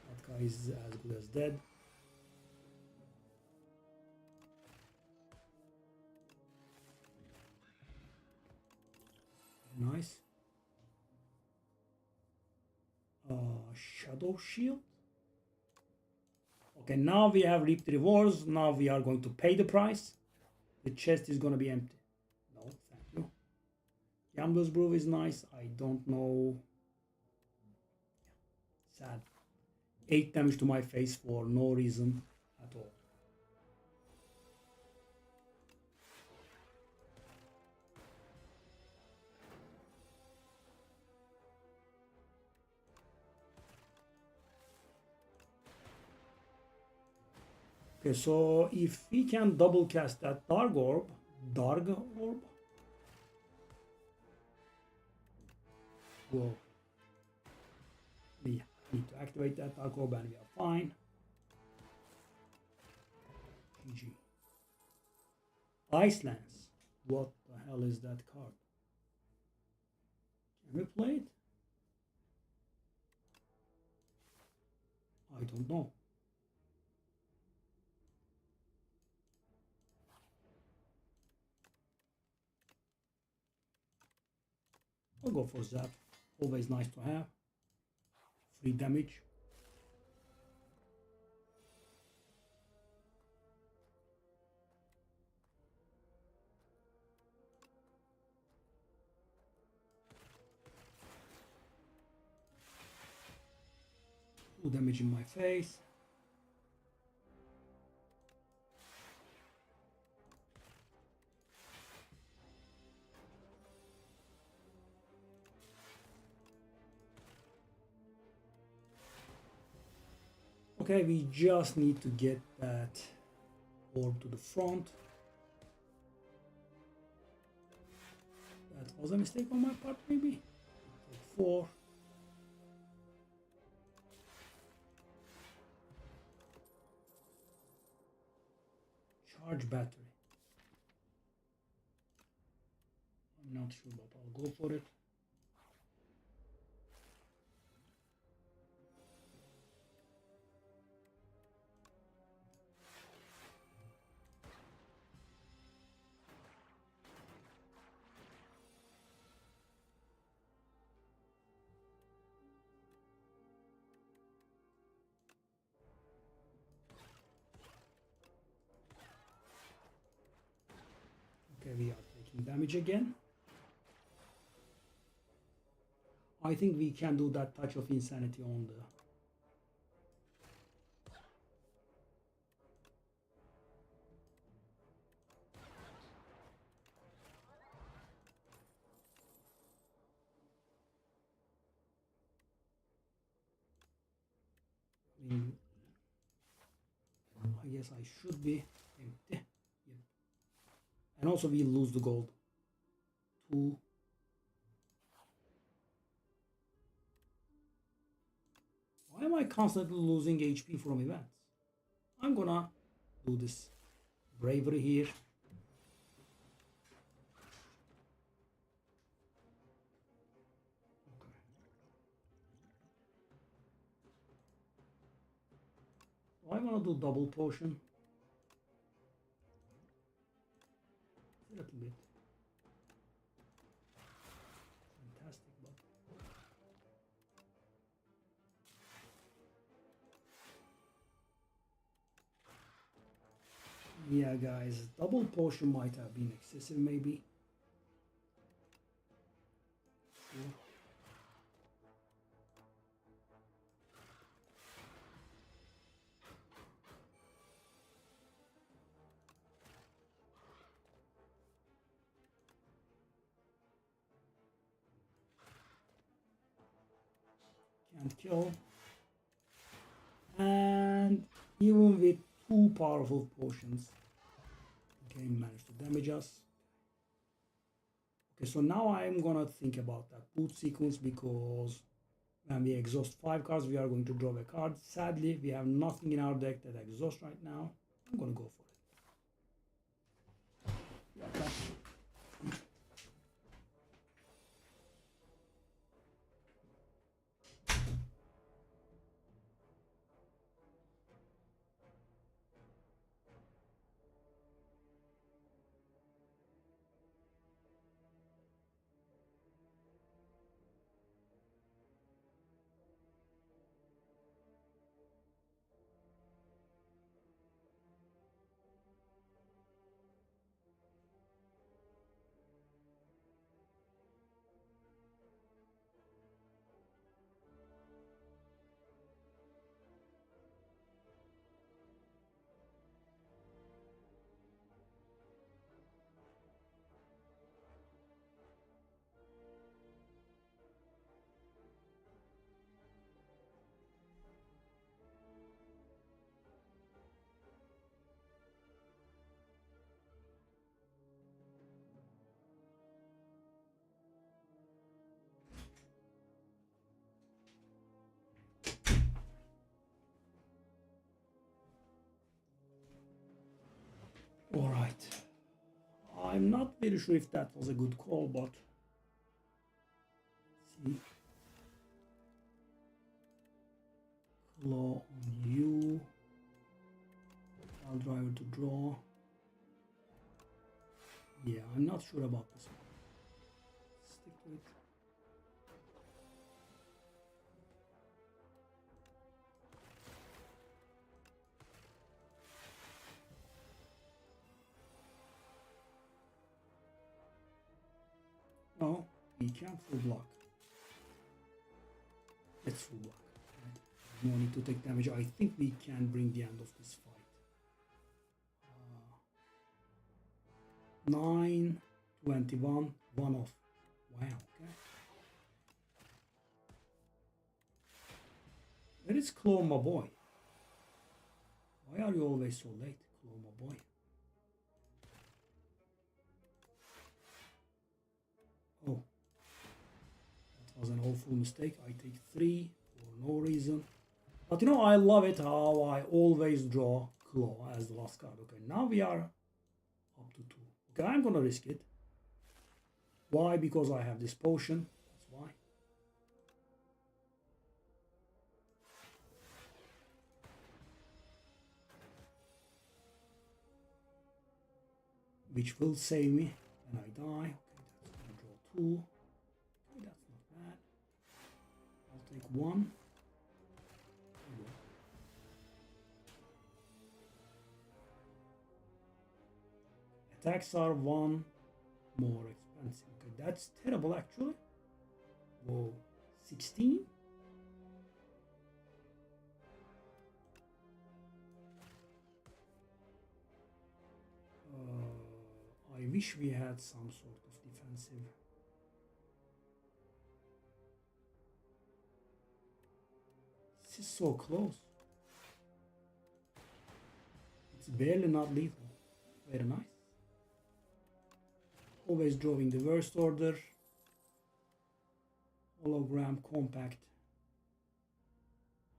That guy is as good as dead. Nice. Shadow Shield. Okay, now we have reaped rewards. Now we are going to pay the price. The chest is going to be empty. No, thank you. Gambler's Brew is nice. I don't know. Sad. 8 damage to my face for no reason at all. Okay, so if we can double cast that Dark Orb, whoa, we need to activate that Dark Orb and we are fine. GG. Icelands. What the hell is that card? Can we play it? I don't know. I'll go for Zap. Always nice to have. Free damage. Full damage in my face. Okay, we just need to get that orb to the front. That was a mistake on my part, maybe. 4. Charge battery. I'm not sure, but I'll go for it. Okay, we are taking damage again. I think we can do that touch of insanity on the I guess I should be empty. Yeah. And also we lose the gold. 2. Why am I constantly losing HP from events? I'm gonna do this bravery here. Okay. I wanna do double potion. A little bit. Fantastic, but yeah, guys, double potion might have been excessive, maybe. Can't kill. And even with 2 powerful potions, the game managed to damage us. Okay, so now I'm gonna think about that boot sequence, because when we exhaust 5 cards, we are going to draw a card. Sadly, we have nothing in our deck that exhausts right now. I'm gonna go for it. Yeah, all right. I'm not very sure if that was a good call, but see. Claw on you. I'll driver to draw. Yeah, I'm not sure about this one. Stick to it. No, we can't full block. Let's full block. Right? No need to take damage. I think we can bring the end of this fight. 9, 21, 1 off. Wow, okay. Where is Claw, my boy? Why are you always so late, Claw, my boy? Oh, that was an awful mistake. I take 3 for no reason. But you know, I love it how I always draw Claw as the last card. Okay, now we are up to 2. Okay, I'm gonna risk it. Why? Because I have this potion. That's why. Which will save me when I die. Okay, that's gonna draw 2. Okay, that's not bad. I'll take 1. Attacks are 1 more expensive. Okay, that's terrible actually. Whoa, 16? I wish we had some sort of defensive. This is so close. It's barely not lethal. Very nice. Always drawing the worst order. Hologram, compact.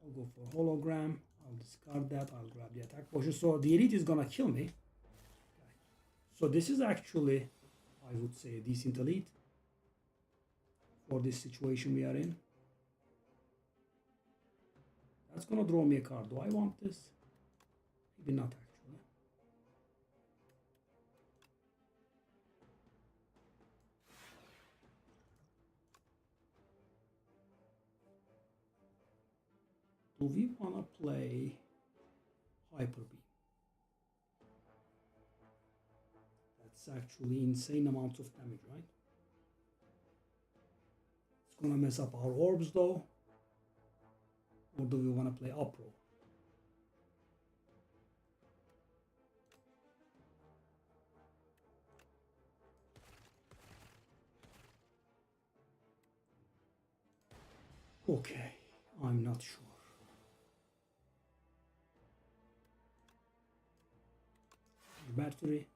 I'll go for hologram. I'll discard that. I'll grab the attack potion. So the elite is gonna kill me. Okay. So this is actually, I would say, a decent elite for this situation we are in. That's gonna draw me a card. Do I want this? Maybe not actually. Do we want to play Hyper Beam? That's actually insane amounts of damage, right? It's gonna mess up our orbs though. Or do we want to play Upro? Okay, I'm not sure. Battery.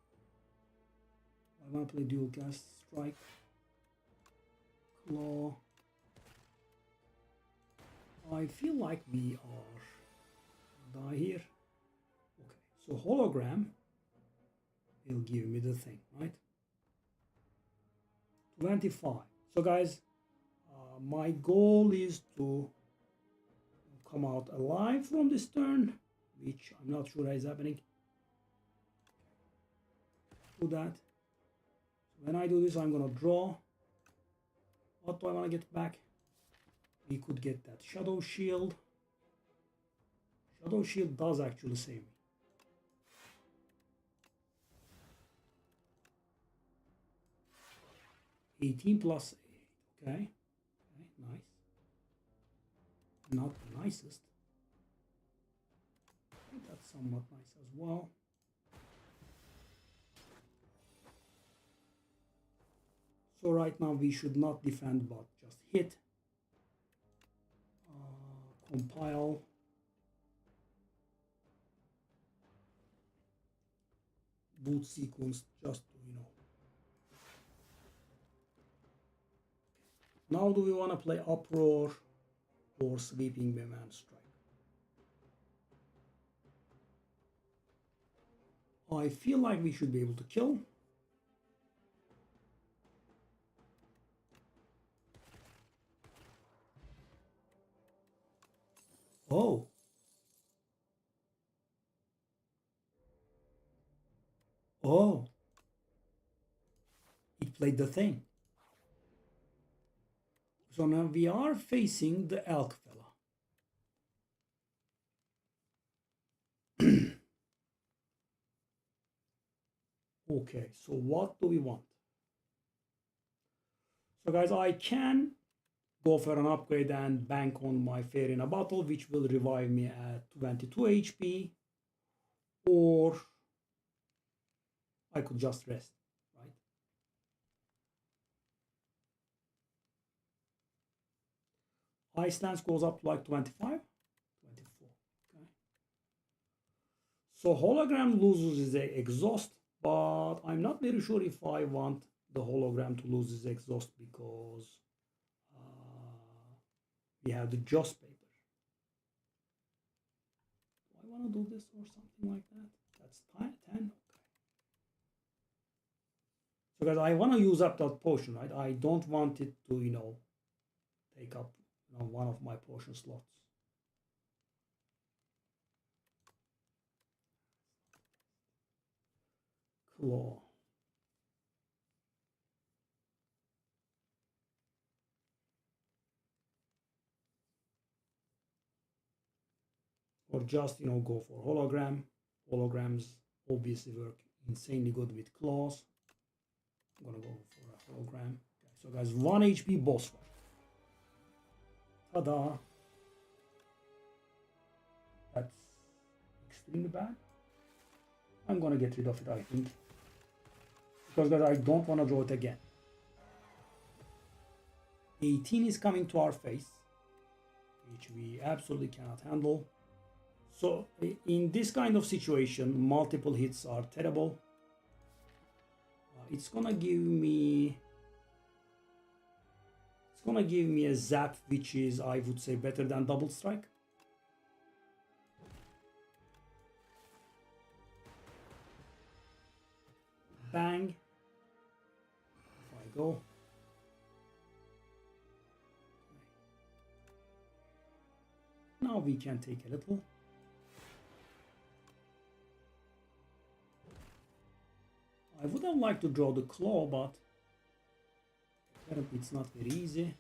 I want to play dual cast strike. Claw. I feel like we are die here. Okay, so hologram will give me the thing, right? 25. So guys, my goal is to come out alive from this turn, which I'm not sure is happening. Do that. So when I do this, I'm gonna draw. What do I want to get back? We could get that shadow shield. Shadow shield does actually save me. +8, okay. Okay, nice. Not the nicest. I think that's somewhat nice as well. So right now we should not defend but just hit. Compile. Boot sequence just to, Now do we want to play Uproar or Sweeping Beam and Strike? I feel like we should be able to kill. Oh. Oh. It played the thing. So now we are facing the elk fella. Okay, so what do we want? So guys, I can go for an upgrade and bank on my Fair in a Bottle, which will revive me at 22 HP, or I could just rest, right? Ice Lance goes up to like 25, 24, okay. So hologram loses his exhaust, but I'm not very sure if I want the hologram to lose his exhaust because we have the Joss paper. Do I want to do this or something like that? That's 10, okay. So guys, I want to use up that potion, right? I don't want it to, take up one of my potion slots. Claw. Or just, go for hologram. Holograms obviously work insanely good with claws. I'm gonna go for a hologram. Okay, so guys, 1 HP boss fight. Ta-da! That's extremely bad. I'm gonna get rid of it, I think. Because guys, I don't want to draw it again. 18 is coming to our face, which we absolutely cannot handle. So in this kind of situation, multiple hits are terrible. It's gonna give me a zap, which is, I would say, better than double strike. Bang. If I go. Now we can take a little. I would have liked to draw the claw, but apparently it's not very easy.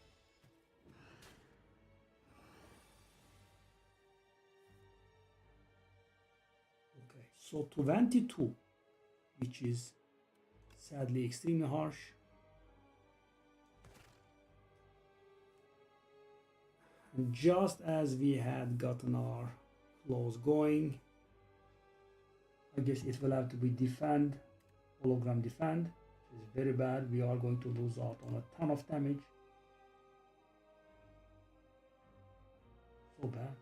Okay, so 22, which is sadly extremely harsh. And just as we had gotten our claws going, I guess it will have to be defend. Hologram defend is very bad. We are going to lose out on a ton of damage. so bad.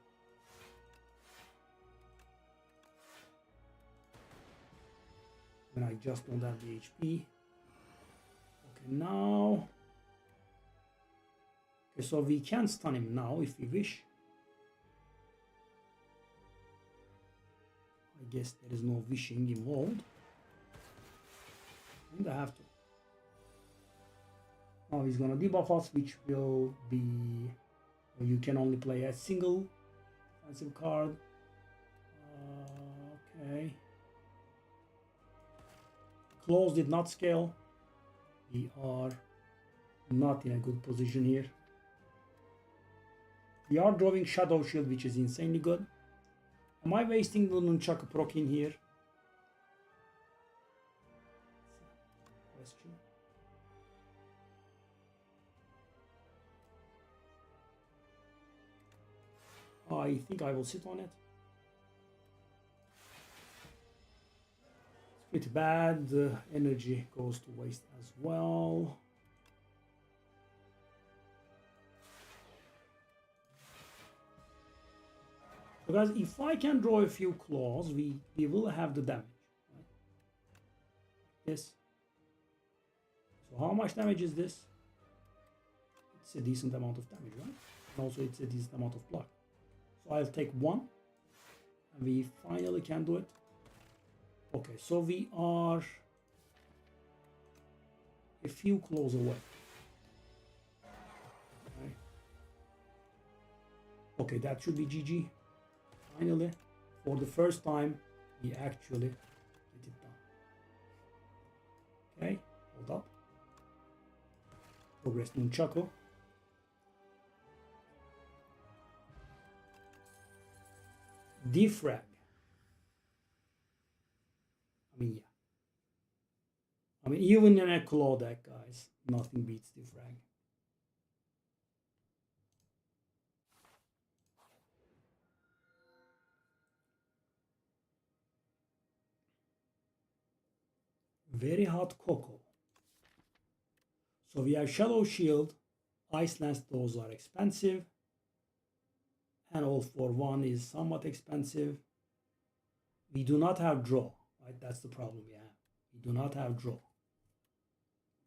When I just don't have the HP. Okay, now. Okay, so we can stun him now if we wish. I guess there is no wishing involved. And I have to. Now he's gonna debuff us, which will be. You can only play a single defensive card. Okay. Claws did not scale. We are not in a good position here. We are drawing Shadow Shield, which is insanely good. Am I wasting the Nunchaku proc in here? Question. I think I will sit on it. It's pretty bad. The energy goes to waste as well. So guys, if I can draw a few claws, we will have the damage. Right? Yes. So how much damage is this? It's a decent amount of damage, right? And also it's a decent amount of block. So I'll take one. And we finally can do it. Okay, so we are a few claws away. Okay, that should be GG. Finally, for the first time, we actually get it done. Okay, hold up. Progress Nunchaku. Defrag. I mean, yeah. I mean, even in a claw deck, guys, nothing beats defrag. Very hot cocoa. So we have Shadow Shield, Ice Lance, those are expensive. And All for One is somewhat expensive. We do not have draw, right? That's the problem we have. We do not have draw.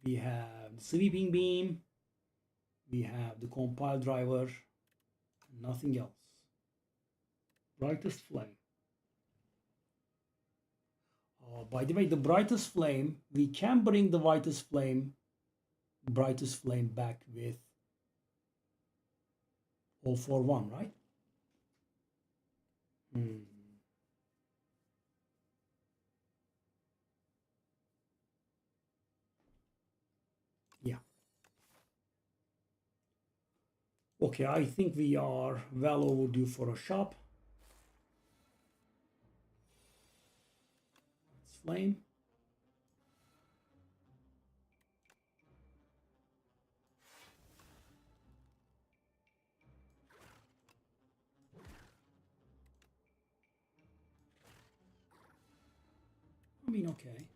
We have Sweeping Beam. We have the Compile Driver. Nothing else. Brightest Flame. By the way, the Brightest Flame, we can bring the Brightest Flame back with All for One, right? Yeah. Okay, I think we are well overdue for a shop. Let's flame. I mean, okay.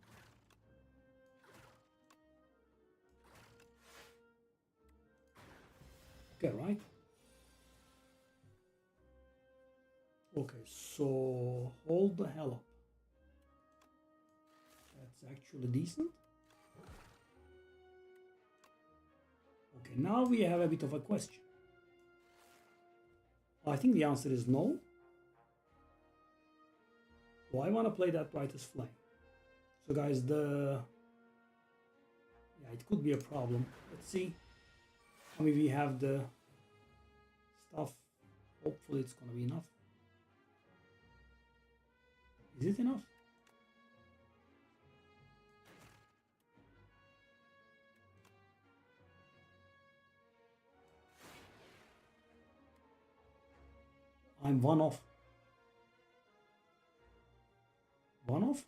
Okay, right? Okay, so hold the hell up. That's actually decent. Okay, now we have a bit of a question. I think the answer is no. So I want to play that Brightest Flame. So guys, it could be a problem. Let's see. I mean, we have the stuff. Hopefully it's gonna be enough. Is it enough? I'm one off. One off?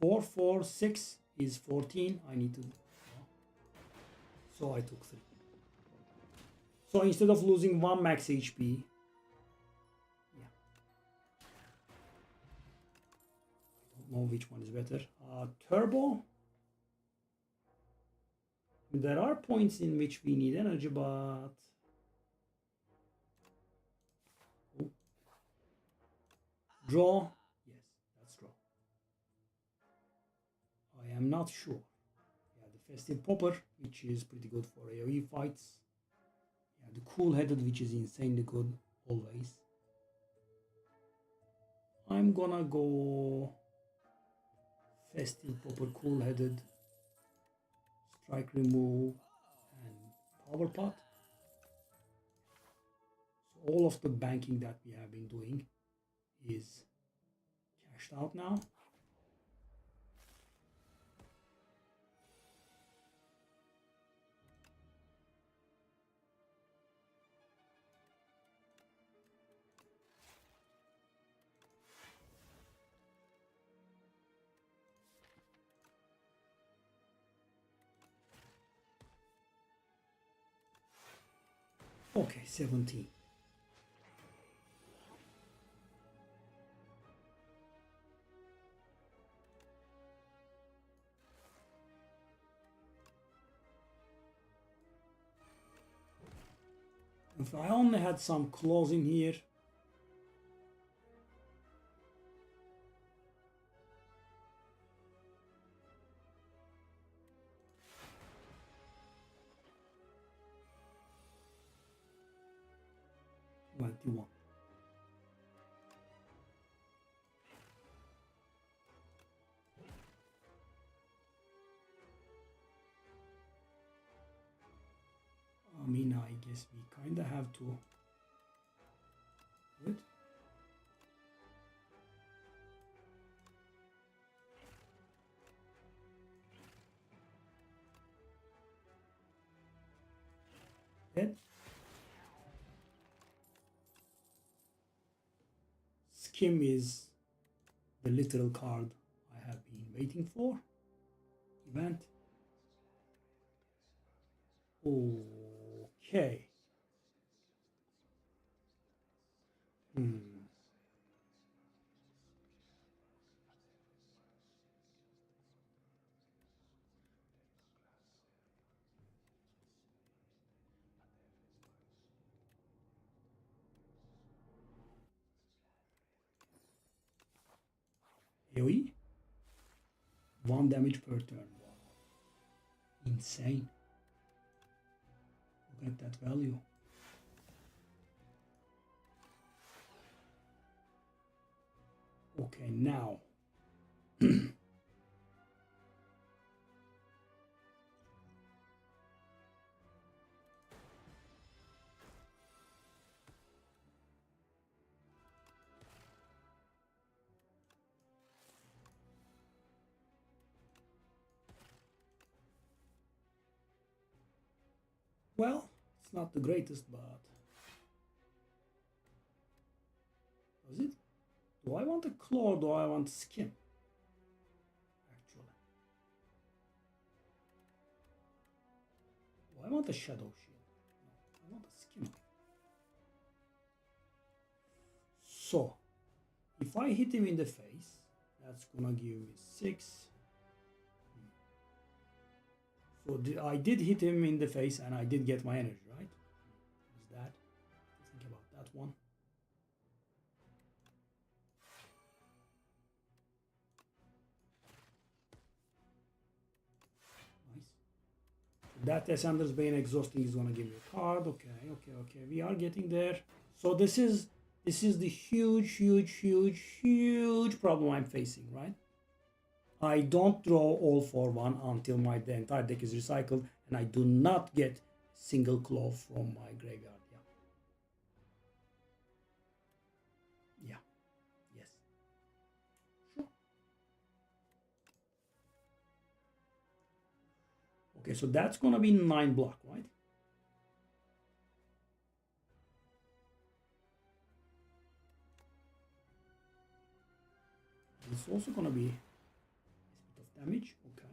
4, 4, 6 is 14. I need to. So I took 3. So instead of losing 1 max HP, yeah. I don't know which one is better. Turbo. There are points in which we need energy, but Draw. Yes, that's draw. I am not sure. Yeah, the Festive Popper, which is pretty good for AoE fights. Yeah, the Cool-Headed, which is insanely good always. I'm gonna go Festive Popper, Cool-Headed, Strike Remove, and Power Pot. So all of the banking that we have been doing is cashed out now. Okay, 17. If I only had some claws in here. What do you want? I mean, I guess we kind of have to do it. Then Skim is the literal card I have been waiting for. Event. Okay. AoE. 1 damage per turn. Wow. Insane. Look at that value. Okay, now. Well, it's not the greatest, but was it? Do I want a claw or do I want skim? Actually. Do I want a shadow shield? No, I want a skim. So, if I hit him in the face, that's gonna give me 6. So I did hit him in the face and I did get my energy, right? Is that? Think about that one. Nice. That Ascender's Bane exhausting is gonna give me a card. Okay. We are getting there. So this is the huge problem I'm facing, right? I don't draw all for one until the entire deck is recycled, and I do not get single claw from my graveyard. Yeah. Yes. Sure. Okay, so that's gonna be 9 block, right? It's also gonna be a bit of damage. Okay,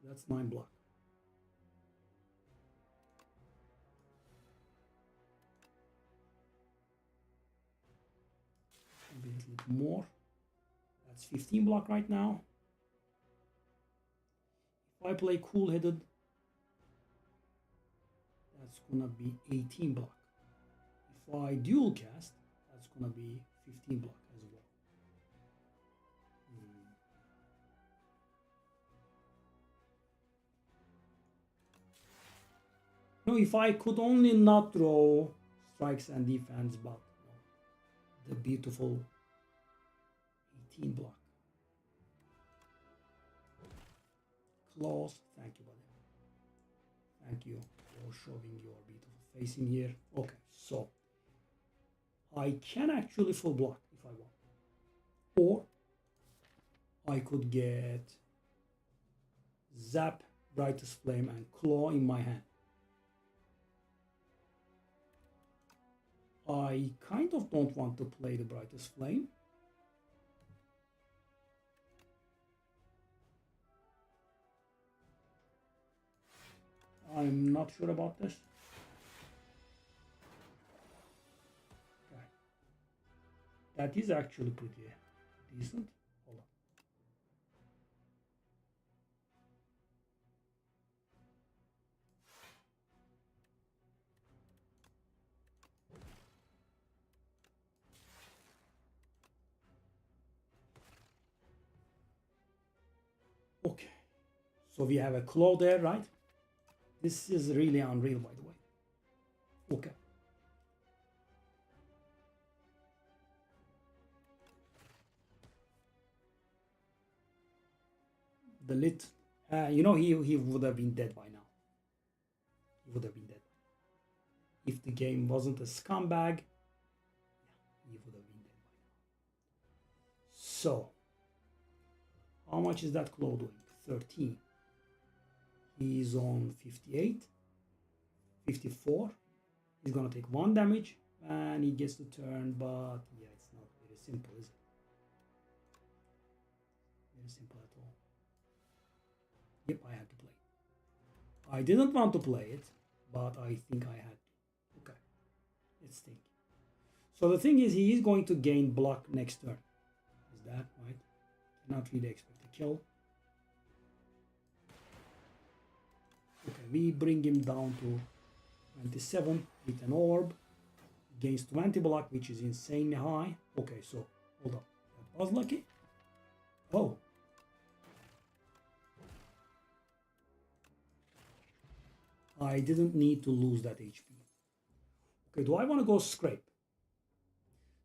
that's 9 block. Maybe a little bit more. That's 15 block right now. If I play Cool-Headed, that's gonna be 18 block. If I dual cast, that's gonna be 15 block as well. No, if I could only not draw strikes and defense, but the beautiful 18 block. Close. Thank you, buddy. Thank you for showing your beautiful face in here. Okay, so I can actually full block if I want. Or I could get Zap, Brightest Flame, and Claw in my hand. I kind of don't want to play the Brightest Flame. I'm not sure about this. Okay. That is actually pretty decent. Hold on. Okay. So we have a claw there, right? This is really unreal, by the way. Okay. The lit, you know, he would have been dead by now. He would have been dead. If the game wasn't a scumbag, yeah, he would have been dead by now. So, how much is that claw doing? 13. He's on 58, 54. He's gonna take 1 damage and he gets the turn, but yeah, it's not very simple, is it? Very simple at all. Yep, I had to play it. I didn't want to play it, but I think I had to. Okay, let's think. So the thing is, he is going to gain block next turn. Is that right? Cannot really expect a kill. Okay, we bring him down to 27 with an orb. Gains 20 block, which is insanely high. Okay, so hold on. That was lucky. Oh. I didn't need to lose that HP. Okay, do I want to go scrape?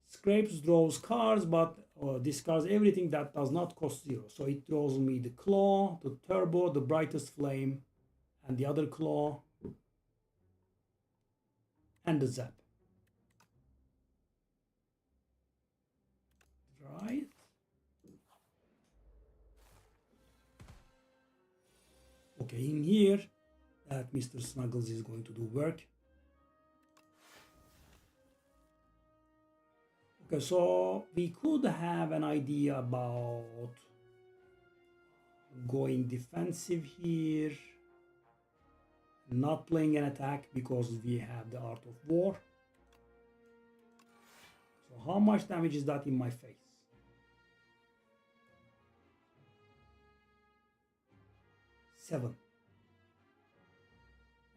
Scrapes draws cards, but discards everything that does not cost 0. So it draws me the claw, the turbo, the brightest flame, and the other claw, and the zap. Right? Okay, in here, that Mr. Snuggles is going to do work. Okay, so we could have an idea about going defensive here, not playing an attack because we have the Art of War. So how much damage is that in my face? 7.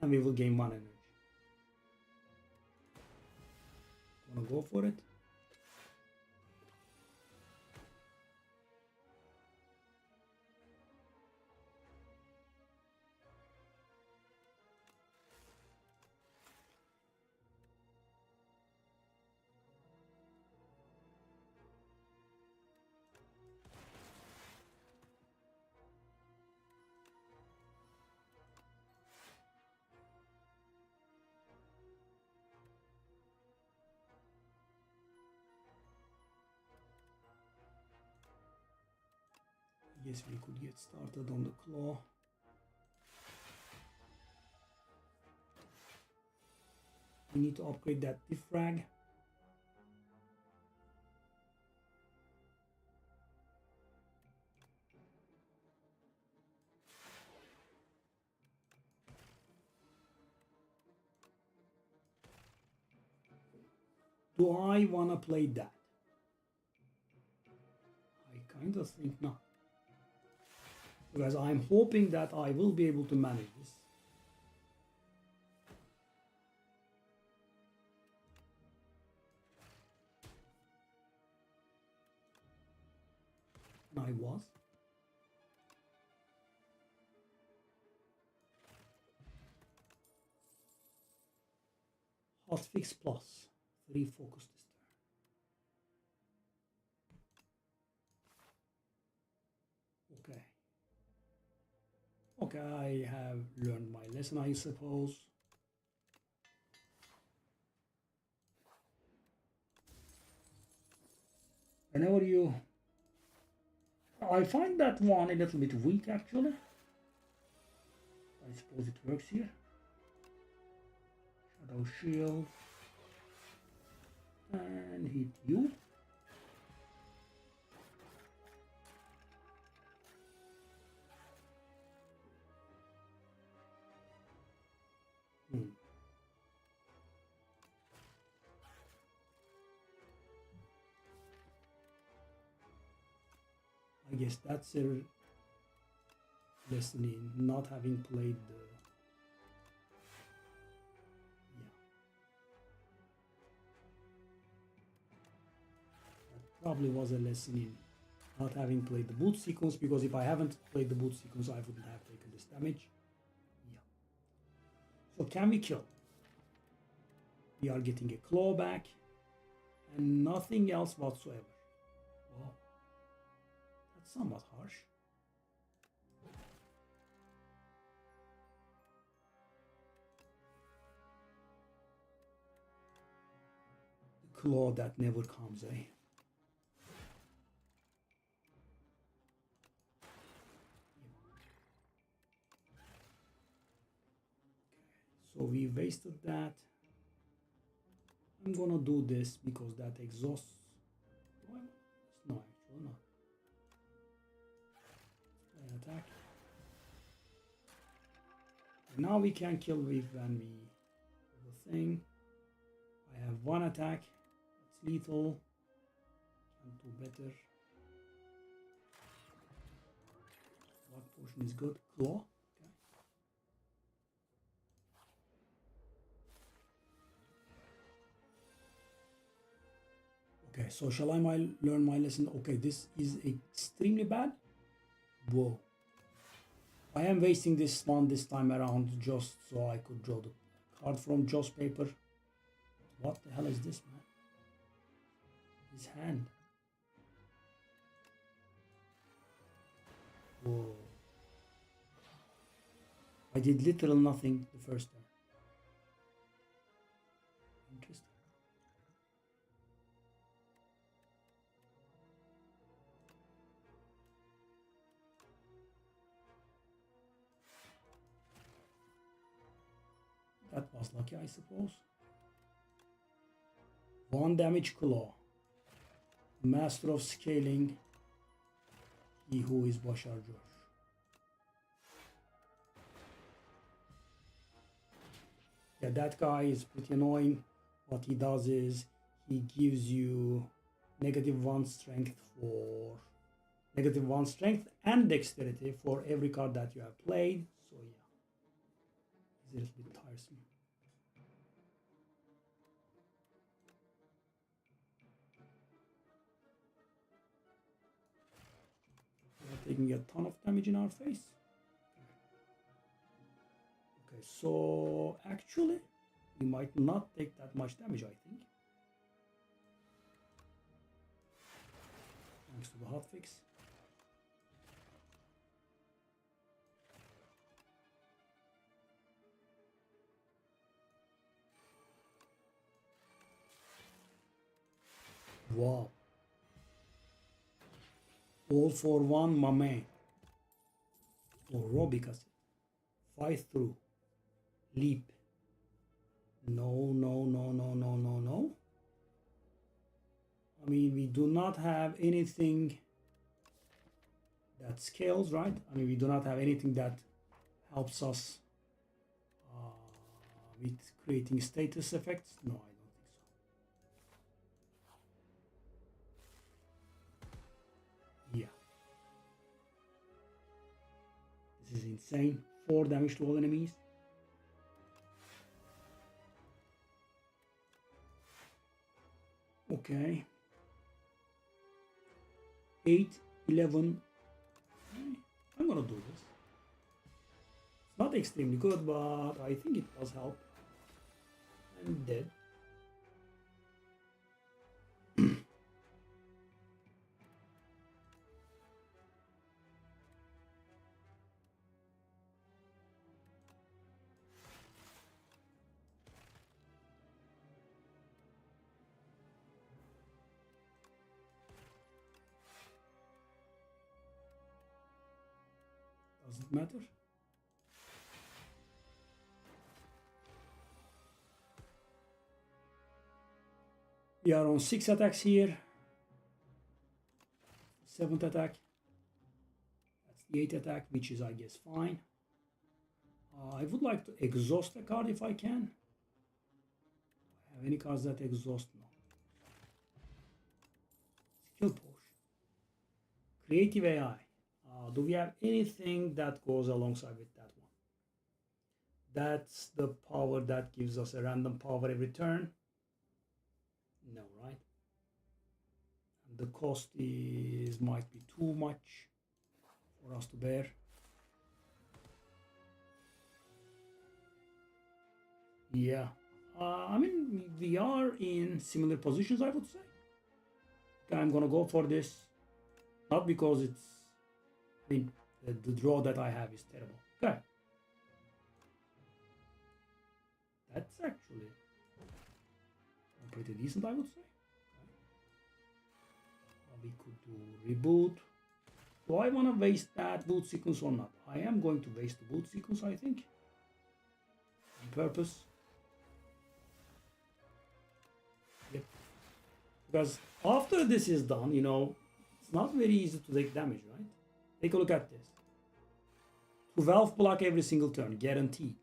And we will gain 1 energy. Wanna go for it? Yes, we could get started on the claw. We need to upgrade that defrag. Do I want to play that? I kind of think not. Because I'm hoping that I will be able to manage this. And I was. Hotfix plus 3 focus this turn. Okay. Okay, I have learned my lesson, I suppose. Whenever you... I find that one a little bit weak, actually. I suppose it works here. Shadow shield. And hit you. I guess that's a lesson in not having played the... Yeah. That probably was a lesson in not having played the boot sequence, because if I haven't played the boot sequence, I wouldn't have taken this damage. Yeah. So can we kill? We are getting a claw back and nothing else whatsoever. Wow. That's somewhat harsh. The claw that never comes, eh? So we wasted that. I'm gonna do this because that exhausts. No, actually not. An attack. And now we can kill with when we do the thing. I have one attack. It's lethal. Can't do better. What potion is good? Claw. Okay, so shall I learn my lesson? Okay, this is extremely bad. Whoa. I am wasting this one this time around just so I could draw the card from Joss paper. What the hell is this, man? His hand. Whoa. I did literal nothing the first time. Interesting. That was lucky, I suppose. 1 damage claw. Master of scaling. He who is Bashar Josh. Yeah, that guy is pretty annoying. What he does is he gives you -1 strength for -1 strength and dexterity for every card that you have played. So yeah, it's a little bit tiresome. We're taking a ton of damage in our face. Okay, so actually we might not take that much damage, I think. Thanks to the hotfix. Wow. All for one, my man. Oh, Robica's. Fight through. Leap. No, no, no, no, no, no, no. I mean, we do not have anything that scales, right? I mean, we do not have anything that helps us with creating status effects. No, I don't think so. Yeah. This is insane. 4 damage to all enemies. Okay. 8 11. I'm gonna do this. It's not extremely good, but I think it does help. And dead. Does it matter? We are on 6 attacks here. 7th attack. That's the 8th attack, which is, I guess, fine. I would like to exhaust a card if I can. Do I have any cards that exhaust? No. Skill potion. Creative AI. Do we have anything that goes alongside with that one? That's the power that gives us a random power every turn. No, right? And the cost is might be too much for us to bear. Yeah, I mean, we are in similar positions, I would say. Okay, I'm gonna go for this, not because it's, I mean, the draw that I have is terrible. Okay, that's actually pretty decent, I would say. We could do reboot. Do I want to waste that boot sequence or not? I am going to waste the boot sequence, I think, on purpose. Yep. Because after this is done, you know, it's not very easy to take damage, right? Take a look at this. 12 block every single turn, guaranteed.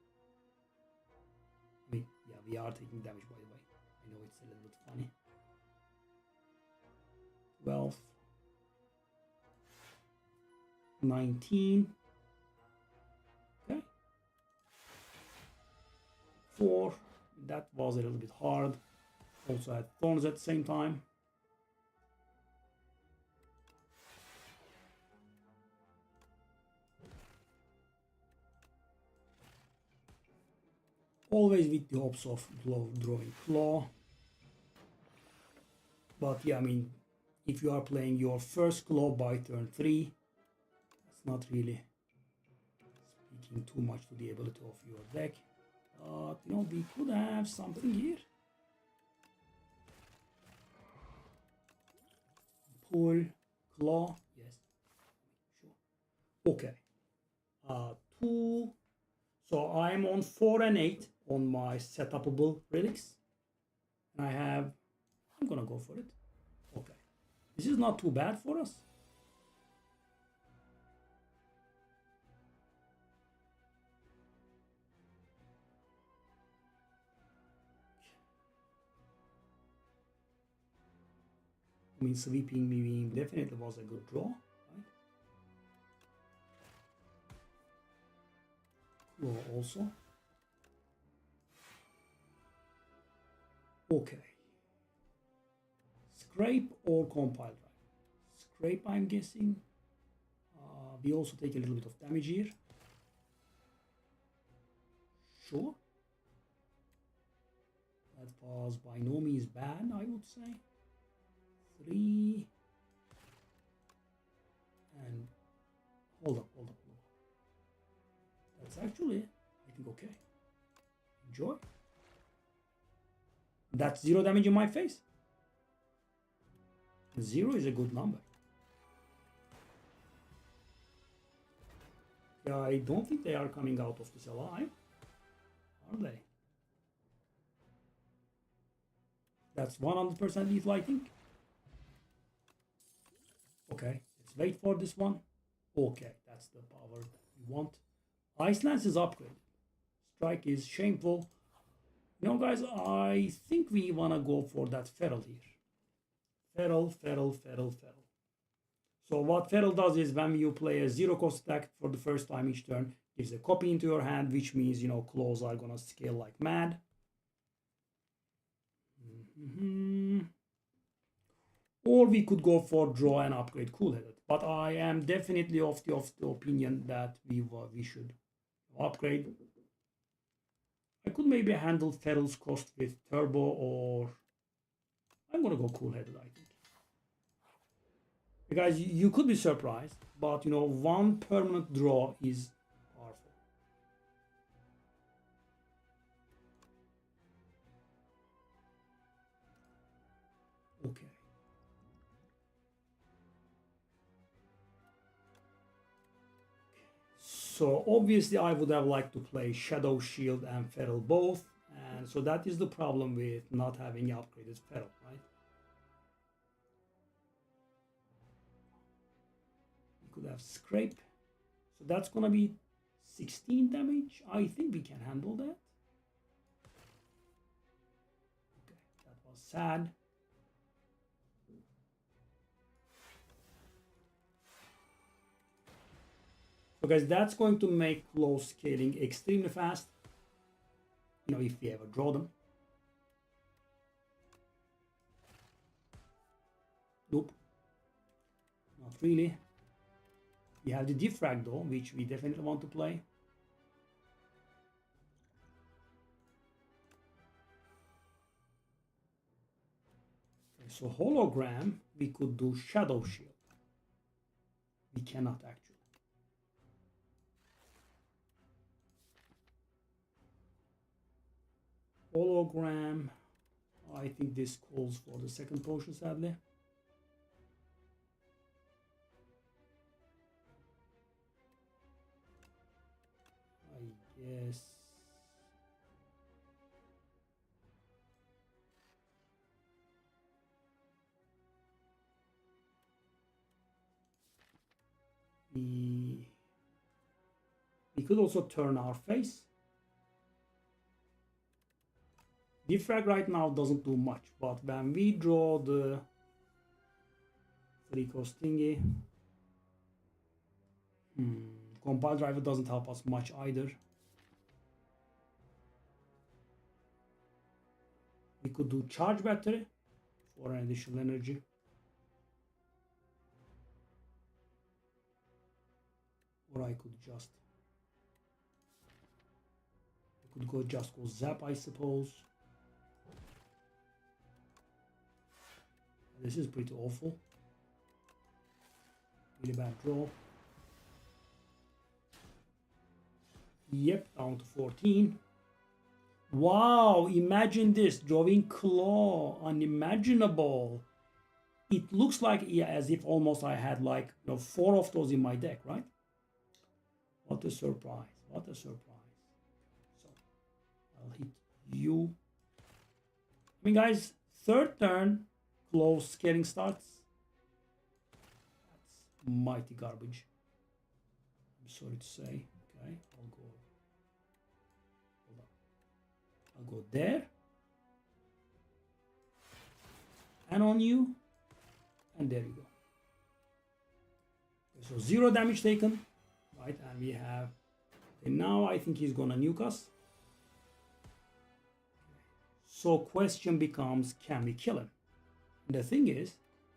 I mean, yeah, we are taking damage, by the way. I know it's a little bit funny. 12. 19. Okay. 4. That was a little bit hard. Also had thorns at the same time. Always with the hopes of drawing claw. But yeah, I mean, if you are playing your first claw by turn 3, that's not really speaking too much to the ability of your deck. But you know, we could have something here. Pull, claw, yes, sure. Okay. 2. So I'm on 4 and 8 on my setupable relics. And I'm gonna go for it. Okay. This is not too bad for us. I mean, sweeping me definitely was a good draw, right? Claw also. Okay. Scrape or compile drive? Scrape, I'm guessing. We also take a little bit of damage here. Sure. That was by no means bad, I would say. 3. And hold up. That's actually, I think, okay. Enjoy. That's 0 damage in my face. 0 is a good number. Yeah, I don't think they are coming out of this alive. Are they? That's 100% lethal, I think. Okay, let's wait for this one. Okay, that's the power that we want. Ice Lance is upgraded. Strike is shameful. You know, guys, I think we want to go for that Feral here. Feral. So what Feral does is when you play a 0-cost attack for the first time each turn, gives a copy into your hand, which means, you know, claws are going to scale like mad. Or we could go for draw and upgrade cool-headed. But I am definitely of the opinion that we should upgrade. I could maybe handle Feral's cost with turbo, or I'm gonna go cool-headed, I think. Guys, you could be surprised, but you know, one permanent draw is powerful. Okay. So obviously I would have liked to play Shadow Shield and Feral both, and so that is the problem with not having upgraded Feral, right? We could have Scrape, so that's gonna be 16 damage. I think we can handle that. Okay, that was sad. So guys, that's going to make close scaling extremely fast. You know, if we ever draw them. Nope. Not really. We have the defrag though, which we definitely want to play. Okay, so hologram, we could do Shadow Shield. We cannot actually. Hologram, I think this calls for the second potion, sadly. I guess. We could also turn our face. Defrag right now doesn't do much, but when we draw the 3-cost thingy, compile driver doesn't help us much either. We could do charge battery for an additional energy. Or I could just go zap, I suppose. This is pretty awful. Really bad draw. Yep, down to 14. Wow, imagine this, drawing claw, unimaginable. It looks like, yeah, as if almost I had like, you know, 4 of those in my deck, right? What a surprise, what a surprise. So, I'll hit you. I mean, guys, third turn, close scaling starts. That's mighty garbage. I'm sorry to say. Okay, I'll go there. And on you. And there you go. So 0 damage taken. Right, and we have. And now I think he's gonna nuke us. So question becomes, can we kill him? And the thing is,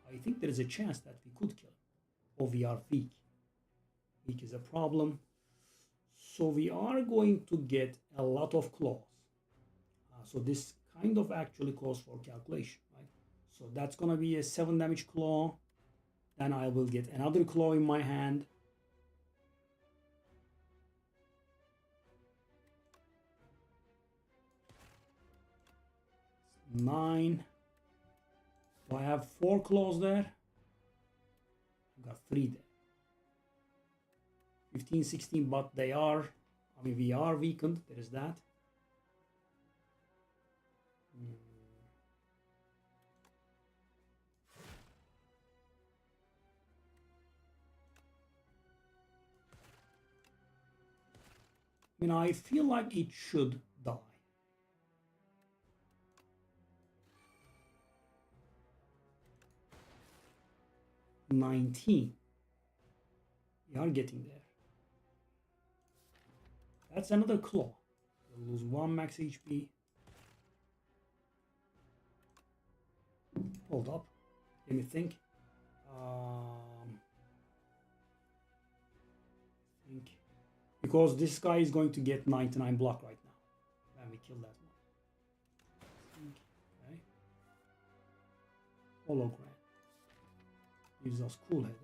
I think there is a chance that we could kill him. Or we are weak. Weak is a problem. So we are going to get a lot of claws. So this kind of actually calls for calculation, right? So that's gonna be a 7 damage claw. Then I will get another claw in my hand. 9. Do I have 4 claws there? I've got 3 there. 15, 16, but they are, I mean, we are weakened. There is that. I mean, I feel like it should die. $19. We are getting there. That's another claw. We'll lose 1 max HP. Hold up. Let me think. Think. Because this guy is going to get 99 block right now when we kill that one. Okay. Hologram gives us cool headed.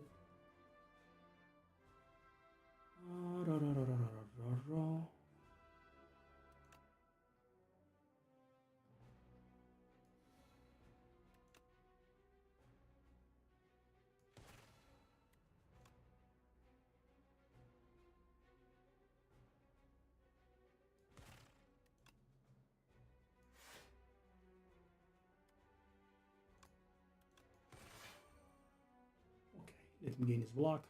Let him gain his block.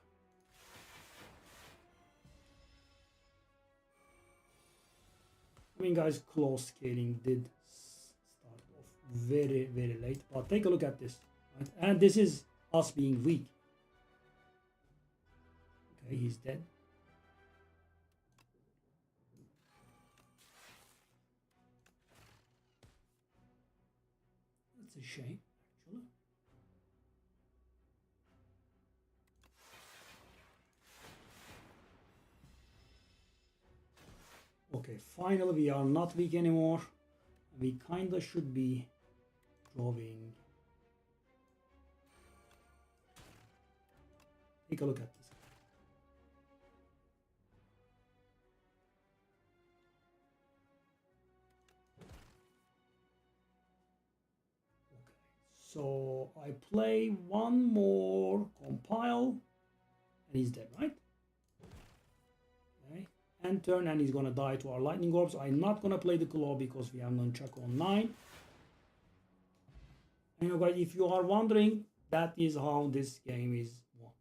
I mean, guys, close scaling did start off very, very late. But take a look at this. Right? And this is us being weak. Okay, he's dead. That's a shame, actually. Okay, finally we are not weak anymore. We kinda should be drawing. Take a look at this. Okay, so I play one more compile and he's dead, right? End turn and he's gonna die to our lightning orbs. I'm not gonna play the claw because we have nunchuck on 9. And you know, guys, if you are wondering, that is how this game is won.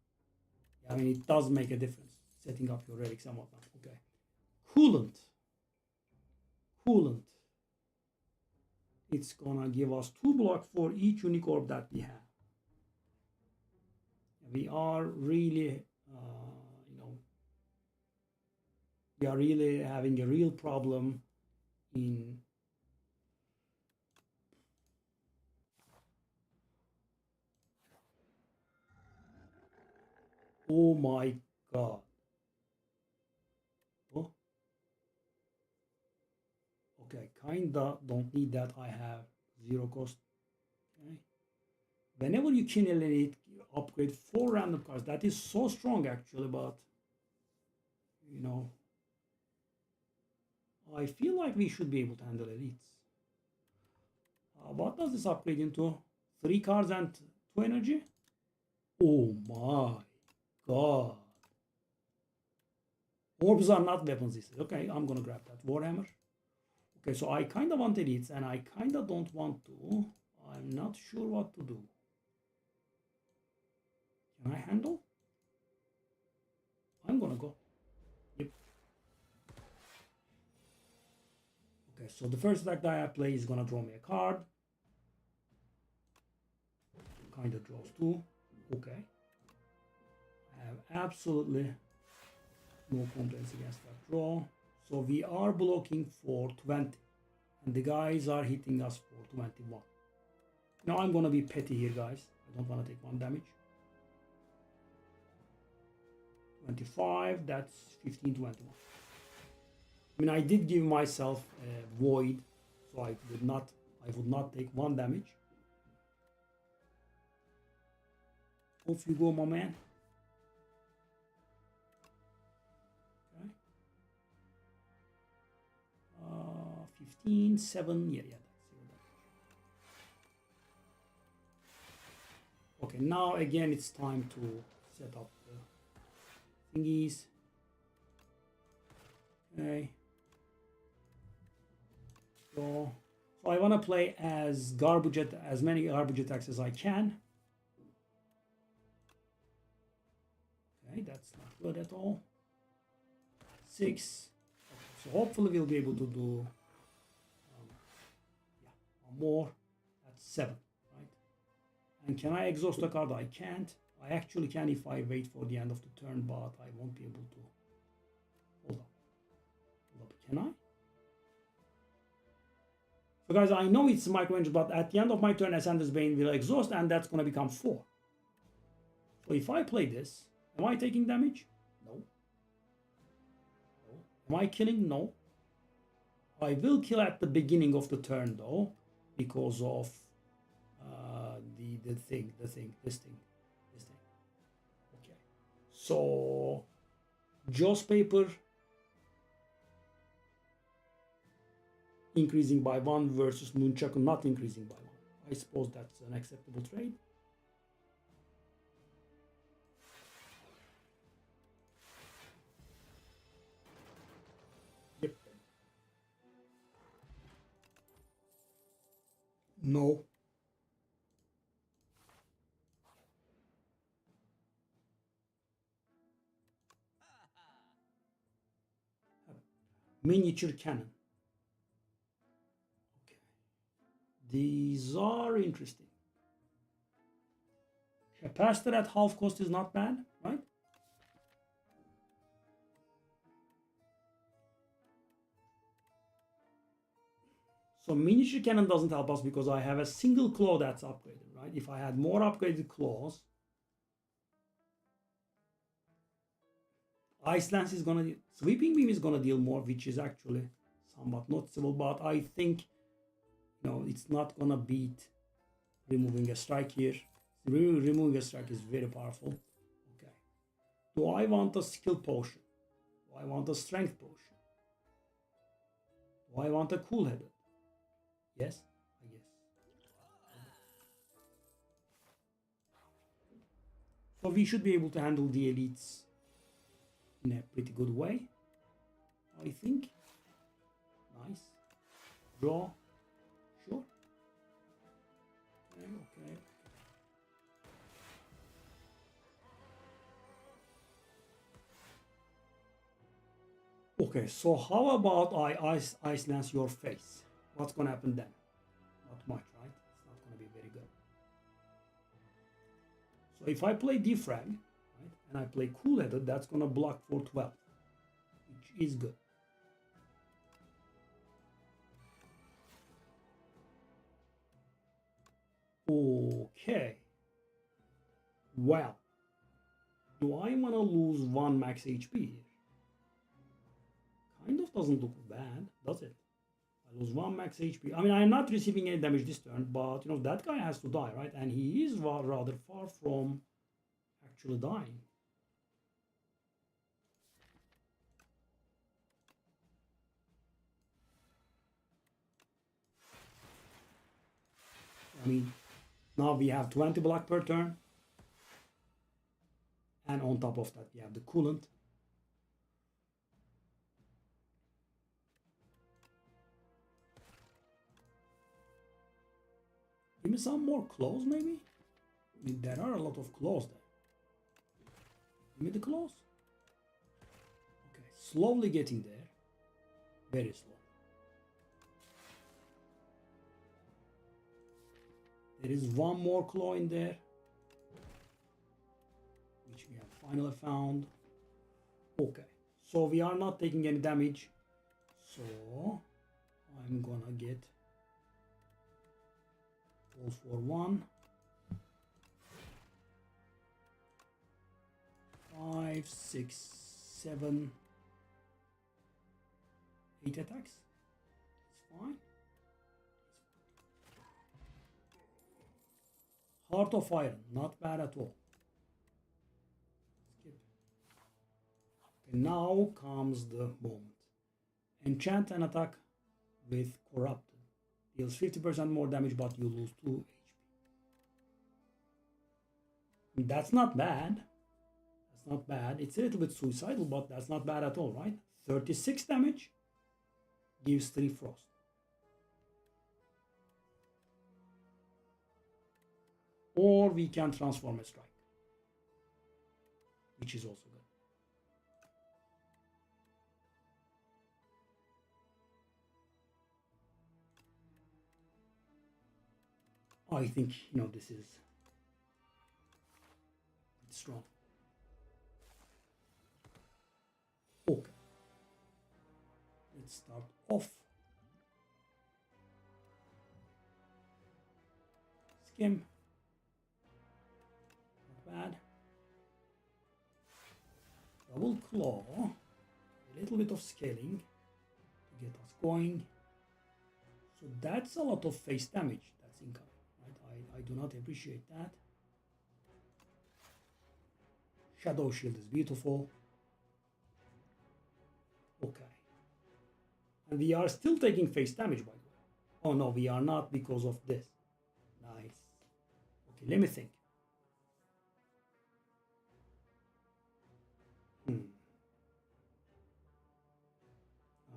I mean, it does make a difference setting up your relics and whatnot. Okay, coolant. It's gonna give us 2 block for each unique orb that we have. We are really we are really having a real problem in oh my god. Oh. Okay, kinda don't need that. I have 0 cost. Okay. Whenever you kill an elite, you upgrade 4 random cards. That is so strong actually, but you know, I feel like we should be able to handle elites. What does this upgrade into? 3 cards and 2 energy? Oh my god. Orbs are not weapons, he says. Okay, I'm gonna grab that Warhammer. Okay, so I kind of want elites and I kind of don't want to. I'm not sure what to do. Can I handle? I'm gonna go. Yep. Okay, so the first attack that I play is gonna draw me a card. Kind of draws 2. Okay. I have absolutely no complaints against that draw. So we are blocking for 20. And the guys are hitting us for 21. Now I'm gonna be petty here, guys. I don't want to take 1 damage. 25, that's 15, 21. I mean, I did give myself a void, so I would not take 1 damage. Off you go, my man. Okay. 15, 7, yeah, that's 0 damage. Okay, now again it's time to set up the thingies. Okay. So I want to play as many garbage attacks as I can. Okay, that's not good at all. 6. Okay, so hopefully we'll be able to do one more. That's 7, right? And can I exhaust a card? I can't. I actually can if I wait for the end of the turn, but I won't be able to. Hold up. Can I? So guys, I know it's micro-range, but at the end of my turn, Ascender's Bane will exhaust, and that's going to become 4. So if I play this, am I taking damage? No. No. Am I killing? No. I will kill at the beginning of the turn, though, because of this thing. Okay. So, Joss Paper increasing by 1 versus Nunchaku not increasing by 1. I suppose that's an acceptable trade. Yep. No. Miniature cannon. Okay. These are interesting. Capacitor at half cost is not bad, right? So miniature cannon doesn't help us because I have a single claw that's upgraded, right? If I had more upgraded claws, Ice Lance is gonna, Sweeping Beam is gonna deal more, which is actually somewhat noticeable, but I think, you know, it's not gonna beat removing a strike here. Removing a strike is very powerful. Okay. Do I want a skill potion? Do I want a strength potion? Do I want a cool-headed? Yes, I guess. So we should be able to handle the elites in a pretty good way, I think. Nice. Draw. Sure. Okay. Okay, so how about I Ice Lance your face? What's gonna happen then? Not much, right? It's not gonna be very good. So if I play Defrag, right, and I play Cool-Headed, that's gonna block for 12, which is good. Okay. Well, do I want to lose 1 max HP here? Kind of doesn't look bad, does it? I lose 1 max HP. I mean, I'm not receiving any damage this turn, but you know, that guy has to die, right? And he is rather far from actually dying. I mean, now we have 20 block per turn. And on top of that, we have the coolant. Give me some more claws, maybe? I mean, there are a lot of claws there. Give me the claws. Okay, slowly getting there. Very slow. There is 1 more claw in there, which we have finally found. Okay, so we are not taking any damage. So I'm gonna get all for 1. 5, 6, 7, 8 attacks. It's fine. Heart of Iron, not bad at all. Skip. Okay, now comes the moment. Enchant an attack with Corrupted. Deals 50% more damage, but you lose 2 HP. That's not bad. That's not bad. It's a little bit suicidal, but that's not bad at all, right? 36 damage gives 3 frost. Or we can transform a strike, which is also good. I think, you know, this is strong. Okay. Let's start off. skim. Not bad. Double claw. A little bit of scaling to get us going. So that's a lot of face damage that's incoming. Right? I do not appreciate that. Shadow Shield is beautiful. Okay. And we are still taking face damage, by the way. Oh no, we are not because of this. Nice. Okay, let me think. I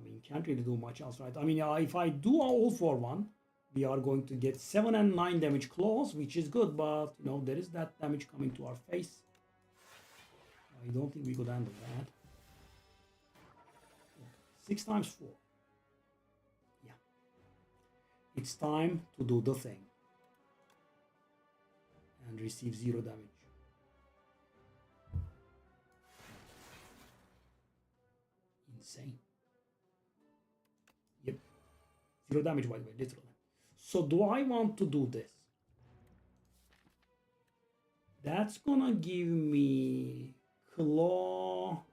mean, can't really do much else, right? I mean, if I do all for one, we are going to get 7 and 9 damage claws, which is good, but you know, there is that damage coming to our face. I don't think we could handle that. 6 times 4. Yeah. It's time to do the thing. And receive 0 damage. Insane. Yep. 0 damage, by the way, literally. So do I want to do this? That's gonna give me claw.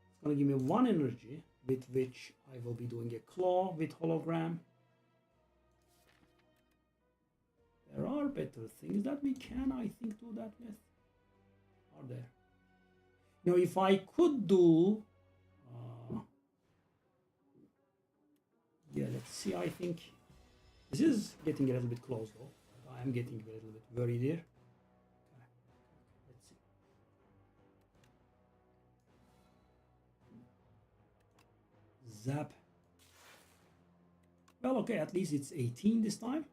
It's gonna give me 1 energy with which I will be doing a claw with hologram. There are better things that we can, I think, do that with. Are there? You know, if I could do... yeah, let's see, I think... This is getting a little bit close, though. I am getting a little bit worried here. Okay. Let's see. Zap. Well, okay, at least it's 18 this time.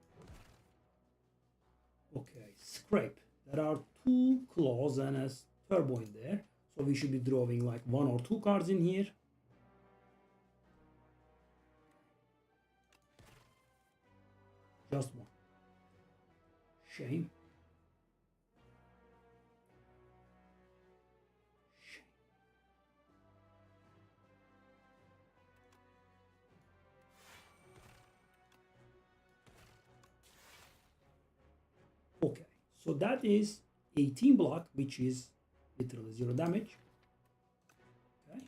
Okay, scrape. There are 2 claws and a turbo in there. So we should be drawing like 1 or 2 cards in here. Just 1. Shame. Shame. Okay, so that is 18 block, which is literally 0 damage. Okay.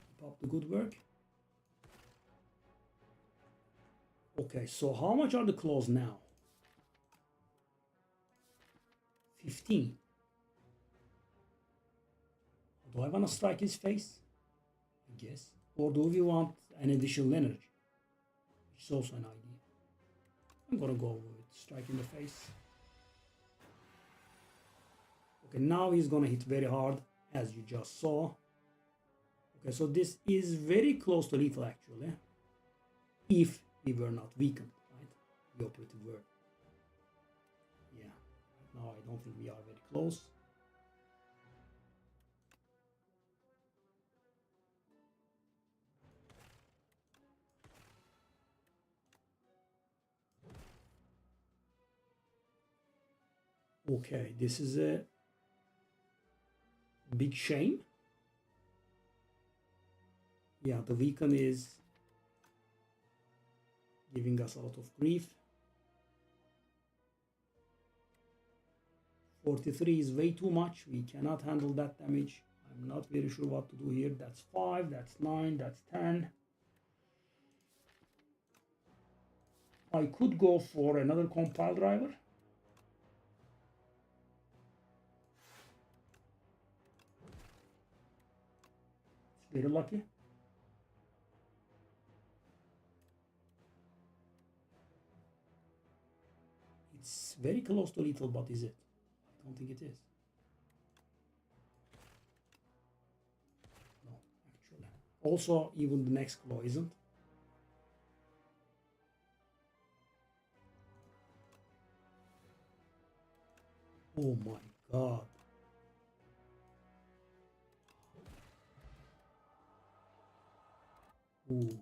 Keep up the good work. Okay, so how much are the claws now? 15. Do I want to strike his face? I guess. Or do we want an additional energy? Which is also an idea. I'm gonna go with striking the face. Okay, now he's gonna hit very hard, as you just saw. Okay, so this is very close to lethal actually. If we were not weakened, right? The operative word. Yeah. Right now I don't think we are very close. Okay, this is a big shame. Yeah, the weaken is giving us a lot of grief. 43 is way too much. We cannot handle that damage. I'm not very sure what to do here. That's 5, that's 9, that's 10. I could go for another compile driver. It's very lucky. It's very close to lethal, but is it? I don't think it is. No, actually. Also, even the next claw isn't. Oh my god. Ooh.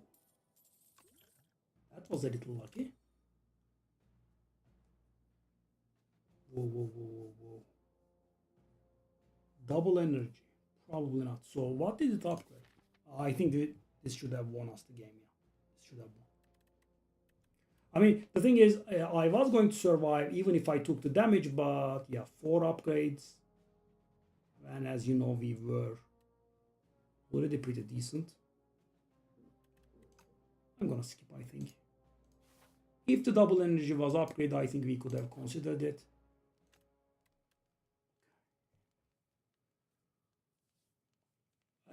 That was a little lucky. Whoa, whoa, whoa, whoa, whoa. Double energy. Probably not. So what did it upgrade? I think this should have won us the game, yeah. should have. I mean, the thing is, I was going to survive even if I took the damage, but yeah, 4 upgrades. And as you know, we were already pretty decent. I'm gonna skip, I think. If the double energy was upgraded, I think we could have considered it.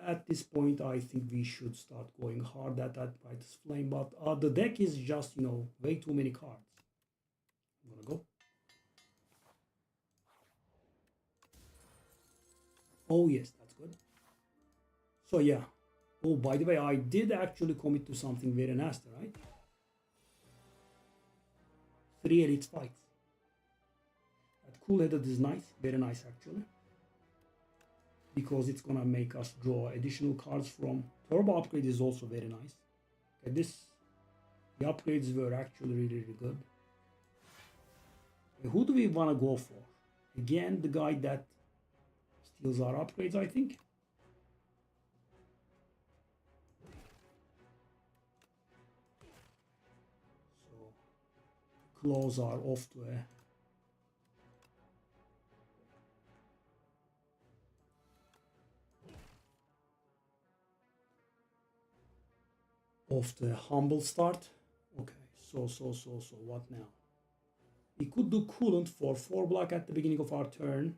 At this point, I think we should start going hard at that brightest flame, but the deck is just, you know, way too many cards. I'm gonna go. Oh yes, that's good. So yeah. Oh, by the way, I did actually commit to something very nasty, right? 3 elite fights. That cool-headed is nice, very nice actually. Because it's gonna make us draw additional cards from. Turbo upgrade is also very nice. Okay, the upgrades were actually really good. Okay, who do we wanna go for? Again, the guy that steals our upgrades, I think. Claws are off to a humble start. Okay, so what now? We could do coolant for 4 block at the beginning of our turn.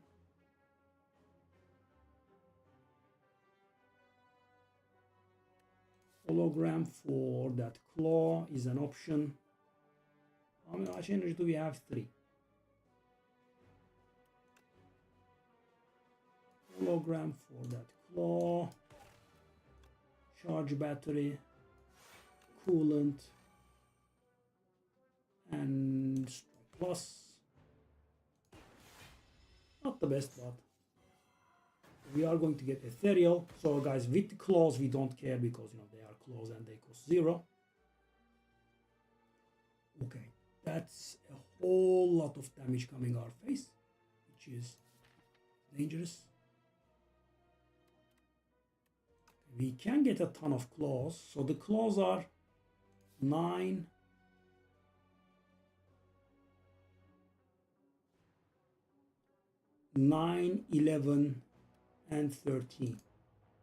Hologram for that claw is an option. How much energy do we have? 3. Hologram for that claw. Charge battery. Coolant. And plus. Not the best, but we are going to get ethereal. So guys, with the claws we don't care because you know they are claws and they cost 0. Okay. That's a whole lot of damage coming our face, which is dangerous. We can get a ton of claws. So the claws are 9, 9, 11, and 13,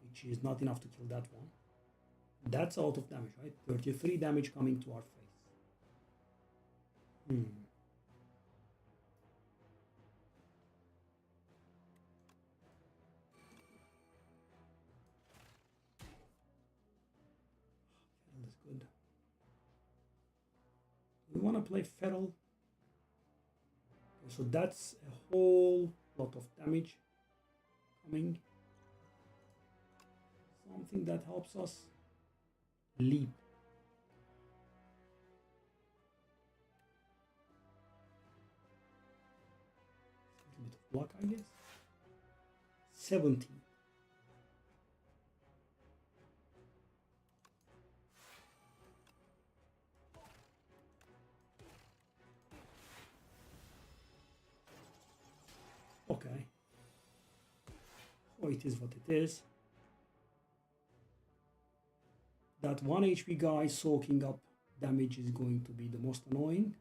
which is not enough to kill that one. That's out of damage, right? 33 damage coming to our face. That's good. We want to play Feral. Okay, so that's a whole lot of damage coming. Something that helps us leap. A bit of block, I guess. 17. Okay. So it is what it is. That 1 HP guy soaking up damage is going to be the most annoying.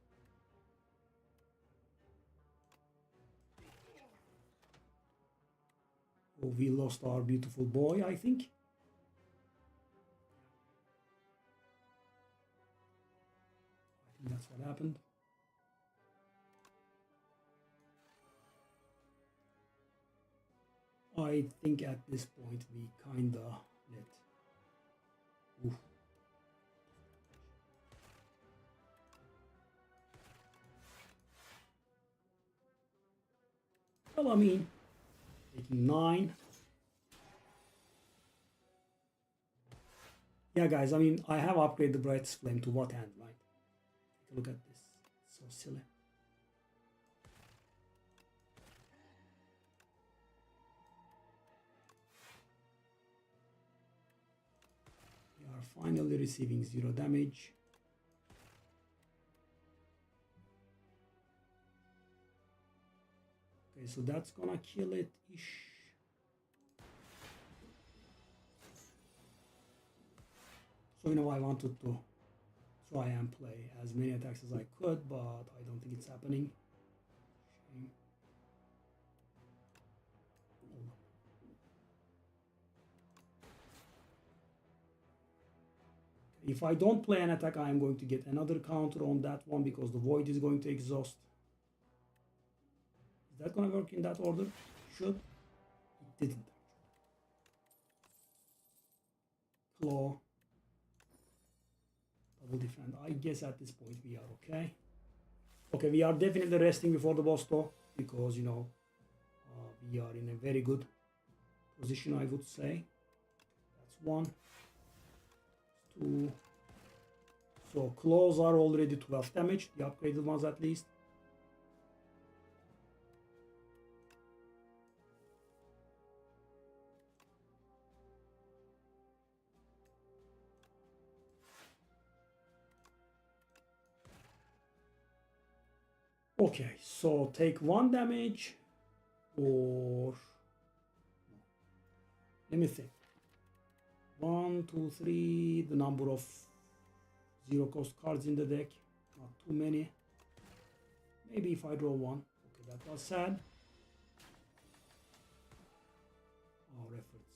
Oh, we lost our beautiful boy, I think. I think that's what happened. I think at this point we kinda let. Oof. Well, I mean, taking 9. Yeah, guys, I mean, I have upgraded the brightest flame to what hand, right? Take a look at this. It's so silly. We are finally receiving 0 damage. Okay, so that's gonna kill it-ish. So, you know, I wanted to try and play as many attacks as I could, but I don't think it's happening. Shame. If I don't play an attack, I am going to get another counter on that one because the void is going to exhaust. Is that going to work in that order? Should. It didn't. Claw. Double defend. I guess at this point we are okay. Okay, we are definitely resting before the boss though, because you know we are in a very good position, I would say. That's one. Two. So claws are already 12 damage, the upgraded ones at least. Okay, so take 1 damage or let me think. 1, 2, 3, the number of zero cost cards in the deck, not too many. Maybe if I draw 1. Okay, that was sad. Our efforts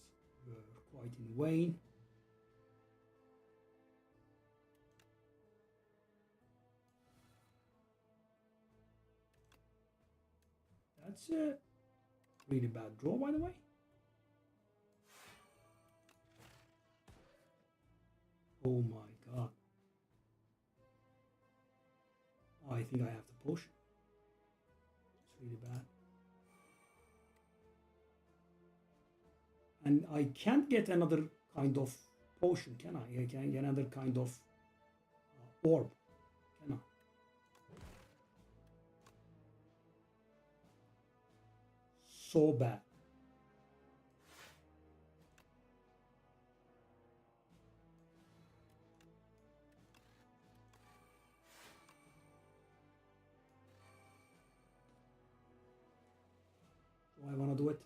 were quite in vain. That's a really bad draw, by the way. Oh my god. I think I have to push. It's really bad. And I can't get another kind of potion, can I? I can't get another kind of orb, can I? So bad. Do I want to do it?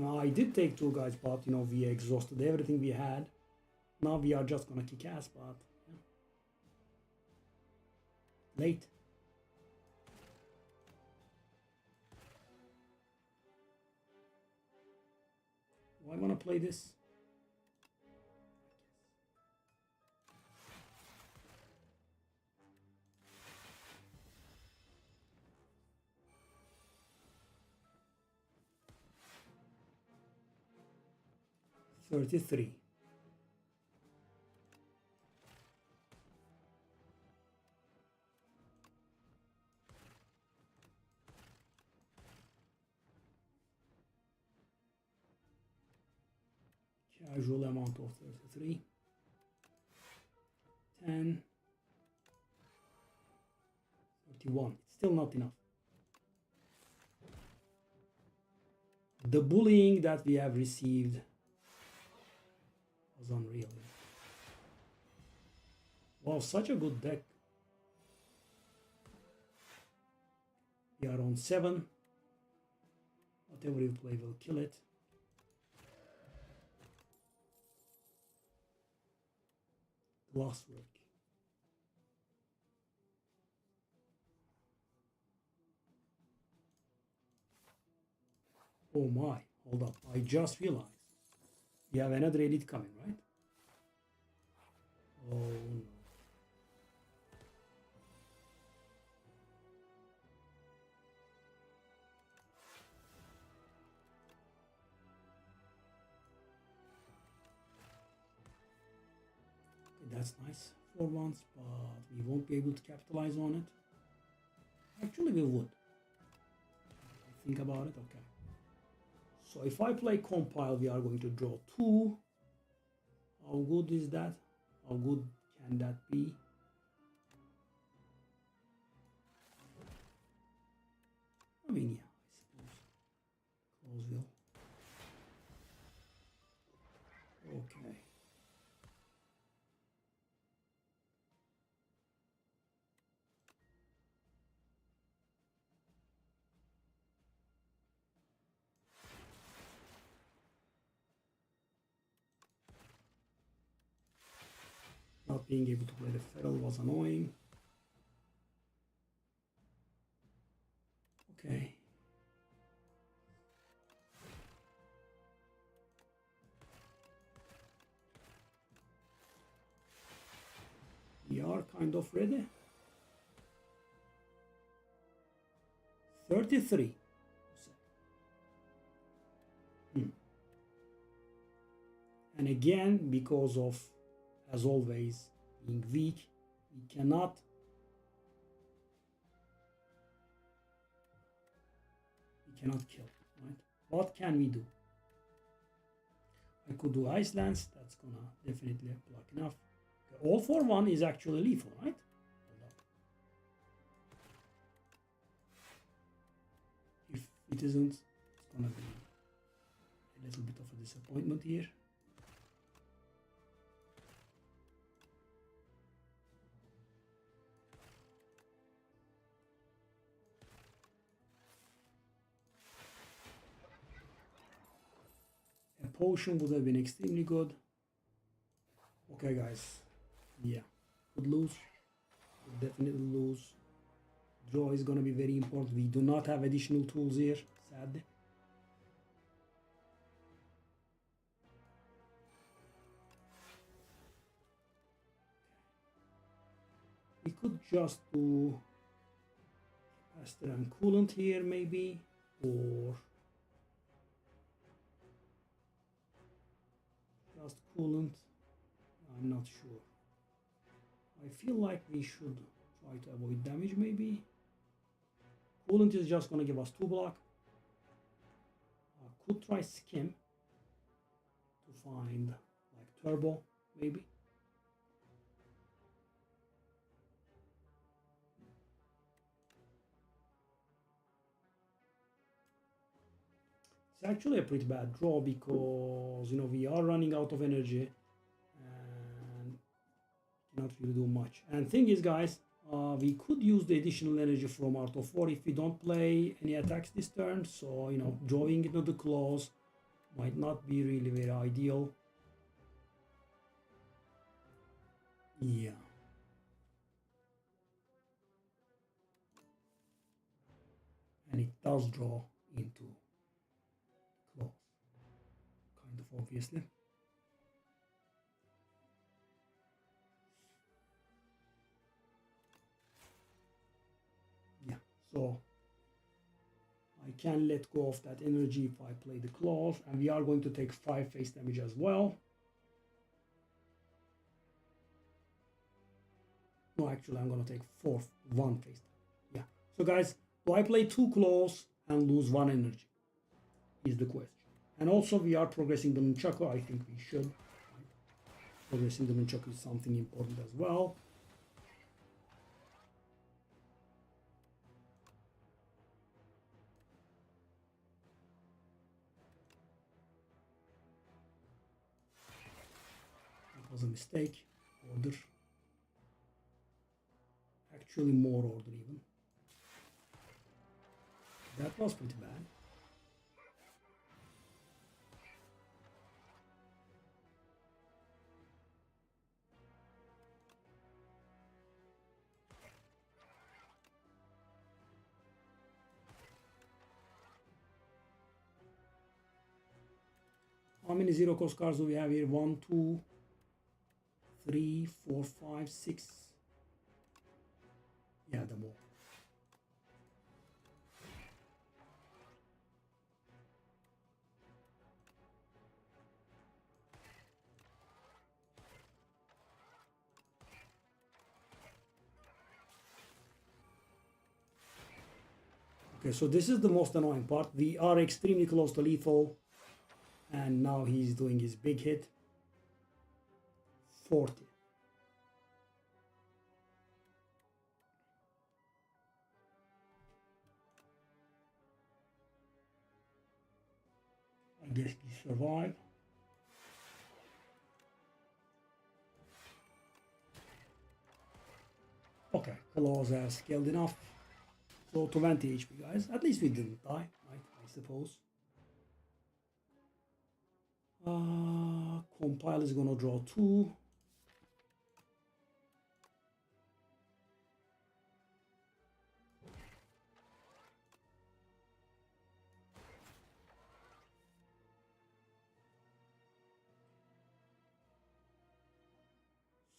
I did take 2 guys, but you know, we exhausted everything we had. Now we are just gonna kick ass, but yeah. Late. Do I want to play this? 33. Casual amount of 33. 10. 31. It's still not enough. The bullying that we have received was unreal. Wow, such a good deck. We are on 7. Whatever you play will kill it. Glasswork. Oh my, hold up. I just realized we have another edit coming, right? Oh no. Okay, that's nice for once, but we won't be able to capitalize on it. Actually, we would. Think about it, okay. So if I play compile, we are going to draw 2. How good is that? How good can that be? I mean, yeah, I suppose. Close will. Okay. not being able to play the feral was annoying. Okay. We are kind of ready. 33. And again, because of, as always, being weak, we cannot kill, right? What can we do? I could do Ice Lance, that's gonna definitely block enough. Okay, all for one is actually lethal, right? If it isn't, it's gonna be a little bit of a disappointment here. Potion would have been extremely good. Okay, guys. Yeah, could lose. Could definitely lose. Draw is gonna be very important. We do not have additional tools here, sadly. We could just do capacitor and coolant here, maybe, or just coolant. I'm not sure. I feel like we should try to avoid damage, maybe. Coolant is just gonna give us 2 block. Could try skim to find like turbo, maybe. It's actually a pretty bad draw because, you know, we are running out of energy and cannot really do much. And thing is, guys, we could use the additional energy from Art of War if we don't play any attacks this turn. So, you know, drawing into the claws might not be really very ideal. Yeah. And it does draw into claws, kind of obviously. Yeah, so I can let go of that energy if I play the claws, and we are going to take 5 face damage as well. No, actually, I'm going to take 1 face damage. Yeah. So, guys, do I play 2 claws and lose 1 energy? Is the question. And also, we are progressing the Nunchaku. I think we should. Progressing the Nunchaku is something important as well. That was a mistake. Order. Actually, more order even. That was pretty bad. How many zero cost cards do we have here? 1, 2, 3, 4, 5, 6. Yeah, the more. Okay, so this is the most annoying part. We are extremely close to lethal. And now he's doing his big hit. 40. I guess he survived. Okay, claws are scaled enough. So 20 HP, guys. At least we didn't die, right? I suppose. Compile is gonna draw 2.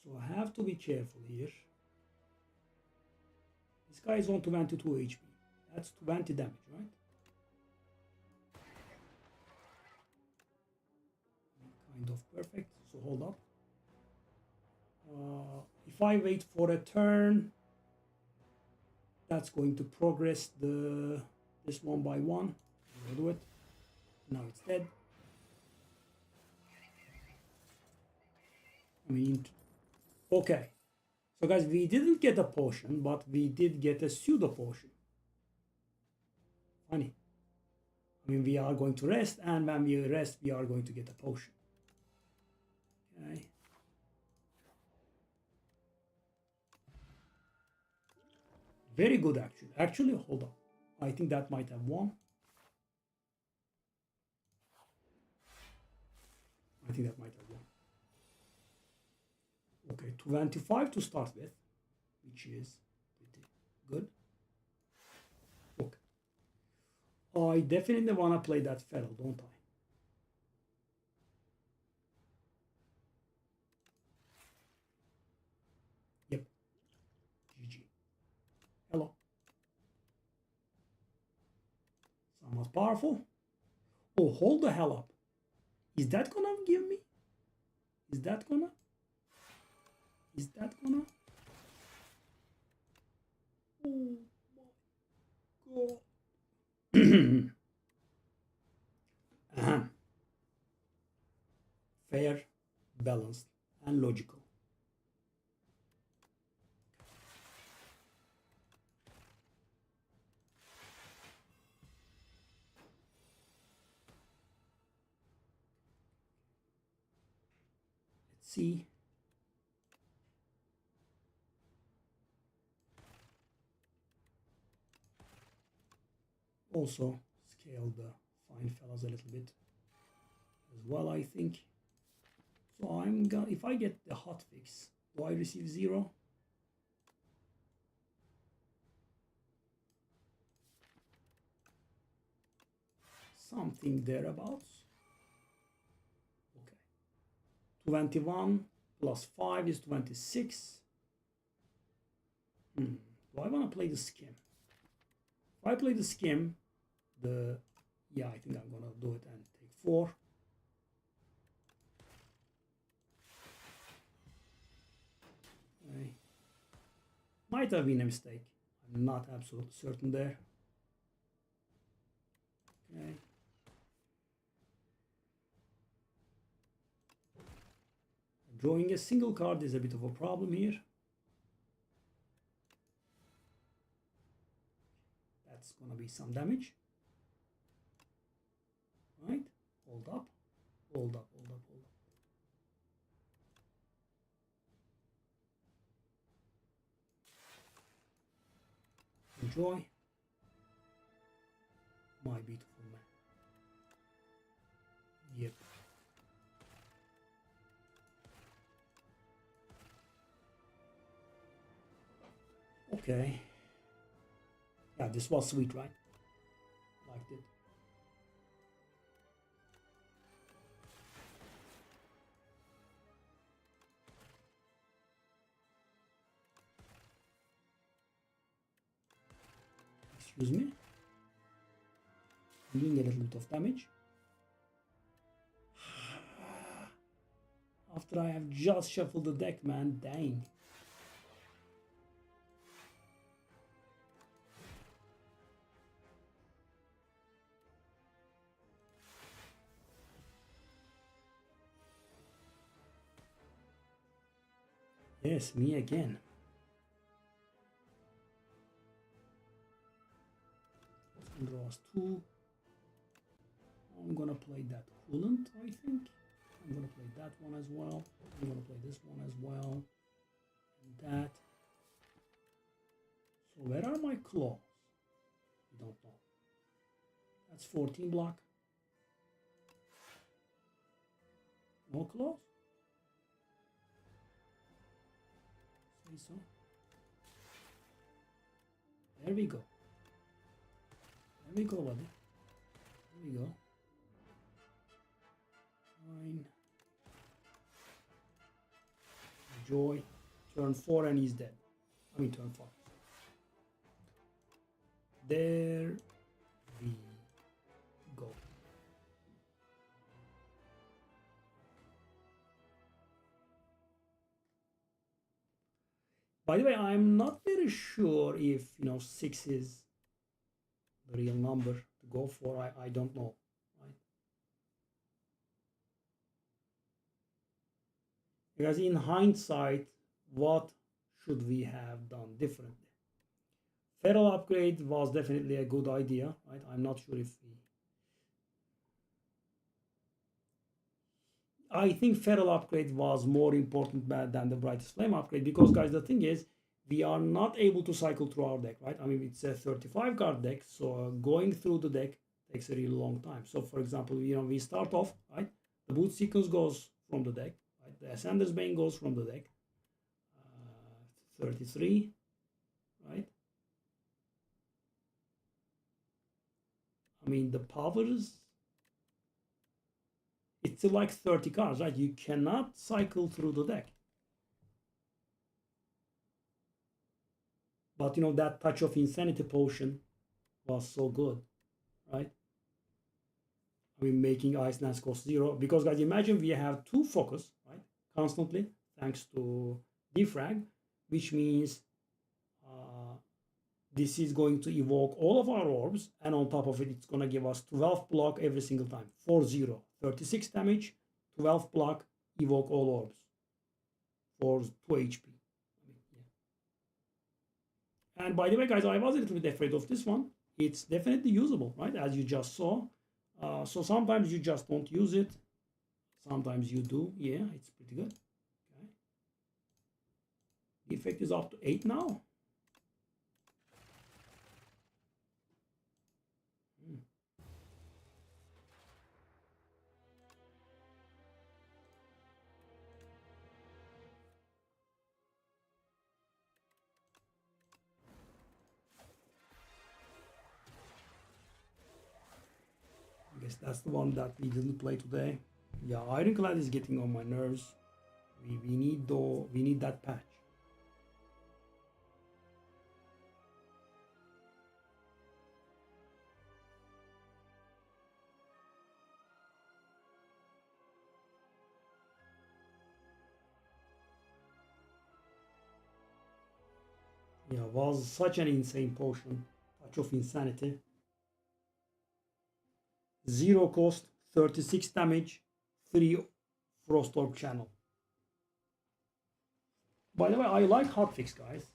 So I have to be careful here. This guy is on 22 HP. That's 20 damage, right? Kind of perfect. So hold up. If I wait for a turn, that's going to progress this one by one. I'll do it. Now it's dead. I mean, okay. So guys, we didn't get a potion, but we did get a pseudo potion. Funny. I mean, we are going to rest, and when we rest, we are going to get a potion. Okay. Very good, actually. Actually, hold on. I think that might have won. I think that might have won. Okay, 25 to start with, which is pretty good. Okay. I definitely want to play that feral, don't I? Yep. GG. Hello. Somewhat powerful. Oh, hold the hell up. Is that gonna give me? Is that gonna? Is that gonna? Oh my god. Fair, balanced, and logical. Let's see. Also scale the fine fellas a little bit as well, I think. So I'm gonna, if I get the hotfix, do I receive 0? Something thereabouts. Okay. 21 plus 5 is 26. Do I want to play the skim? If I play the skim, yeah, I think I'm gonna do it and take 4. Okay. Might have been a mistake. I'm not absolutely certain there. Okay. Drawing a single card is a bit of a problem here. That's gonna be some damage. Right? Hold up. Hold up, hold up, hold up. Enjoy. My beautiful man. Yep. Okay. Yeah, this was sweet, right? Liked it. Excuse me. I'm doing a little bit of damage. After I have just shuffled the deck, man. Dang. Yes, me again. Draws 2. I'm gonna play that coolant, I think. I'm gonna play that one as well. I'm gonna play this one as well. And that. So where are my claws? We don't know. That's 14 block. No claws? Say so. There we go. There we go, buddy. There we go. Fine. Joy. Turn 4 and he's dead. I mean turn 5. There we go. By the way, I'm not very sure if 6 is the real number to go for. I don't know. Right? Because in hindsight, what should we have done differently? Feral upgrade was definitely a good idea, right? I'm not sure if we... I think feral upgrade was more important than the brightest flame upgrade because, guys, the thing is, we are not able to cycle through our deck, right? I mean, it's a 35 card deck, so going through the deck takes a really long time. So, for example, we start off, right? The boot sequence goes from the deck, right? The Ascender's Bane goes from the deck. 33, right? I mean, the powers, it's like 30 cards, right? You cannot cycle through the deck. But that touch of insanity potion was so good, right? I mean, making Ice Lance cost 0. Because, guys, imagine we have 2 focus, right? Constantly, thanks to defrag, which means this is going to evoke all of our orbs, and on top of it, it's going to give us 12 block every single time. 4-0. 36 damage, 12 block, evoke all orbs for 2 HP. And by the way, guys, I was a little bit afraid of this one. It's definitely usable, right? As you just saw. So sometimes you just don't use it. Sometimes you do. Yeah, it's pretty good. Okay. The effect is up to 8 now. I guess that's the one that we didn't play today. Yeah, Ironclad is getting on my nerves. We need that patch. Yeah, was such an insane potion. Touch of Insanity. 0 cost, 36 damage, 3 Frost Orb channel. By the way, I like hotfix, guys.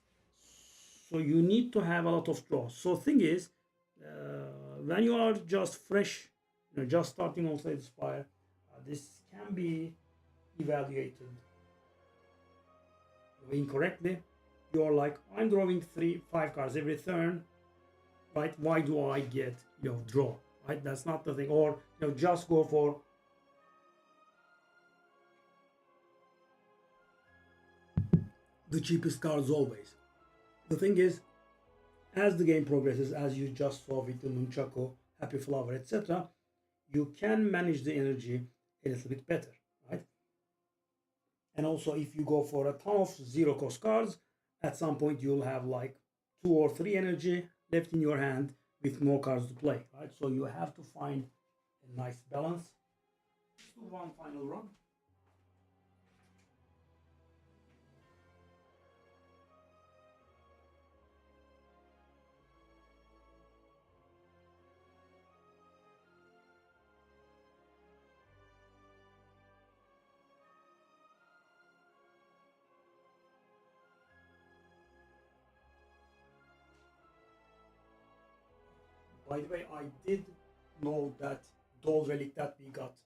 So you need to have a lot of draws. So thing is, when you are just fresh, just starting on Slay the Spire, this can be evaluated incorrectly. You're like, I'm drawing 5 cards every turn, right? Why do I get draw? Right? That's not the thing. Or just go for the cheapest cards always. The thing is, as the game progresses, as you just saw with the Nunchaku, Happy Flower, etc., you can manage the energy a little bit better, right? And also, if you go for a ton of 0 cost cards, at some point you'll have like 2 or 3 energy left in your hand with no cards to play, right? So you have to find a nice balance. Let's do one final run. By the way, I did know that Doll Relic that we got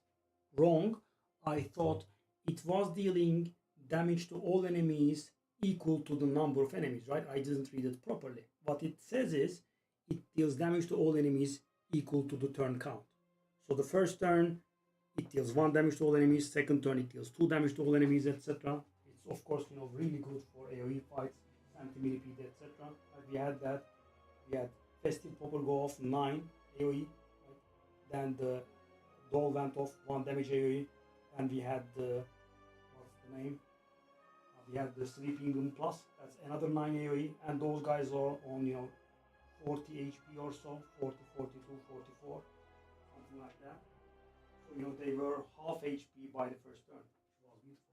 wrong. I thought it was dealing damage to all enemies equal to the number of enemies, right? I didn't read it properly. What it says is it deals damage to all enemies equal to the turn count. So the first turn, it deals 1 damage to all enemies. Second turn, it deals 2 damage to all enemies, etc. It's of course, really good for AoE fights, anti-millipede, etc. We had that. We had Festive Popper go off 9 AoE. Right? Then the Doll went off 1 damage AoE. And we had the, what's the name? We have the Sleeping Room Plus. That's another 9 AoE, and those guys are on 40 HP or so, 40, 42, 44, something like that. So they were half HP by the first turn, which was beautiful.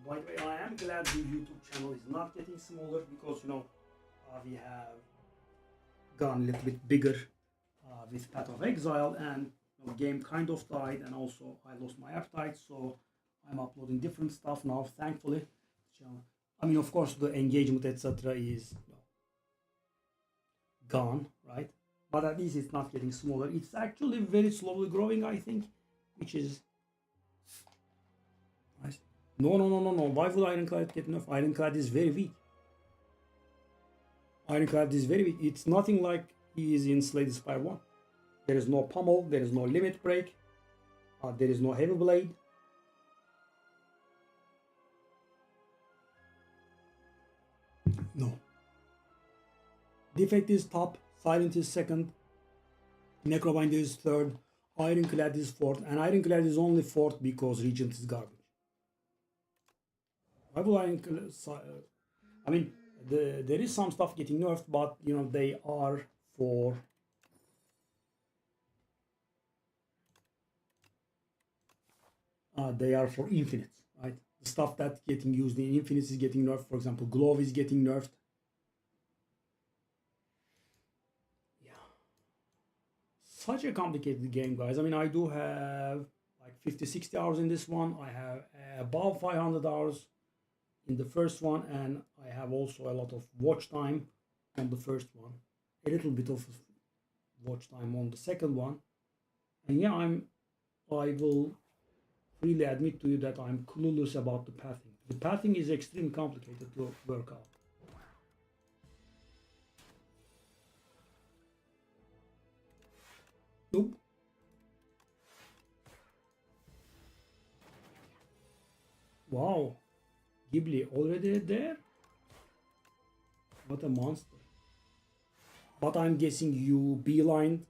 By the way, I am glad the YouTube channel is not getting smaller because we have gone a little bit bigger with Path of Exile, and the game kind of died, and also I lost my appetite, so I'm uploading different stuff now, thankfully. I mean, of course, the engagement, etc., is gone, right? But at least it's not getting smaller. It's actually very slowly growing, I think, which is nice. No. Why would Ironclad get enough? Ironclad is very weak. Ironclad is very weak. It's nothing like he is in Slay the Spire 1. There is no pummel, there is no limit break, there is no heavy blade. No. Defect is top, Silent is second, Necrobind is third, Ironclad is fourth, and Ironclad is only fourth because Regent is garbage. Why will Ironclad? I mean, there is some stuff getting nerfed, but they are for infinites, right? The stuff that's getting used in infinites is getting nerfed. For example, Glove is getting nerfed. Yeah, such a complicated game, guys. I mean, I do have like 50-60 hours in this one. I have above 500 hours in the first one, and I have also a lot of watch time on the first one, a little bit of watch time on the second one, and yeah, I will freely admit to you that I'm clueless about the pathing. The pathing is extremely complicated to work out. Nope. Wow. Ghibli already there? What a monster. But I'm guessing you beelined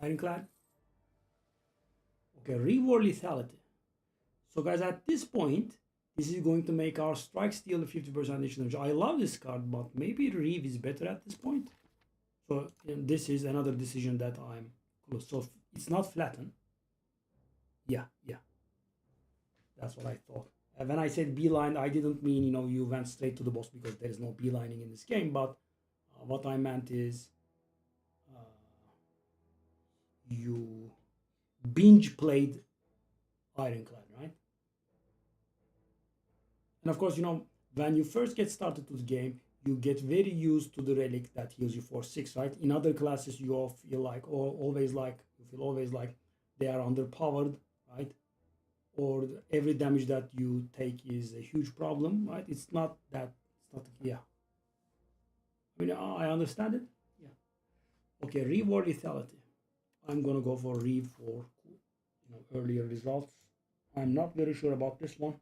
Ironclad. Okay, reward lethality. So guys, at this point, this is going to make our strike steal 50% additional damage. I love this card, but maybe Reeve is better at this point. So this is another decision that I'm close. So it's not flatten. Yeah. That's what I thought. When I said beeline, I didn't mean you went straight to the boss, because there is no beelining in this game. But what I meant is you binge played Ironclad, right? And of course, when you first get started to the game, you get very used to the relic that heals you for 6, right? In other classes, you feel always like they are underpowered, right? Or every damage that you take is a huge problem, right? It's not that. Yeah. I mean, I understand it. Yeah. Okay, reward lethality. I'm gonna go for Reeve for earlier results. I'm not very sure about this one.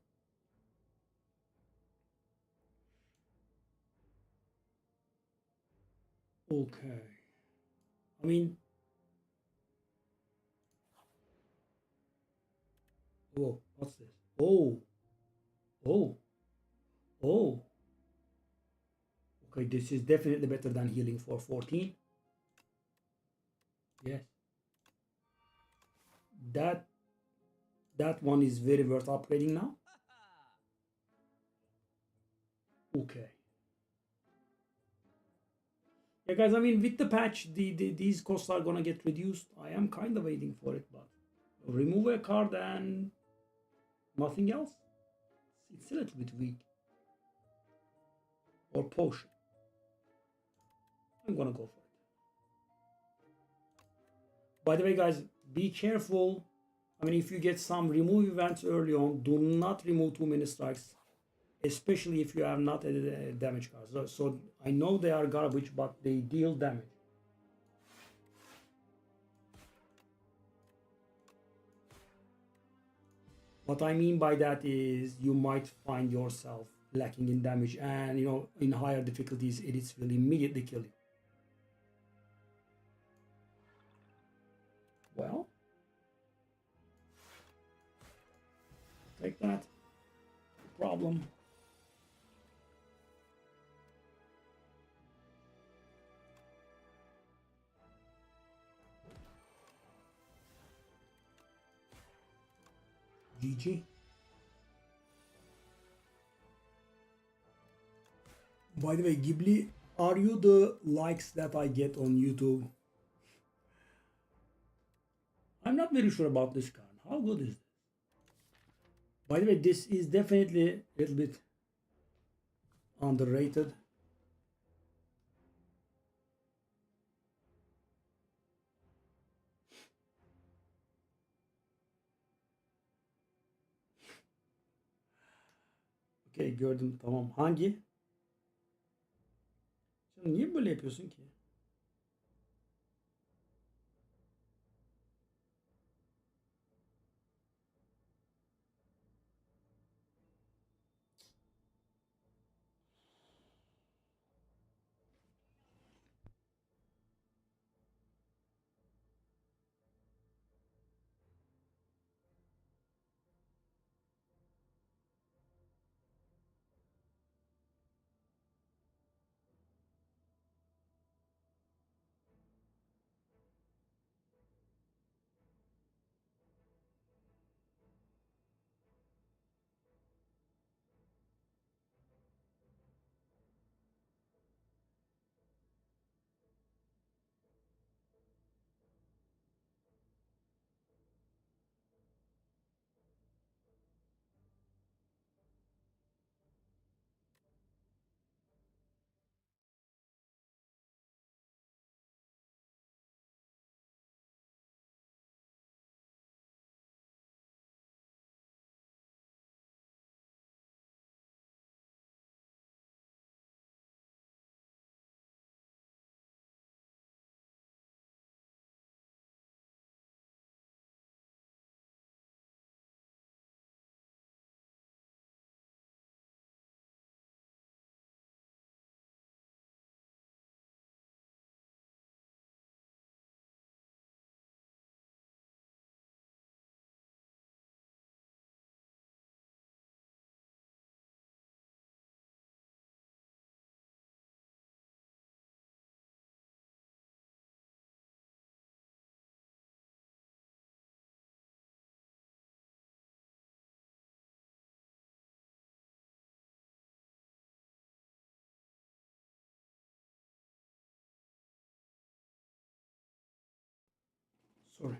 Okay. I mean, oh, what's this? Oh. Okay, this is definitely better than healing for 14. Yes. That one is very worth upgrading now. Okay. Yeah, guys, I mean, with the patch, these costs are gonna get reduced. I am kind of waiting for it, but remove a card and nothing else. It's a little bit weak. Or potion. I'm gonna go for it. By the way, guys, be careful. I mean, if you get some remove events early on, do not remove too many strikes, especially if you have not a damage card. So I know they are garbage, but they deal damage. What I mean by that is you might find yourself lacking in damage, and you know, in higher difficulties, it will immediately kill you. Well, take that. No problem. GG. By the way, Ghibli, are you the likes that I get on YouTube? I'm not very sure about this card. How good is this? By the way, this is definitely a little bit underrated. Okey, gördüm, tamam. Hangi? Sen niye böyle yapıyorsun ki? Sorry.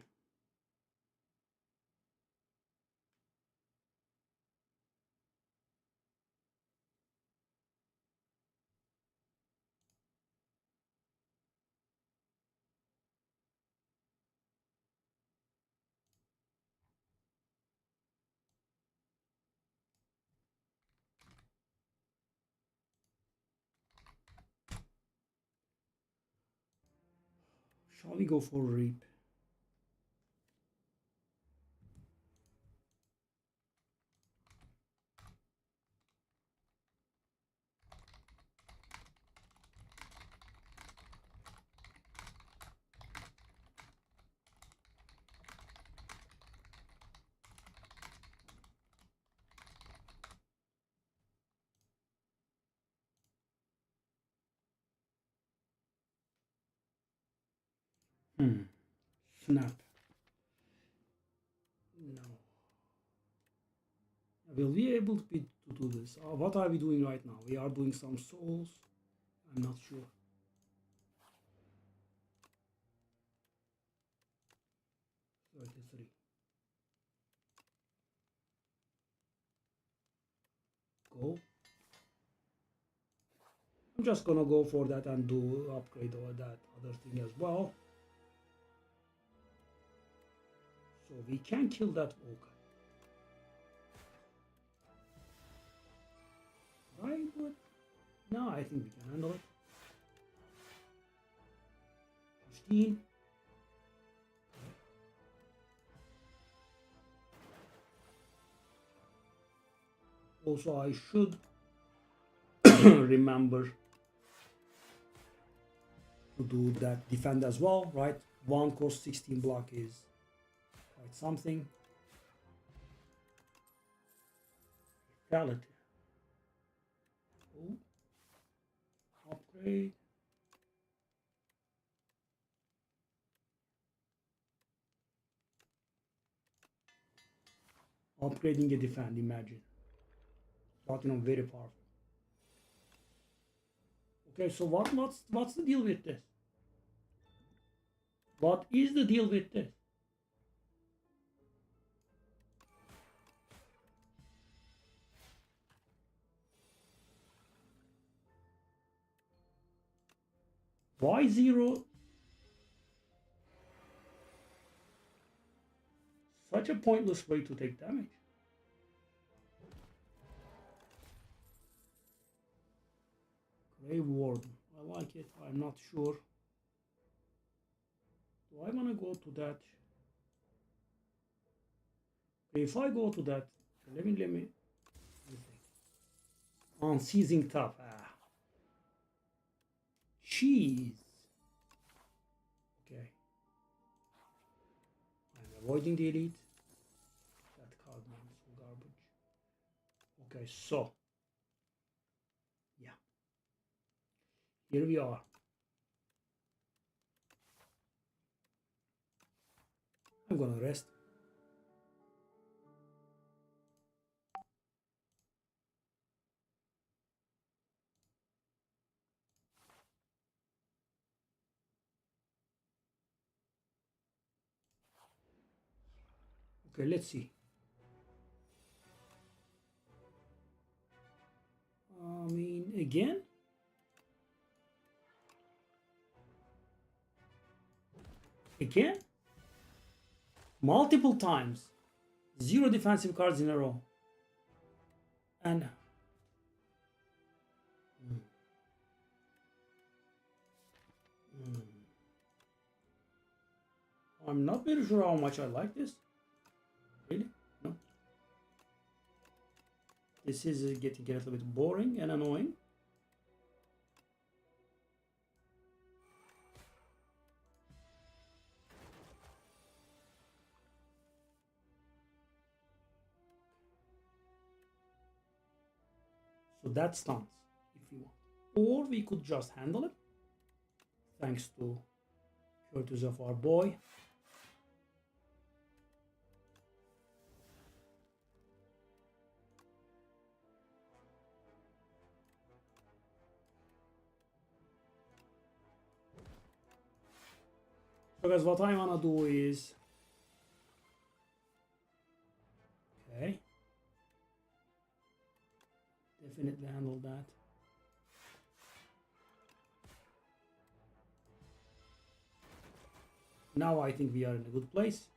Shall we go for reap? Snap. No. Will we be able to do this? What are we doing right now? We are doing some souls. I'm not sure. 33. Go. I'm just gonna go for that and do upgrade or that other thing as well. So we can kill that Volk. Right? But no, I think we can handle it. 15. Also, I should remember to do that defend as well, right? 1 cost 16 block is quite something. Valid. Oh. Upgrade. Upgrading a defend, imagine. But very powerful. Okay, so what's the deal with this? What is the deal with this? Why 0? Such a pointless way to take damage. Grave Warden. I like it. I'm not sure. Do I want to go to that? If I go to that, let me think. Unseizing Top. Cheese. Okay. I'm avoiding the elite. That card is so garbage. Okay, so yeah. Here we are. I'm gonna rest. Okay, let's see. I mean, again? Again? Multiple times. 0 defensive cards in a row. And I'm not very sure how much I like this. Really? No. This is getting a little bit boring and annoying. So that stuns if we want. Or we could just handle it. Thanks to courtesy of our boy. So guys, what I wanna do is okay. Definitely handle that. Now I think we are in a good place.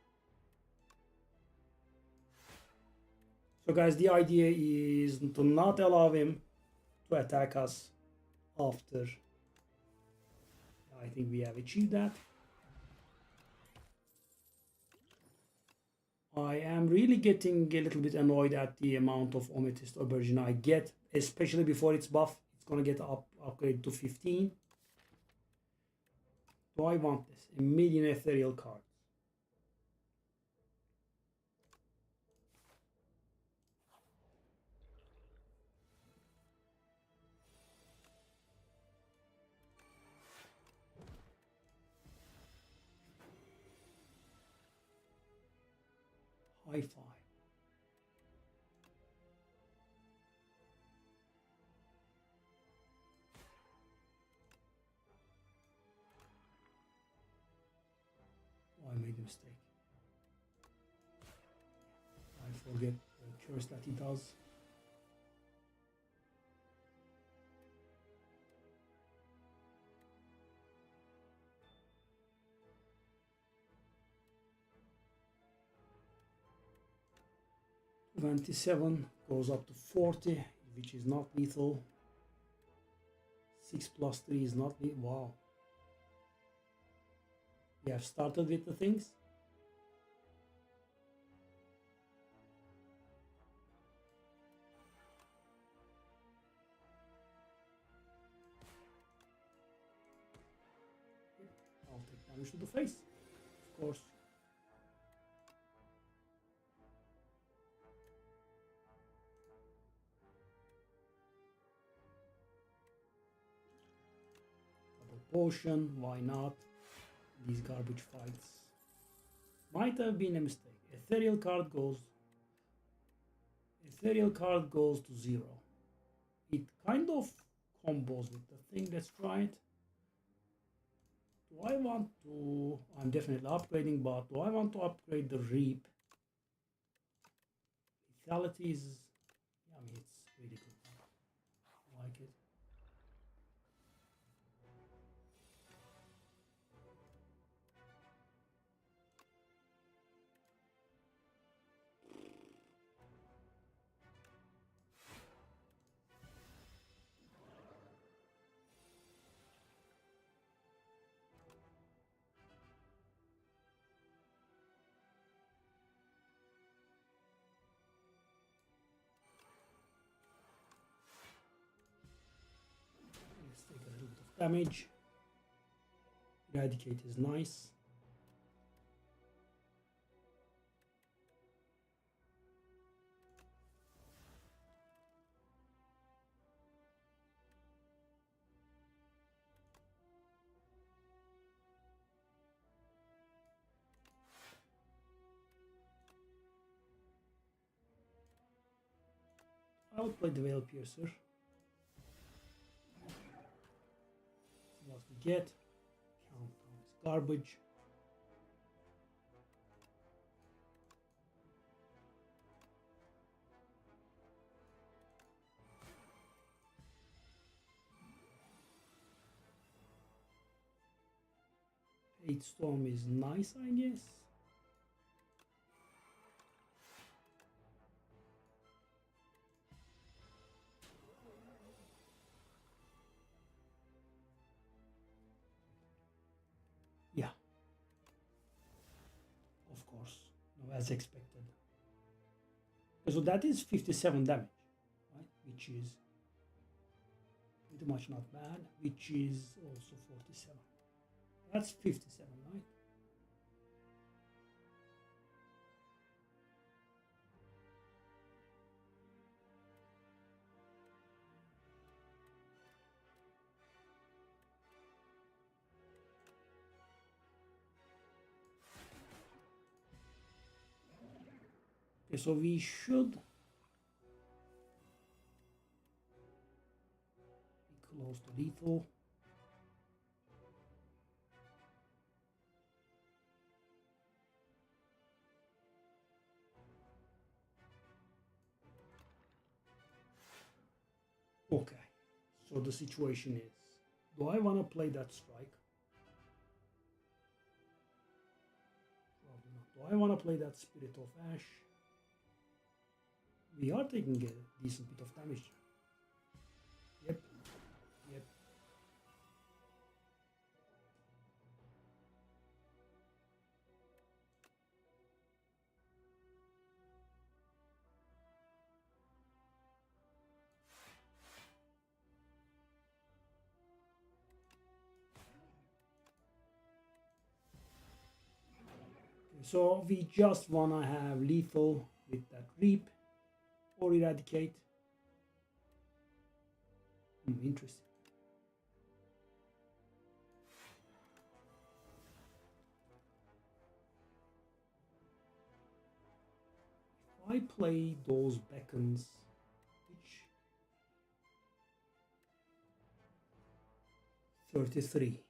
So guys, the idea is to not allow him to attack us after. I think we have achieved that. I am really getting a little bit annoyed at the amount of Amethyst Aubergine I get, especially before it's buff. It's gonna get upgrade to 15. Do I want this? A million ethereal cards. High five. Oh, I made a mistake. I forget the curse that he does. 27 goes up to 40, which is not lethal. 6 plus 3 is not lethal. Wow. We have started with the things. I'll take damage to the face, of course. Double potion, why not? These garbage fights might have been a mistake. Ethereal card goes to 0. It kind of combos with the thing. Let's try it. Do I want to? I'm definitely upgrading, but do I want to upgrade the Reap? Lethality is, I mean, it's really good. I like it. Let's take a little bit of damage. Eradicate is nice. I'll play the Veil Piercer. What we get? Countdown is garbage. Hate Storm is nice, I guess. Yeah, of course, no, as expected. So that is 57 damage, right? Which is pretty much not bad, which is also 47. That's 57, right? Okay, so we should be close to lethal. Okay, so the situation is, do I want to play that strike? Probably not. Do I want to play that Spirit of Ash? We are taking a decent bit of damage. Yep, yep. Okay, so we just want to have lethal with that Reap or Eradicate. Interesting. If I play those beacons, which 33.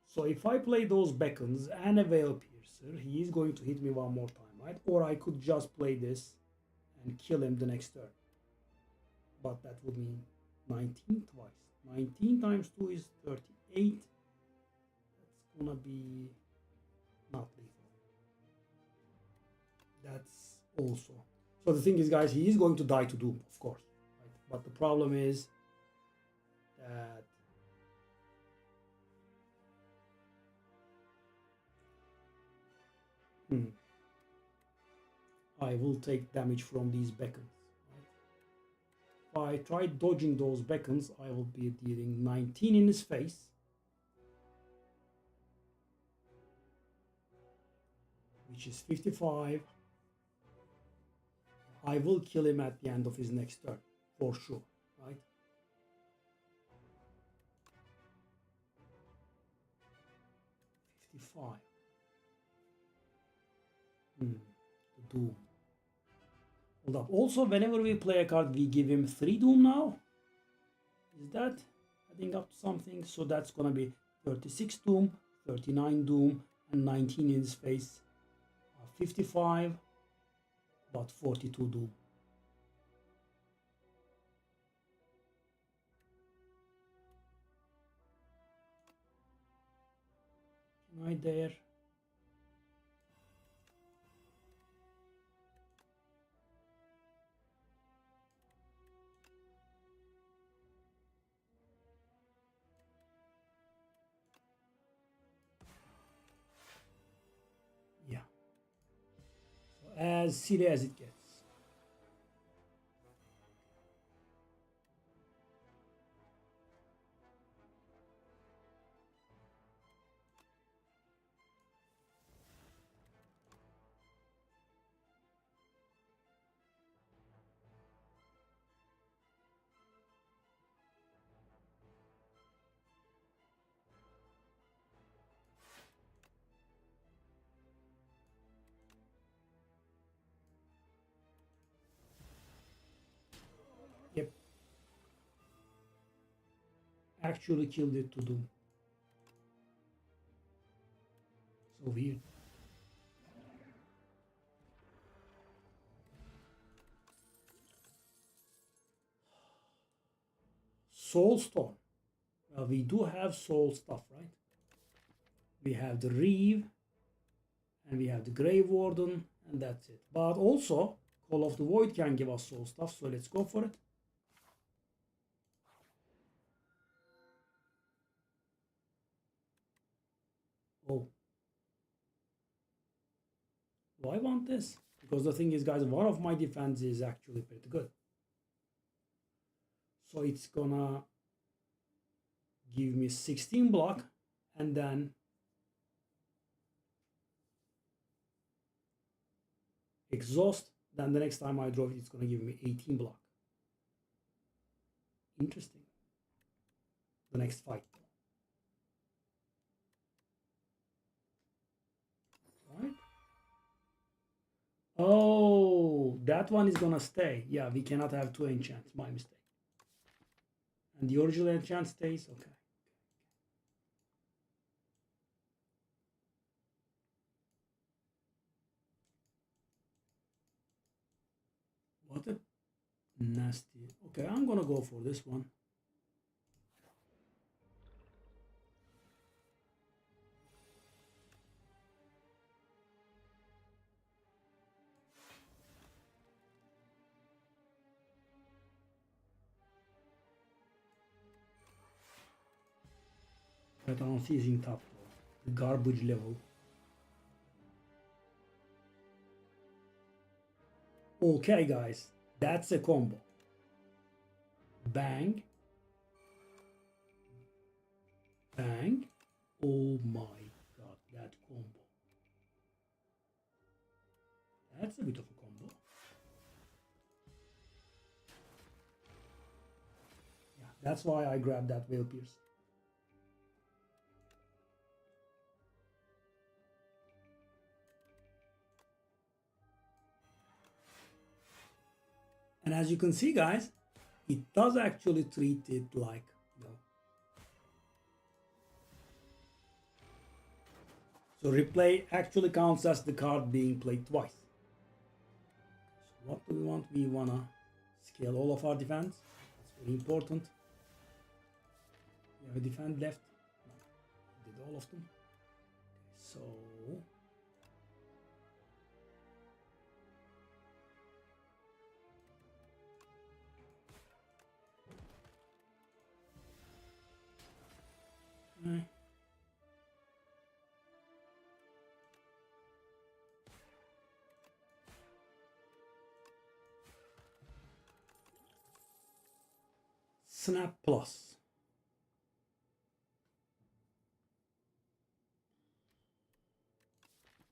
So if I play those beacons and a Veil Piercer, he is going to hit me one more time, right? Or I could just play this and kill him the next turn. But that would mean 19 twice. 19 times 2 is 38. gonna be not lethal. That's also. So the thing is, guys, he is going to die to Doom, of course. Right? But the problem is that I will take damage from these beacons. If I try dodging those beacons, I will be dealing 19 in his face. Which is 55. I will kill him at the end of his next turn, for sure, right? Doom. Hold up. Also, whenever we play a card, we give him 3 Doom now. Is that adding up to something? So that's gonna be 36 Doom, 39 Doom, and 19 in his face. 55, but 42 Doom. Can I dare? Yeah. So as silly as it gets. Yep. Actually killed it to Doom. So weird. Soulstone. Well, we do have soul stuff, right? We have the Reeve, and we have the Grave Warden, and that's it. But also, Call of the Void can give us soul stuff, so let's go for it. Oh. Do I want this? Because the thing is, guys, one of my defense is actually pretty good. So it's gonna give me 16 block, and then exhaust. Then the next time I draw it, it's gonna give me 18 block. Interesting. The next fight. Right? Oh, that one is gonna stay. Yeah, we cannot have 2 enchants. My mistake. And the original enchant stays. Okay. What a nasty. Okay, I'm gonna go for this one. That on seizing top floor. The garbage level. Okay, guys, that's a combo. Bang. Bang. Oh my god, that combo. That's a bit of a combo. Yeah, that's why I grabbed that Veil Pierce. And as you can see, guys, it does actually treat it like, so replay actually counts as the card being played twice. So what do we want? We wanna scale all of our defense. That's very important. We have a defense left. No, did all of them. So Snap Plus.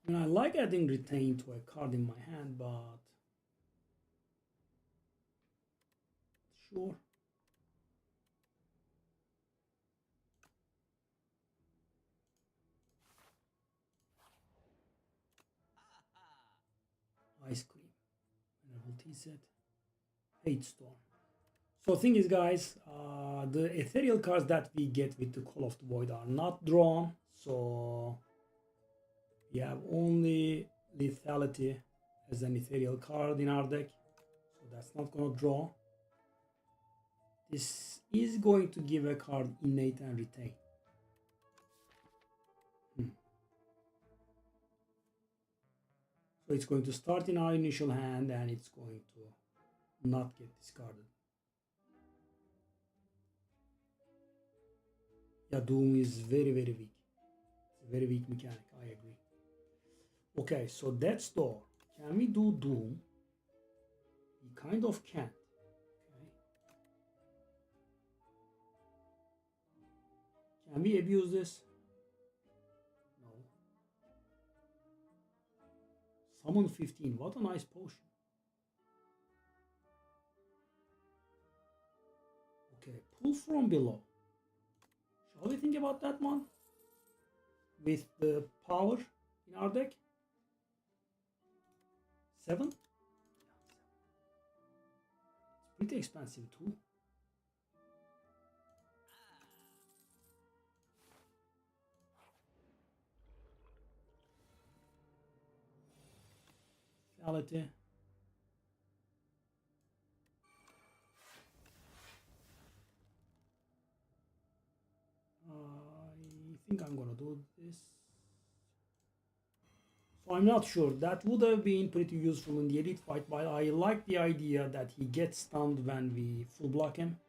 And I like adding retain to a card in my hand, but sure. Ice Cream. Venerable Tea Set. Hate Storm. So thing is, guys, the ethereal cards that we get with the Call of the Void are not drawn. So we have only Lethality as an ethereal card in our deck. So that's not going to draw. This is going to give a card Innate and Retain. So it's going to start in our initial hand and it's going to not get discarded. Yeah, Doom is very, very weak. It's a very weak mechanic, I agree. Okay, so Death's Door. Can we do Doom? We kind of can. Okay. Can we abuse this? No. Summon 15. What a nice potion. Okay, pull from below. Shall we think about that one? With the power in our deck? 7? It's pretty expensive too. Reality. I think I'm gonna do this. So I'm not sure. That would have been pretty useful in the elite fight, but I like the idea that he gets stunned when we full block him.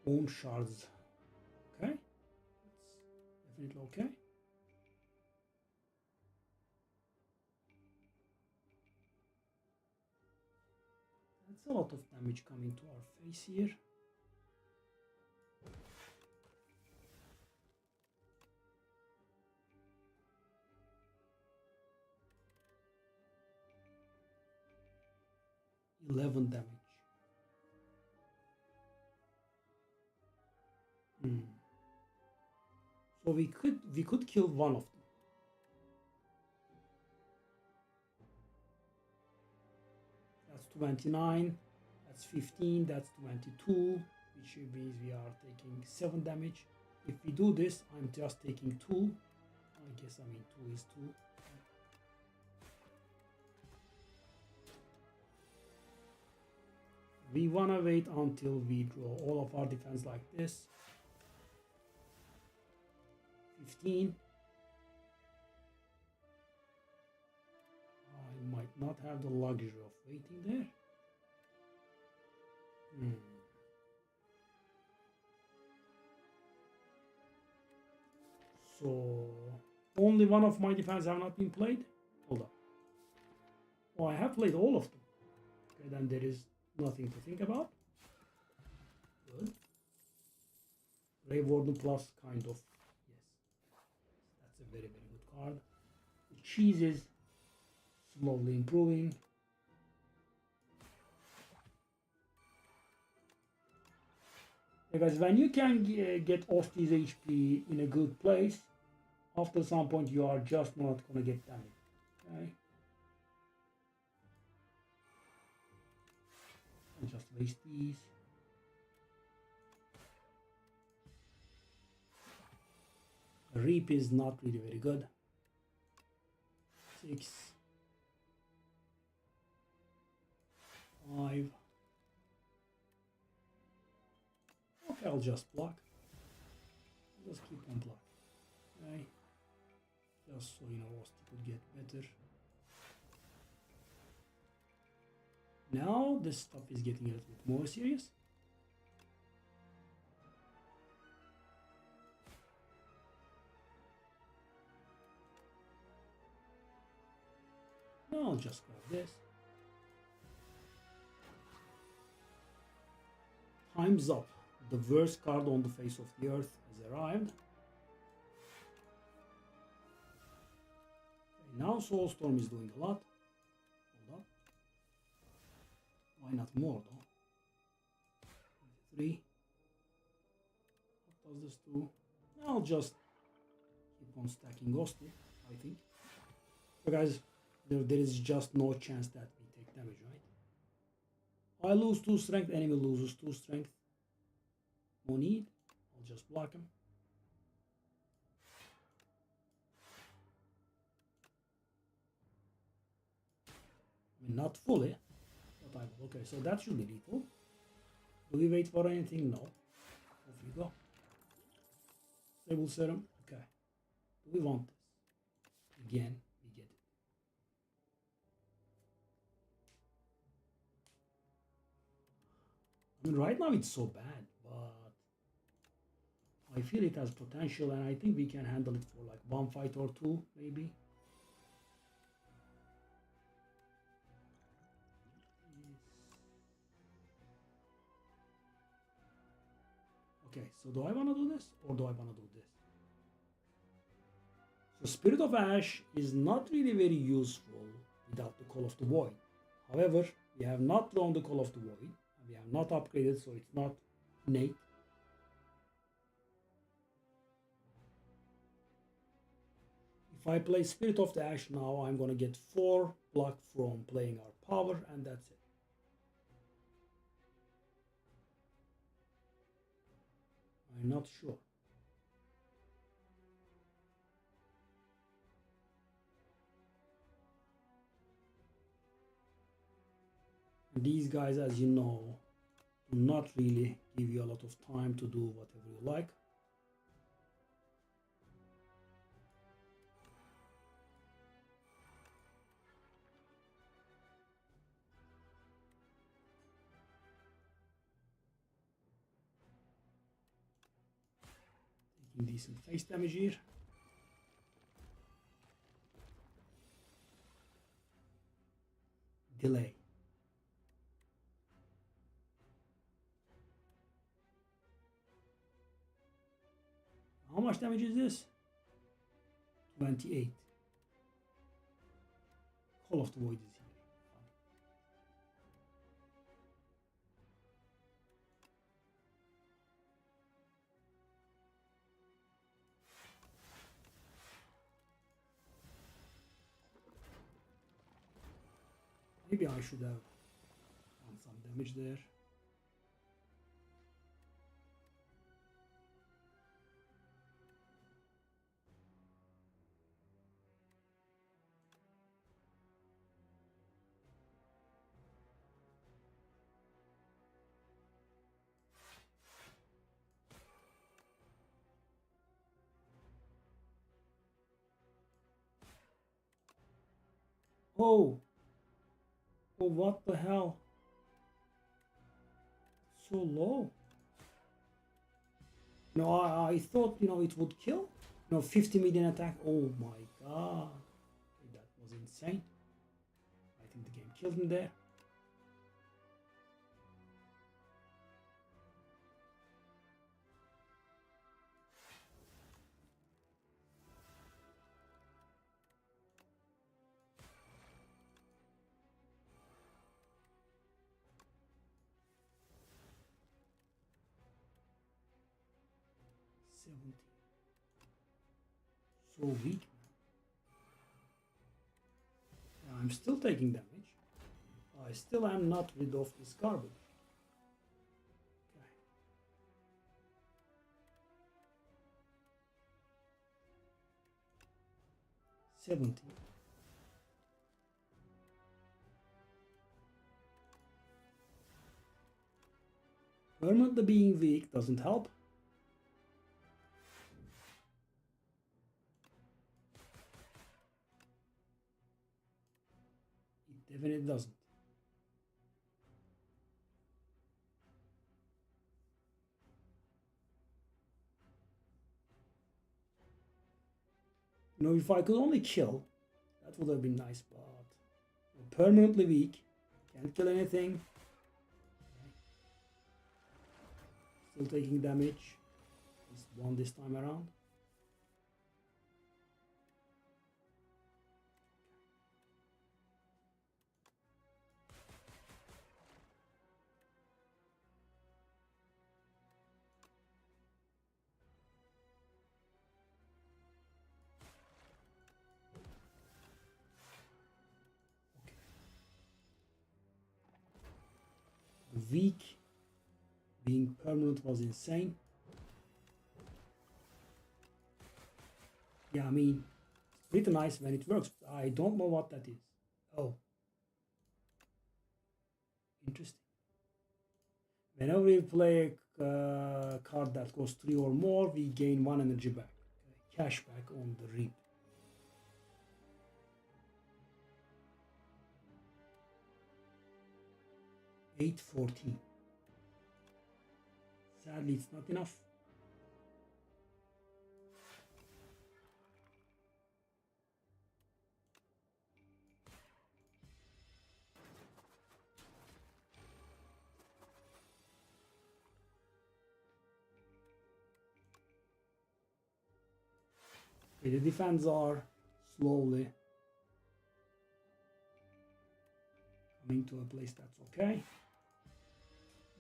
Bone shards. Okay. That's definitely okay. That's a lot of damage coming to our face here. $11 damage. So we could kill one of them. That's 29. That's 15. That's 22. Which means we are taking 7 damage. If we do this, I'm just taking 2. I guess 2 is 2. We wanna wait until we draw all of our defense like this. 15. I might not have the luxury of waiting there. So only one of my defense have not been played. Hold up. Oh, I have played all of them. Okay, then there is nothing to think about. Good. Grave Warden Plus, kind of. Yes. That's a very, very good card. The cheese is slowly improving. Because when you can get off this HP in a good place, after some point you are just not gonna get damage. Okay. And just waste these. The reap is not really very good. 6, 5. Okay, I'll just block. Just keep on blocking. Okay. Just so you know, Osti could get better. Now this stuff is getting a little bit more serious. Now I'll just grab this. Time's up. The worst card on the face of the earth has arrived. Okay, now Soulstorm is doing a lot. Hold up. Why not more though? 3. What does this do? I'll just keep on stacking Osti, I think. So guys, there is just no chance that we take damage, right? I lose 2 strength, enemy loses 2 strength. No need. I'll just block him. I mean, not fully, but I will. Okay, so that should be lethal. Do we wait for anything? No. Off we go. Stable serum. Okay. Do we want this? Again, we get it. I mean, right now it's so bad, but I feel it has potential, and I think we can handle it for like 1 fight or 2, maybe. Okay, so do I want to do this, or do I want to do this? So Spirit of Ash is not really very useful without the Call of the Void. However, we have not drawn the Call of the Void, and we have not upgraded, so it's not innate. If I play Spirit of the Ash now, I'm gonna get 4 block from playing our power, and that's it. I'm not sure. And these guys, as you know, do not really give you a lot of time to do whatever you like. Taking decent face damage here. Delay. How much damage is this? 28. Call of the Void is here. Maybe I should have done some damage there. Oh! Oh, what the hell? So low. No, I thought, it would kill. 50 million attack. Oh my god. That was insane. I think the game killed him there. So weak. I'm still taking damage. I still am not rid of this garbage. Okay. 70. Permanently being weak doesn't help. It definitely doesn't. You know, if I could only kill, that would have been nice, but permanently weak, can't kill anything. Still taking damage. Just one this time around. Weak being permanent was insane. Yeah, I mean, it's pretty nice when it works. I don't know what that is. Oh, interesting. Whenever we play a card that costs 3 or more, we gain 1 energy back. Cash back on the reap. $8.14. Sadly, it's not enough. Okay, the defense are slowly coming to a place that's okay.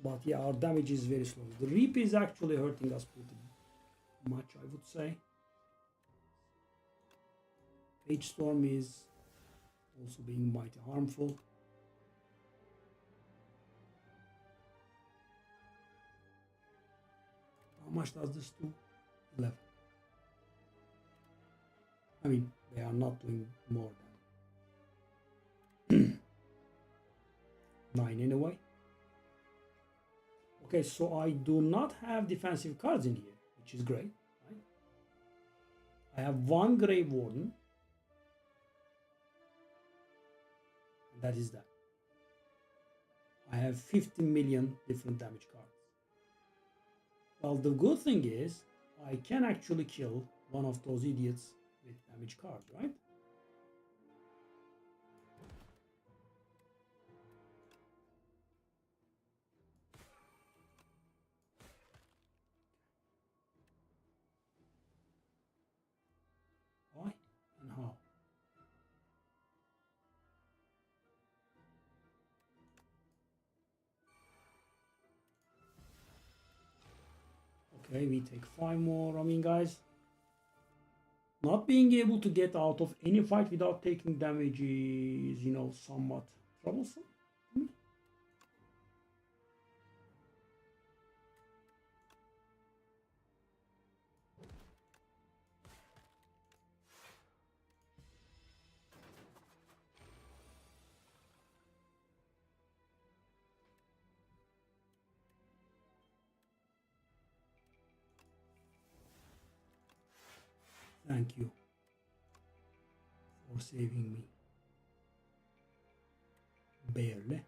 But yeah, our damage is very slow. The reap is actually hurting us pretty much, I would say. Page Storm is also being mighty harmful. How much does this do? 11. I mean, they are not doing more than 9 anyway. Okay, so I do not have defensive cards in here, which is great. Right? I have 1 Grave Warden. And that is that. I have 50 million different damage cards. Well, the good thing is I can actually kill one of those idiots with damage cards, right? Why and how? Okay, we take 5 more. I mean, guys, not being able to get out of any fight without taking damage is, you know, somewhat troublesome. Thank you for saving me. Barely.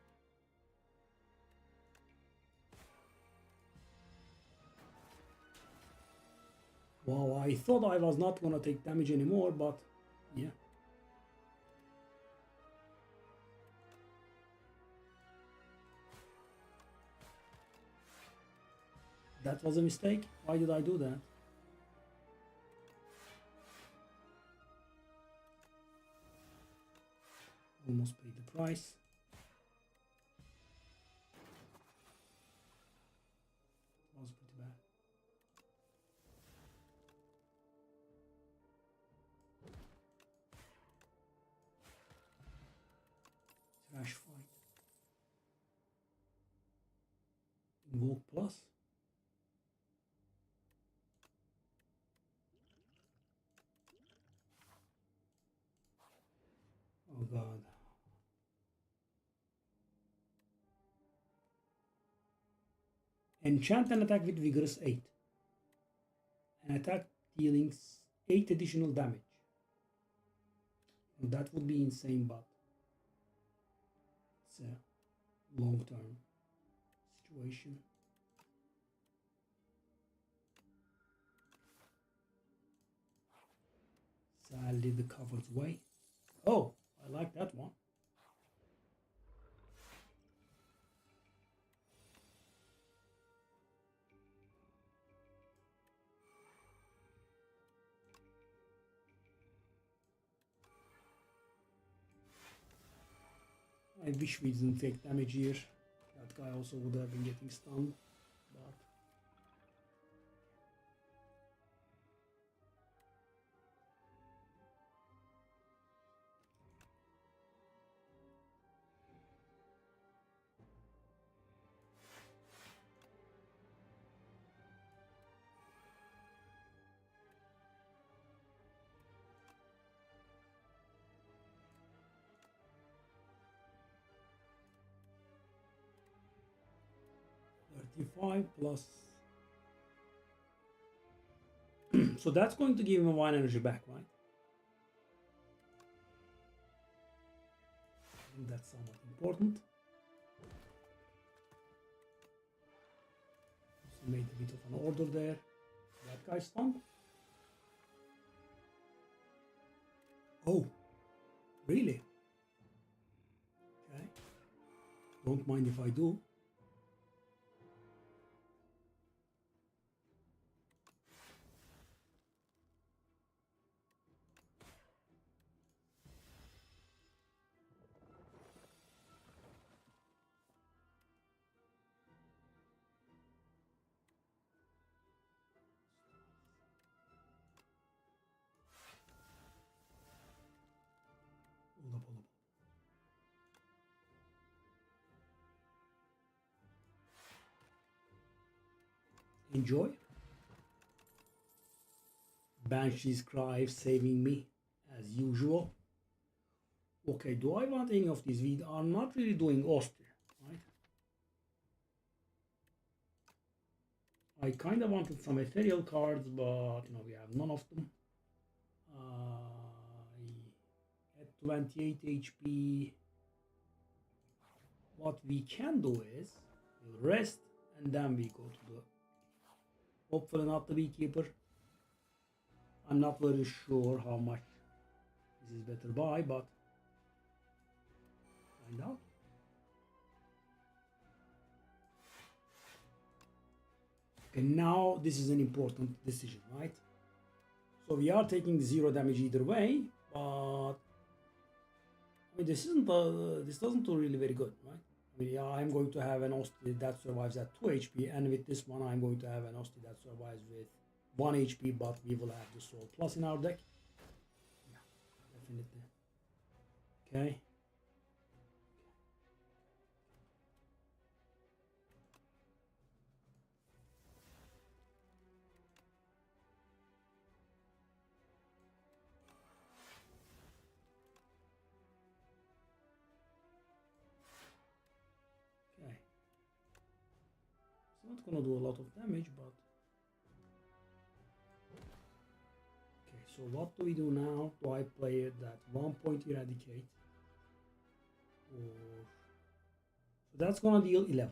Wow, I thought I was not gonna take damage anymore, but yeah. That was a mistake. Why did I do that? Almost paid the price. That was pretty bad. Trash fight. Invoke plus. God. Enchant an attack with Vigorous 8. An attack dealing 8 additional damage. And that would be insane, but it's a long-term situation. Sadly, the cover's way. Oh, I like that one. I wish we didn't take damage here. That guy also would have been getting stunned. But 35 plus. So that's going to give him 1 energy back, right? I think that's somewhat important. Also made a bit of an order there. That guy's stunned. Oh, really? Okay. Don't mind if I do. Hold up. Enjoy. Banshee's Cry saving me as usual. Okay, do I want any of these? We are not really doing Austria, right? I kind of wanted some ethereal cards, but you know, we have none of them. At 28 HP, what we can do is we'll rest and then we go to the, hopefully not the Beekeeper. I'm not very sure how much this is better by, but find out. Okay, now this is an important decision, right? So we are taking 0 damage either way, but I mean this doesn't do really very good, right? I mean, yeah, I'm going to have an Osti that survives at 2 HP, and with this one I'm going to have an Osti that survives with 1 HP, but we will have the Soul Plus in our deck. Yeah, definitely. Okay. It's not gonna do a lot of damage, but okay. So what do we do now? Do I play it that 1 point eradicate? Or so that's gonna deal 11,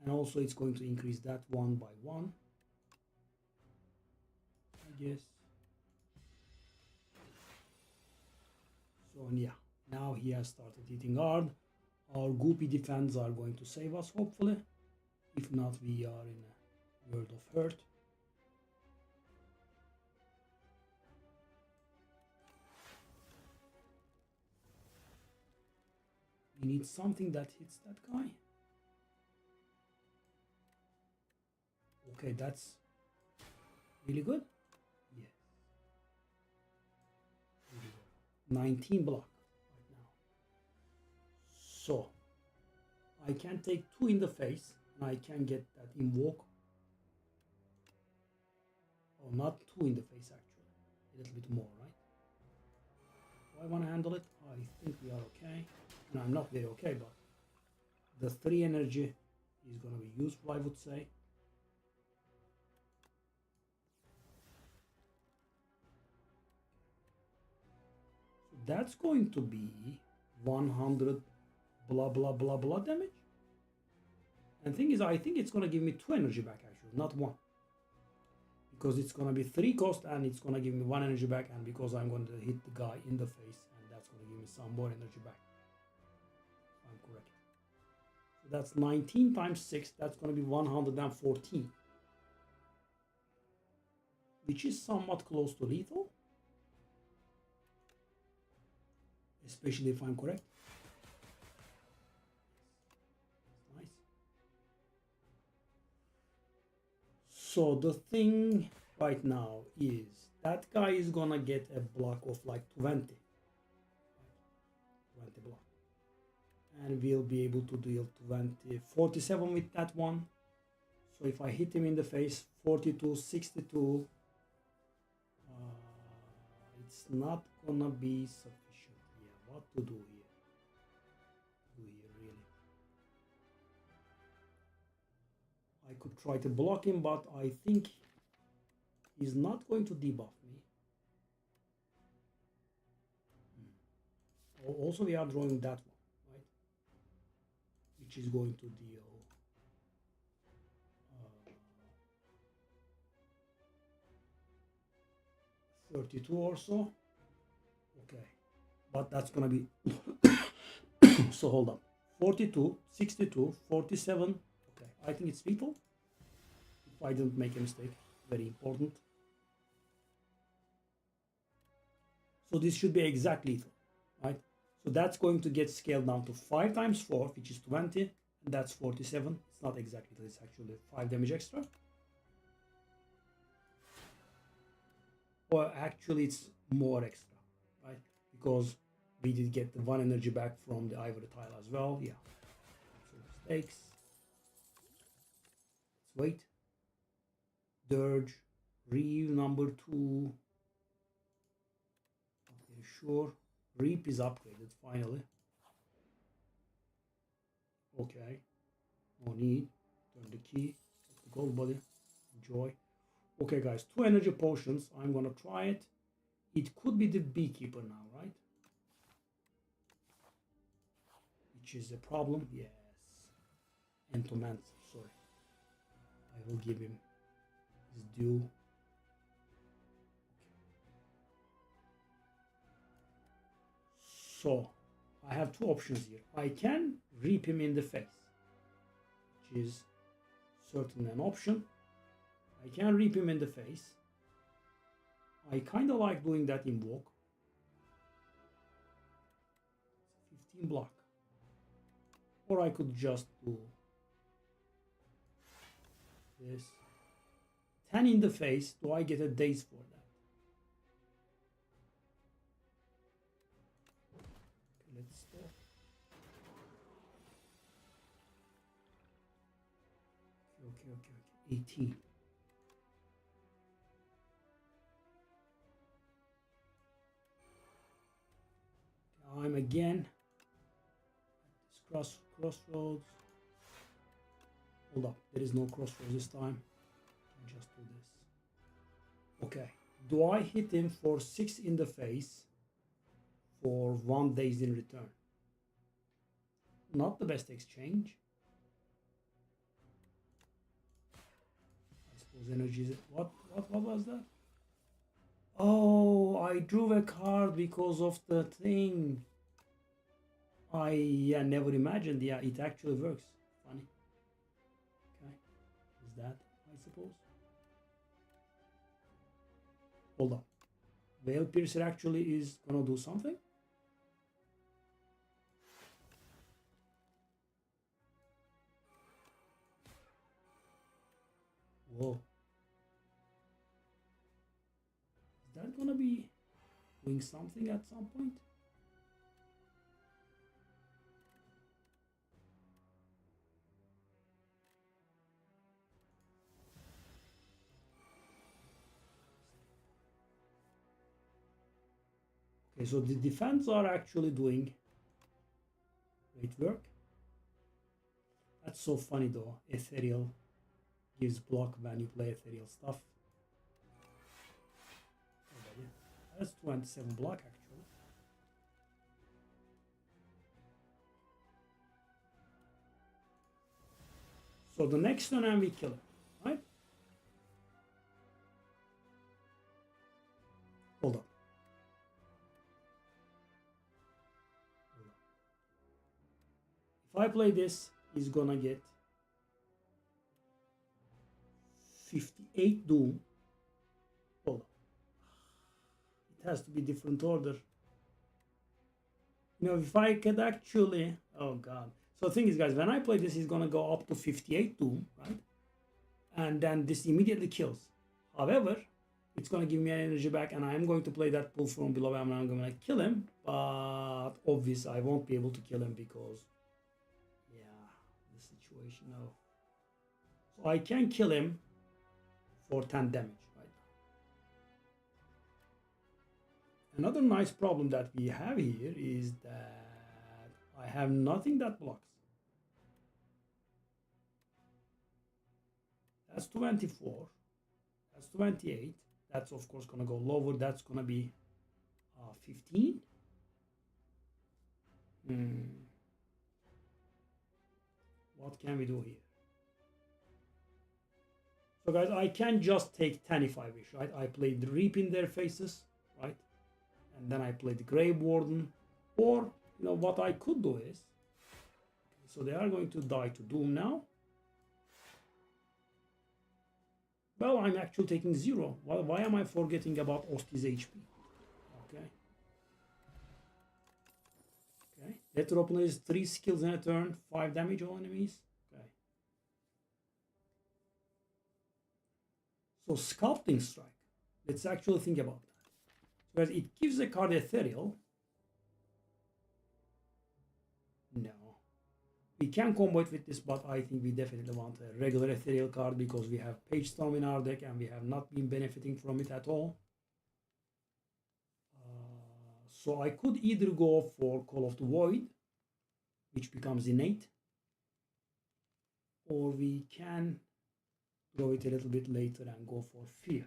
and also it's going to increase that 1 by 1. I guess. So yeah, now he has started hitting hard. Our goopy defense are going to save us, hopefully. If not, we are in a world of hurt. We need something that hits that guy. Okay, that's really good. Yes. Really good. 19 block right now. So I can take 2 in the face, and I can get that invoke. Oh, not 2 in the face actually. A little bit more, right? I want to handle it. I think we are okay. And I'm not very okay, but the 3 energy is going to be useful, I would say. So that's going to be 100 blah blah blah blah damage. And thing is, I think it's going to give me 2 energy back actually, not 1. Because it's going to be 3 cost and it's going to give me 1 energy back, and because I'm going to hit the guy in the face, and that's going to give me some more energy back. If I'm correct. So that's 19 times 6, that's going to be 114. Which is somewhat close to lethal. Especially if I'm correct. Nice. So the thing right now is that guy is gonna get a block of like 20 block, and we'll be able to deal 47 with that one. So if I hit him in the face, 42, 62, it's not gonna be sufficient. Yeah, what to do here? Really? I could try to block him, but I think he's not going to debuff me. Also, we are drawing that one, right? Which is going to deal 32 or so. Okay, but that's gonna be so hold on. 42, 62, 47. Okay, I think it's lethal. If I didn't make a mistake, very important. So this should be exact lethal, right? So that's going to get scaled down to 5 times 4, which is 20, and that's 47. It's not exactly lethal, it's actually 5 damage extra. Or actually it's more extra, right? Because we did get the 1 energy back from the ivory tile as well. Yeah. So mistakes. Let's wait. Dirge. Reeve number 2. Not very sure. Reap is upgraded finally. Okay. No need. Turn the key. Get the gold body. Enjoy. Okay guys, 2 energy potions. I'm gonna try it. It could be the beekeeper now, right? Which is a problem. Yes. Entomancer, sorry. I will give him his due. So I have 2 options here. I can reap him in the face, which is certainly an option. I can reap him in the face. I kind of like doing that in walk. 15 block. Or I could just do this. 10 in the face. Do I get a daze for that? Okay, let's stop. Okay. 18. I'm again at this crossroads. Hold up, there is no crossroads this time. I'll just do this. Okay, do I hit him for 6 in the face for 1 daze in return? Not the best exchange. I suppose energy is... What was that? Oh, I drew a card because of the thing. I never imagined. Yeah, it actually works. Funny. Okay, is that, I suppose? Hold on. Veil Piercer actually is gonna do something. Whoa. Is that gonna be doing something at some point? Okay, so the defense are actually doing great work. That's so funny though. Ethereal gives block when you play ethereal stuff. That's 27 block actually. So the next turn and we kill him, right? Hold up. If I play this, he's gonna get 58 Doom. Hold up. It has to be different order. You know, if I could actually, oh god. So the thing is, guys, when I play this, he's gonna go up to 58 Doom, right? And then this immediately kills. However, it's gonna give me an energy back, and I'm going to play that pull from below, and I'm gonna kill him. But obviously, I won't be able to kill him because, yeah, the situation now. So I can kill him for 10 damage. Another nice problem that we have here is that I have nothing that blocks. That's 24. That's 28. That's of course gonna go lower. That's gonna be 15. What can we do here? So guys, I can just take 10 if I wish, right? I play the Reap in their faces, right? And then I play the Grave Warden. Or, you know, what I could do is, so they are going to die to Doom now. Well, I'm actually taking 0. Why am I forgetting about Osti's HP? Okay. Okay. Letter Opener is 3 skills in a turn, 5 damage all enemies. Okay. So Sculpting Strike. Let's actually think about that. Because it gives a card Ethereal. No. We can combo it with this, but I think we definitely want a regular Ethereal card because we have Page Storm in our deck and we have not been benefiting from it at all. So I could either go for Call of the Void, which becomes innate, or we can go it a little bit later and go for Fear.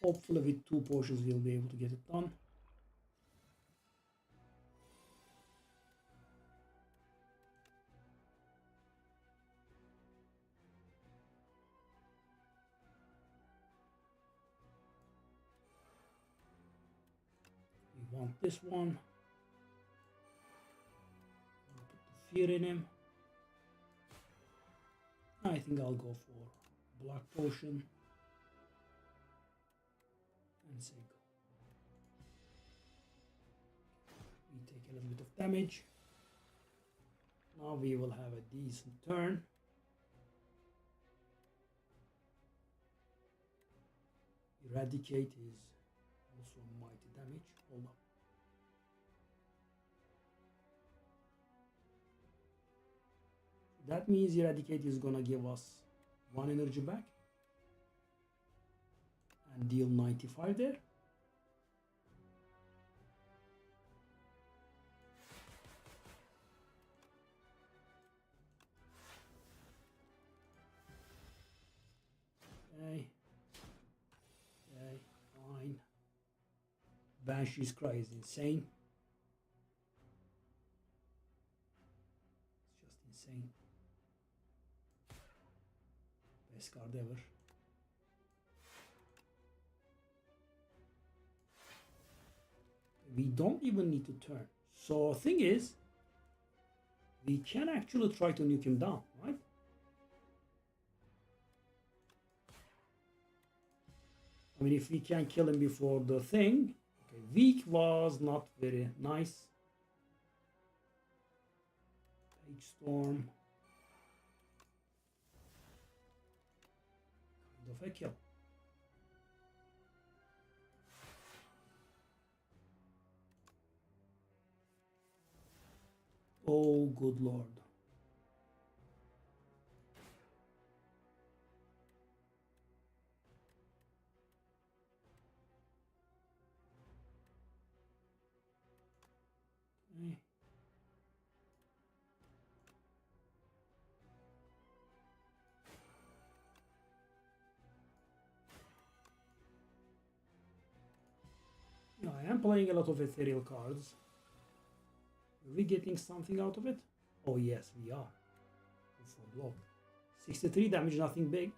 Hopefully with 2 potions we'll be able to get it done. We want this one. Put the Fear in him. I think I'll go for Black Potion. And say go. We take a little bit of damage. Now we will have a decent turn. Eradicate is also mighty damage. Hold up. That means Eradicate is gonna give us 1 energy back and deal 95 there. Okay. Okay, fine. Banshee's Cry is insane. It's just insane. Best card ever. We don't even need to turn. So thing is, we can actually try to nuke him down, right? I mean, if we can kill him before the thing. Okay, weak was not very nice. Page Storm. Kind of a kill. Oh, good lord. Okay. Yeah, I am playing a lot of ethereal cards. Are we getting something out of it? Oh yes, we are. For block. 63 damage, nothing big.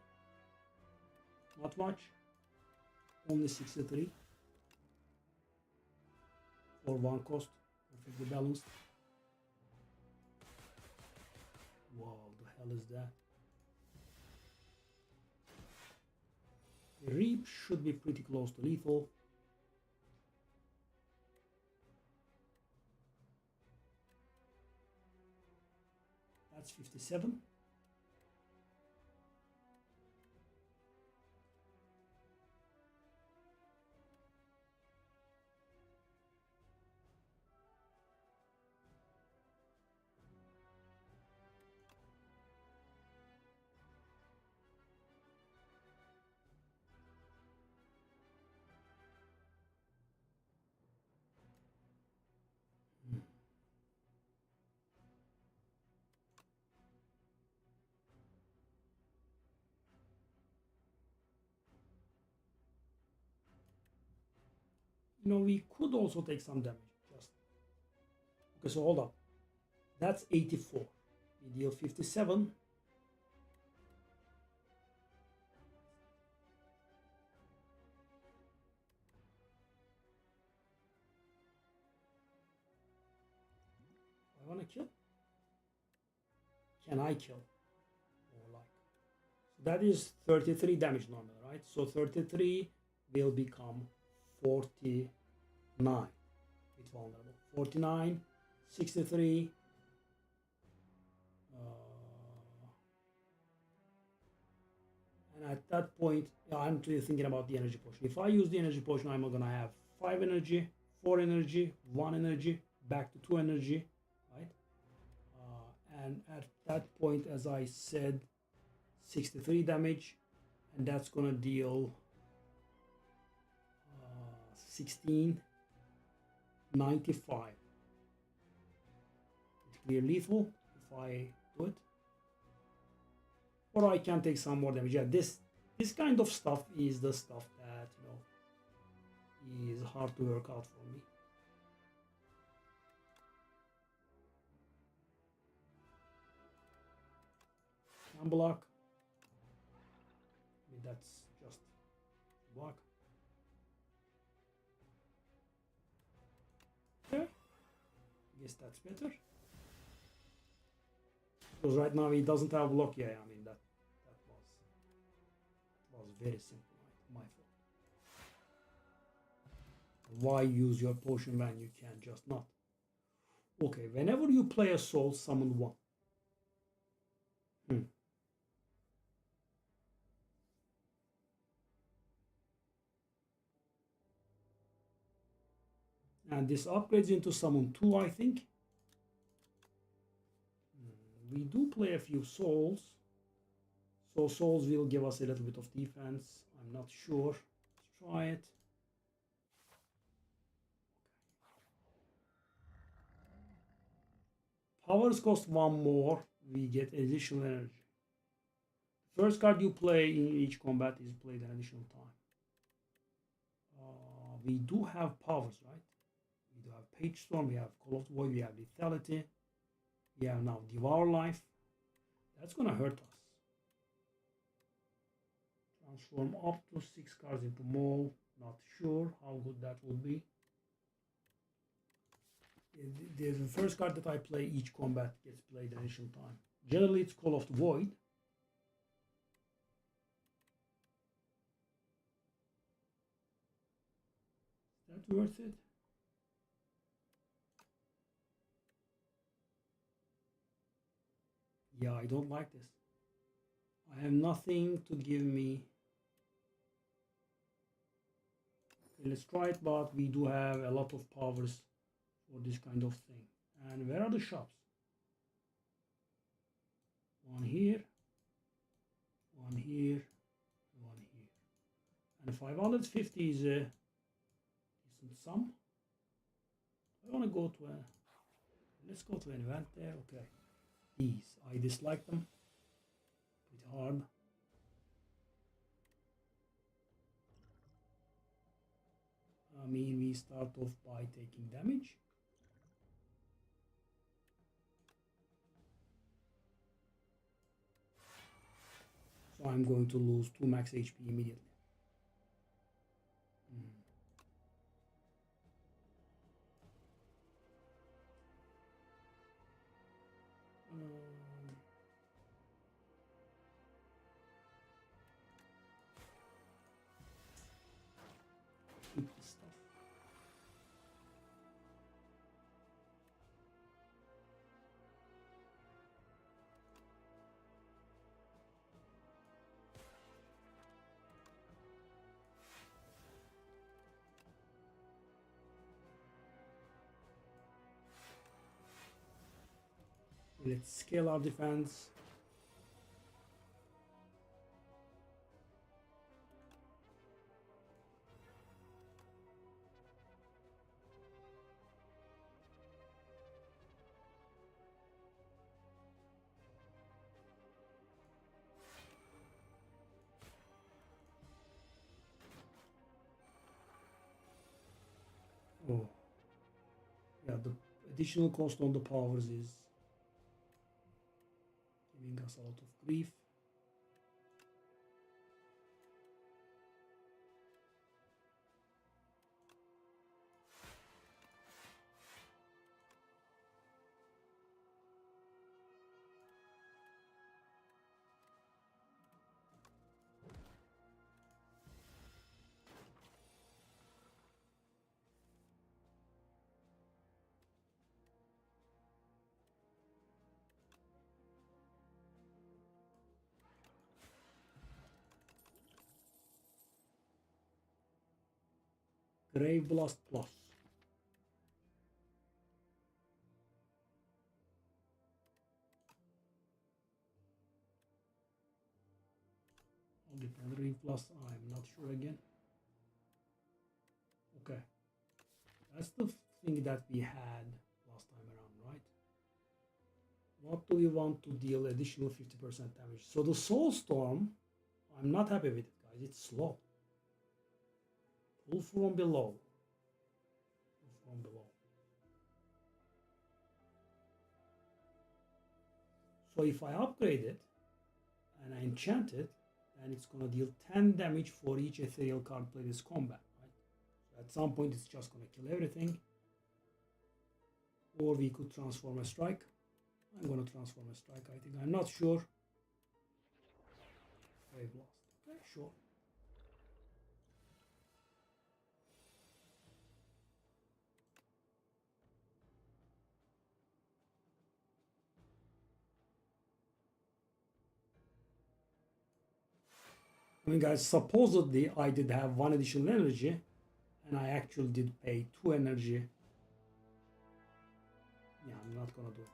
Not much. Only 63. For one cost. Perfectly balanced. Wow, the hell is that? The Reap should be pretty close to lethal. That's 57. You know, we could also take some damage. Just okay, so hold up. That's 84. We deal 57. I want to kill. Can I kill? Or like, so that is 33 damage normal, right? So 33 will become 49 with vulnerable. 49, 63. And at that point, yeah, I'm thinking about the energy potion. If I use the energy potion, I'm gonna have 5 energy, 4 energy, 1 energy, back to 2 energy, right? And at that point, as I said, 63 damage, and that's gonna deal 16, 95. It's clear lethal if I do it. Or I can take some more damage. Yeah, this kind of stuff is the stuff that, you know, is hard to work out for me. Can block. I mean, that's just block. Okay. I guess that's better. Because right now he doesn't have block. Yeah, I mean that was very simple. Right? My fault. Why use your potion when you can just not? Okay, whenever you play a soul, summon one. And this upgrades into summon 2, I think. We do play a few souls. So souls will give us a little bit of defense. I'm not sure. Let's try it. Powers cost 1 more. We get additional energy. First card you play in each combat is played an additional time. We do have powers, right? We do have Page Storm, we have Call of the Void, we have Lethality. We have now Devour Life. That's gonna hurt us. Transform up to 6 cards into Maul. Not sure how good that would be. The first card that I play each combat gets played an additional time. Generally it's Call of the Void. Is that worth it? Yeah, I don't like this. I have nothing to give me. Okay, let's try it, but we do have a lot of powers for this kind of thing. And where are the shops? One here, one here, one here. And 550 is a decent sum. I want to go to a, let's go to an event there. Okay, these, I dislike them pretty hard. I mean, we start off by taking damage. So I'm going to lose 2 max HP immediately. Keep this stuff. Let's scale our defense. Oh, yeah, the additional cost on the powers is giving us a lot of grief. Grave Blast Plus. Only plus, I'm not sure again. Okay, that's the thing that we had last time around, right? What do we want to deal additional 50% damage? So the Soul Storm, I'm not happy with it, guys. It's slow. Pull from below. Pull from below. So if I upgrade it and I enchant it, then it's going to deal 10 damage for each ethereal card played as combat, right? So at some point it's just going to kill everything. Or we could transform a strike. I'm going to transform a strike, I think. I'm not sure. Grave Blast. Okay, sure. I mean, guys, supposedly I did have 1 additional energy, and I actually did pay 2 energy. Yeah, I'm not gonna do it.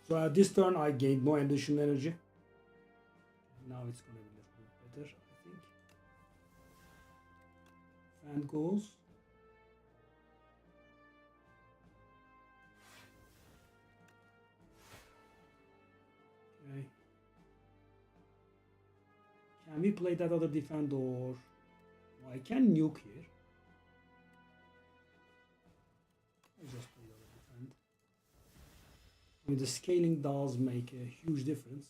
So at this turn, I gained no additional energy. Now it's gonna be a little bit better, I think. Fan goes. Okay. Can we play that other defend, or I can nuke here? I'll just play the other defend. I mean, the scaling does make a huge difference.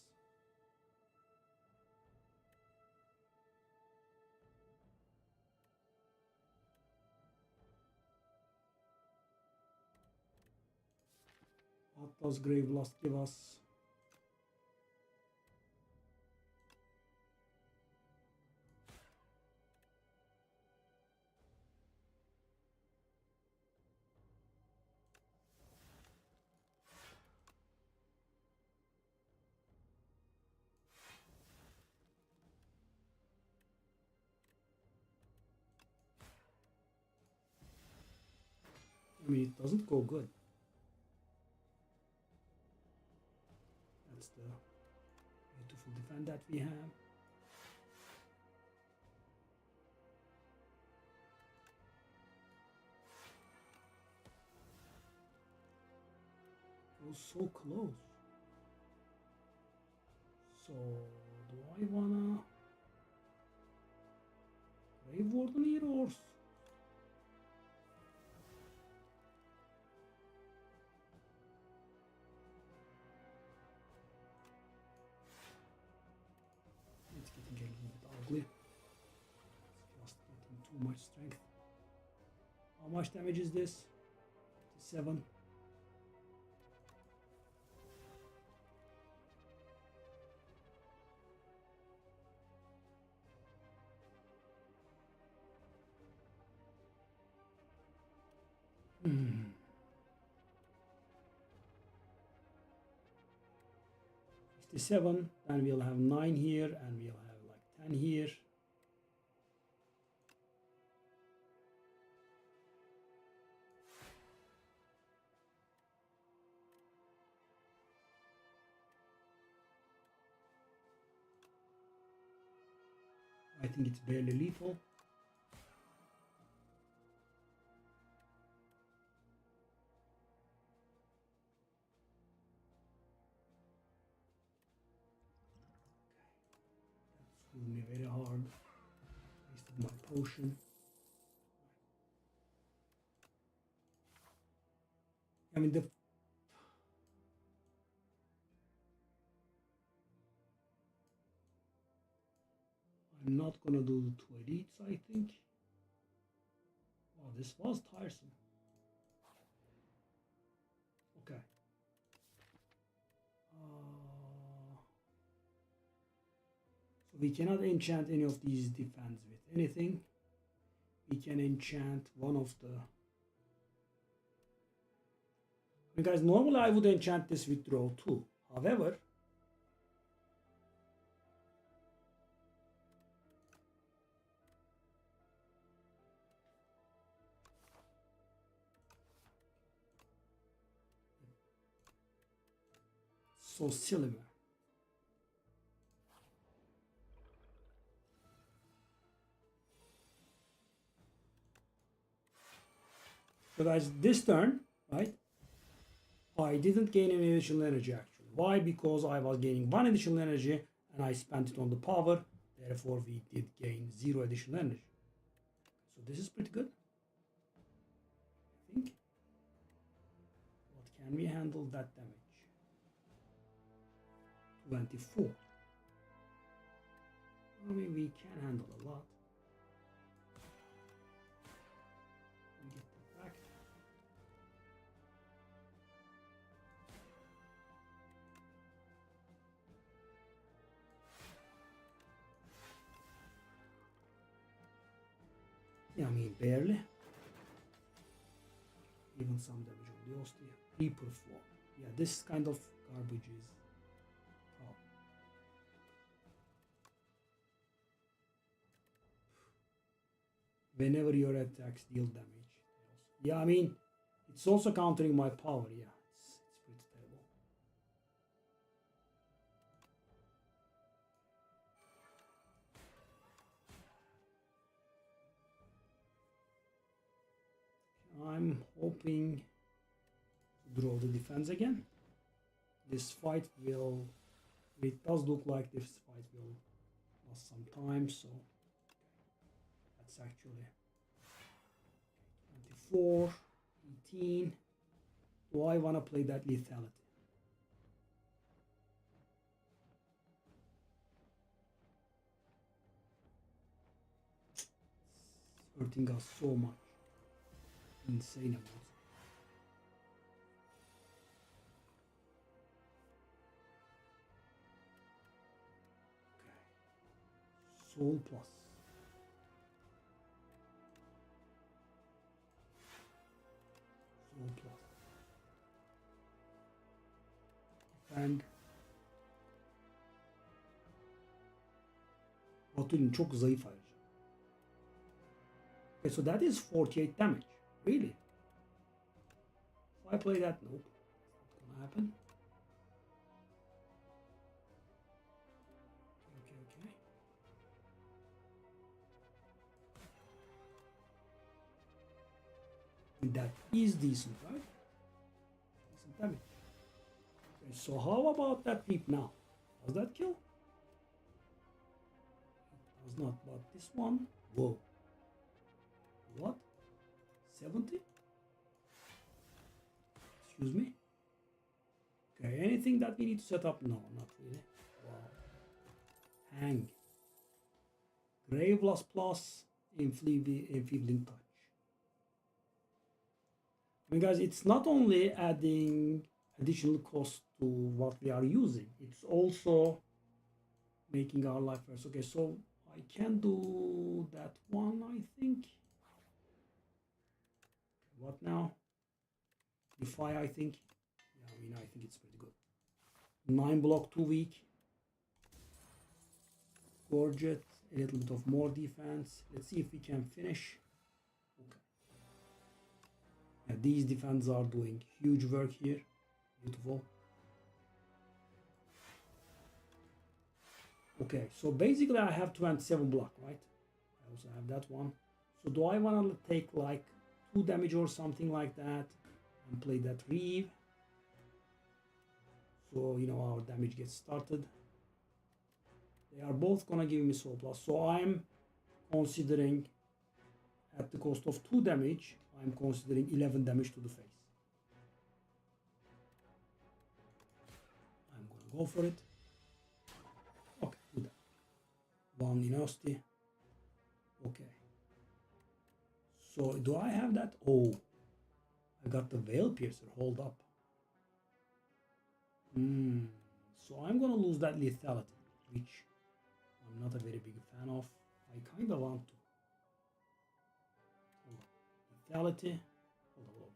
What does Grave Blast give us? I mean, it doesn't go good. defend that we have. It was so close. So do I wanna Grave Warden here or it's getting a little bit ugly. It's just getting too much strength. How much damage is this? 7. Hmm. 57, then we'll have 9 here and we'll have like 10 here. I think it's barely lethal. That screwed me very hard. Wasted my potion. I mean, I'm not gonna do the 2 elites, I think. Wow, this was tiresome. Okay. So we cannot enchant any of these defense with anything. We can enchant one of the... I mean, guys, normally I would enchant this with draw 2. However, so silly, man. So guys, this turn, right, I didn't gain any additional energy actually. Why? Because I was gaining 1 additional energy and I spent it on the power. Therefore, we did gain 0 additional energy. So this is pretty good, I think. What can we handle that damage? 24. I mean, we can handle a lot. We get that back. Yeah, I mean, barely. Even some damage on the Ostia. Pre-perform. Yeah, this kind of garbage is... Whenever your attacks deal damage. Yeah, I mean, it's also countering my power. Yeah, it's pretty terrible. I'm hoping to draw the defense again. This fight will... It does look like this fight will last some time, so... That's actually 24, 18. Do I want to play that lethality? It's hurting us so much. Insane amounts. Okay. Soul plus. And Batu'nun çok zayıf ayrıca. Okay, so that is 48 damage. Really? If I play that, nope. It's not gonna happen. And that is decent, right? Decent damage. Okay, so how about that peep now? Does that kill? It does not, but this one, whoa. What? 70? Excuse me? Okay, anything that we need to set up? No, not really. Wow. Hang. Grave Loss Plus, Enfeebling Touch. I mean, guys, it's not only adding additional cost to what we are using, it's also making our life worse. Okay, so I can do that one, I think. What now? Defy, I think. Yeah, I mean, I think it's pretty good. 9 block, 2 weak. Gorget, a little bit of more defense. Let's see if we can finish. Okay. Yeah, these defenses are doing huge work here. Beautiful. Okay, so basically I have 27 block, right? I also have that one. So do I want to take like 2 damage or something like that and play that Reeve? So, you know, our damage gets started. They are both gonna give me soul plus. So I'm considering, at the cost of 2 damage, I'm considering 11 damage to the face. I'm gonna go for it. Okay, do that. 1 Inosti. Okay. So do I have that? Oh, I got the Veil Piercer. Hold up. So I'm gonna lose that lethality, which I'm not a very big fan of. I kind of want to. Hold on. Lethality. Hold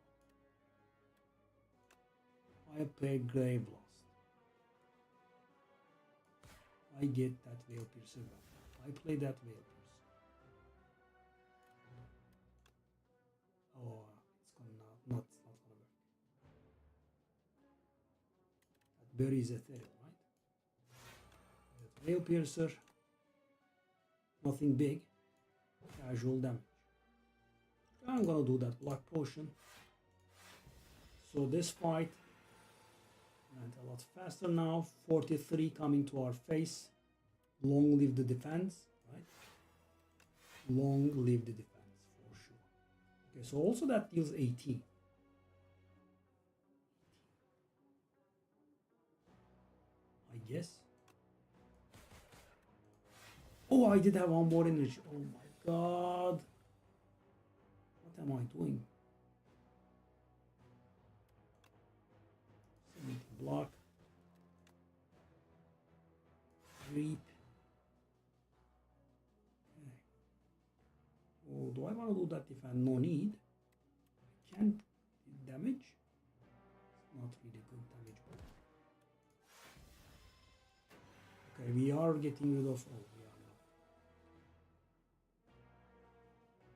on. I play Grave Lost. I get that Veil Piercer back. I play that Veil Piercer. Oh, it's gonna not gonna work. That Berry is ethereal, right? That Veil Piercer. Nothing big. Casual damage. I'm gonna do that Black Potion. So this fight went a lot faster now. 43 coming to our face. Long live the defense, right? Long live the defense for sure. Okay, so also that deals 18. I guess. Oh, I did have one more energy. Oh my god. What am I doing? 70 block. Reap. Okay. Oh, do I want to do that if I no need? I can't damage. It's not really good damage. Okay, we are getting rid of. Oh, we are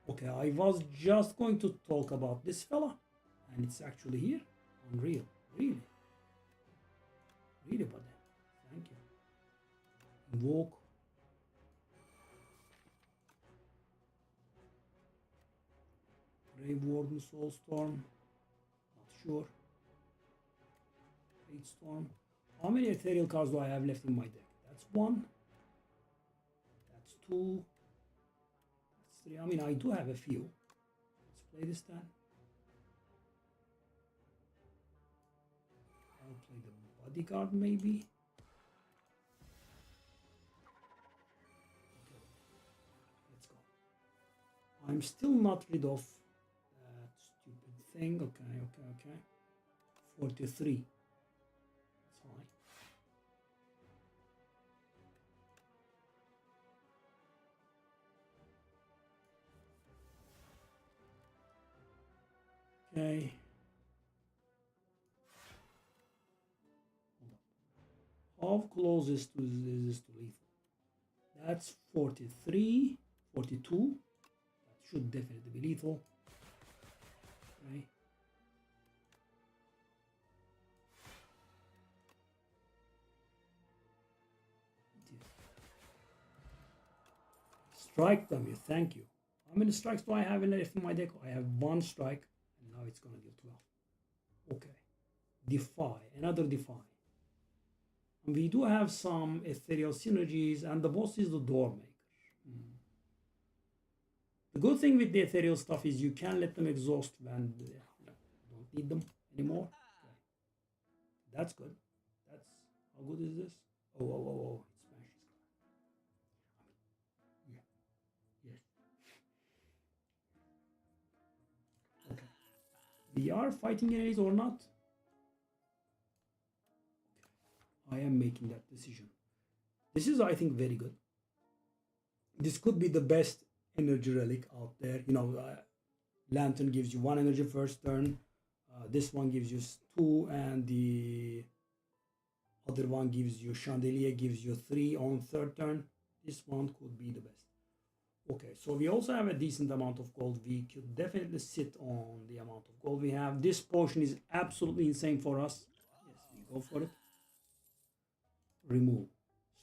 now. Okay, I was just going to talk about this fella, and it's actually here. Unreal, really, really, buddy. Thank you. Invoke. Grave Warden, Soulstorm. Not sure. Fate Storm. How many ethereal cards do I have left in my deck? That's 1. That's 2. That's 3. I mean, I do have a few. Let's play this then. I'll play the Bodyguard maybe. Okay. Let's go. I'm still not rid of that stupid thing. Okay. 43. That's fine. Okay. How close is this to lethal? That's 43, 42. That should definitely be lethal. Okay. Strike them, you. Thank you. How many strikes do I have left in my deck? I have 1 strike. it's gonna deal 12. Okay. Defy, another defy. And we do have some ethereal synergies, and the boss is the door maker. The good thing with the ethereal stuff is you can let them exhaust when you don't need them anymore. Okay. That's good. That's how good is this? Oh! It smashes. Yes. Okay. We are fighting enemies or not? I am making that decision. This is, I think, very good. This could be the best energy relic out there. Lantern gives you 1 energy first turn. This one gives you 2, and the other one gives you Chandelier, gives you 3 on third turn. This one could be the best. Okay, so we also have a decent amount of gold. We could definitely sit on the amount of gold we have. This potion is absolutely insane for us. Yes, we go for it. Remove.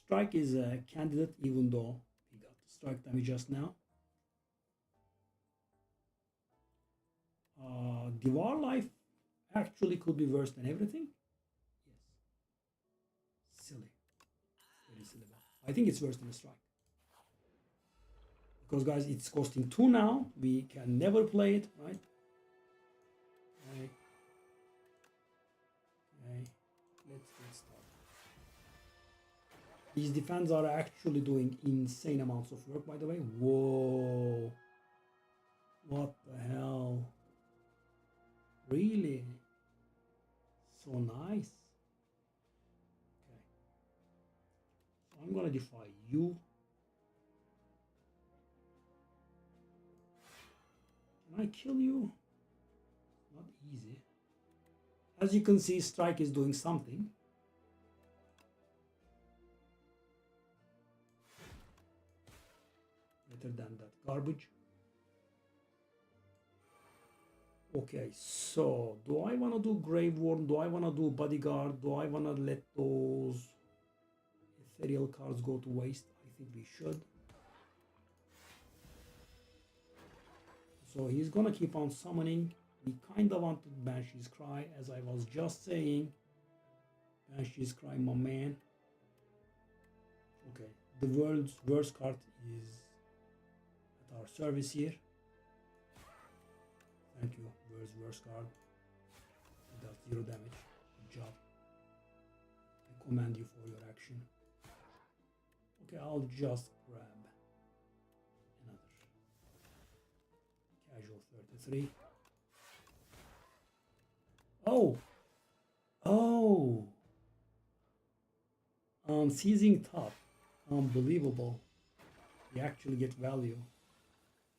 Strike is a candidate, even though we got the strike damage just now. Devour life actually could be worse than everything. Yes. Silly. Very silly. I think it's worse than a strike. Because guys, it's costing 2 now. We can never play it, right? Okay. Let's get started. These defense are actually doing insane amounts of work, by the way. Whoa. What the hell? Really? So nice. Okay. So I'm gonna defy you. Can I kill you? Not easy. As you can see, strike is doing something. Better than that garbage. Okay, so do I want to do Grave Warden? Do I want to do Bodyguard? Do I want to let those ethereal cards go to waste? I think we should. So he's gonna keep on summoning. We kind of wanted Banshee's Cry, as I was just saying. Banshee's Cry, my man. Okay, the world's worst card is at our service here. Thank you, world's worst card. It does 0 damage. Good job. I commend you for your action. Okay, I'll just grab another casual 33. Oh! Seizing top. Unbelievable. We actually get value.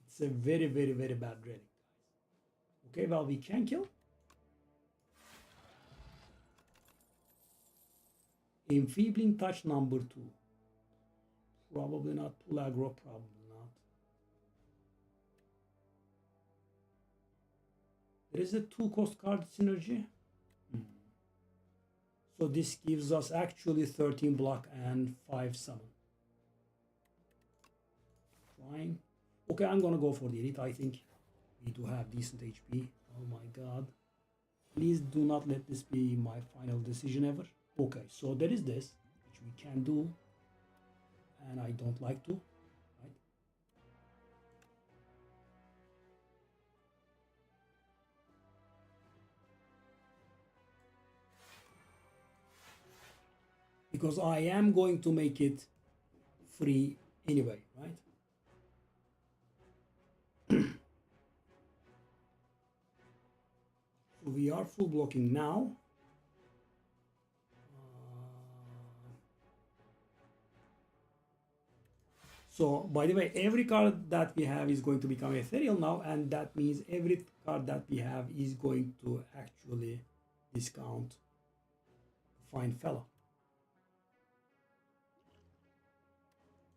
It's a very, very, very bad relic, guys. Okay, well, we can kill. Enfeebling touch number 2. Probably not. Pull aggro, probably not. There is a 2-cost card synergy. So this gives us actually 13 block and 5 summon. Fine. Okay, I'm gonna go for the elite. I think we do have decent HP. Oh my god. Please do not let this be my final decision ever. Okay, so there is this, which we can do. And I don't like to. Right? Because I am going to make it free anyway, right? So we are full blocking now. So by the way, every card that we have is going to become ethereal now, and that means every card that we have is going to actually discount Fine Fella.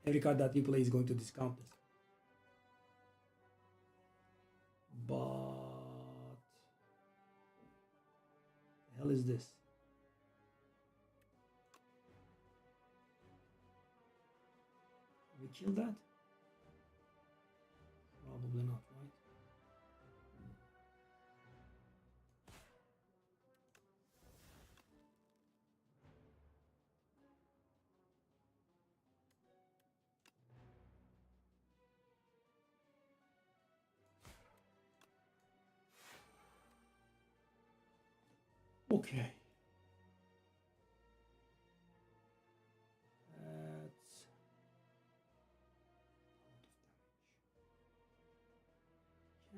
Every card that we play is going to discount this. But the hell is this? We kill that? Probably not, right? Okay. That's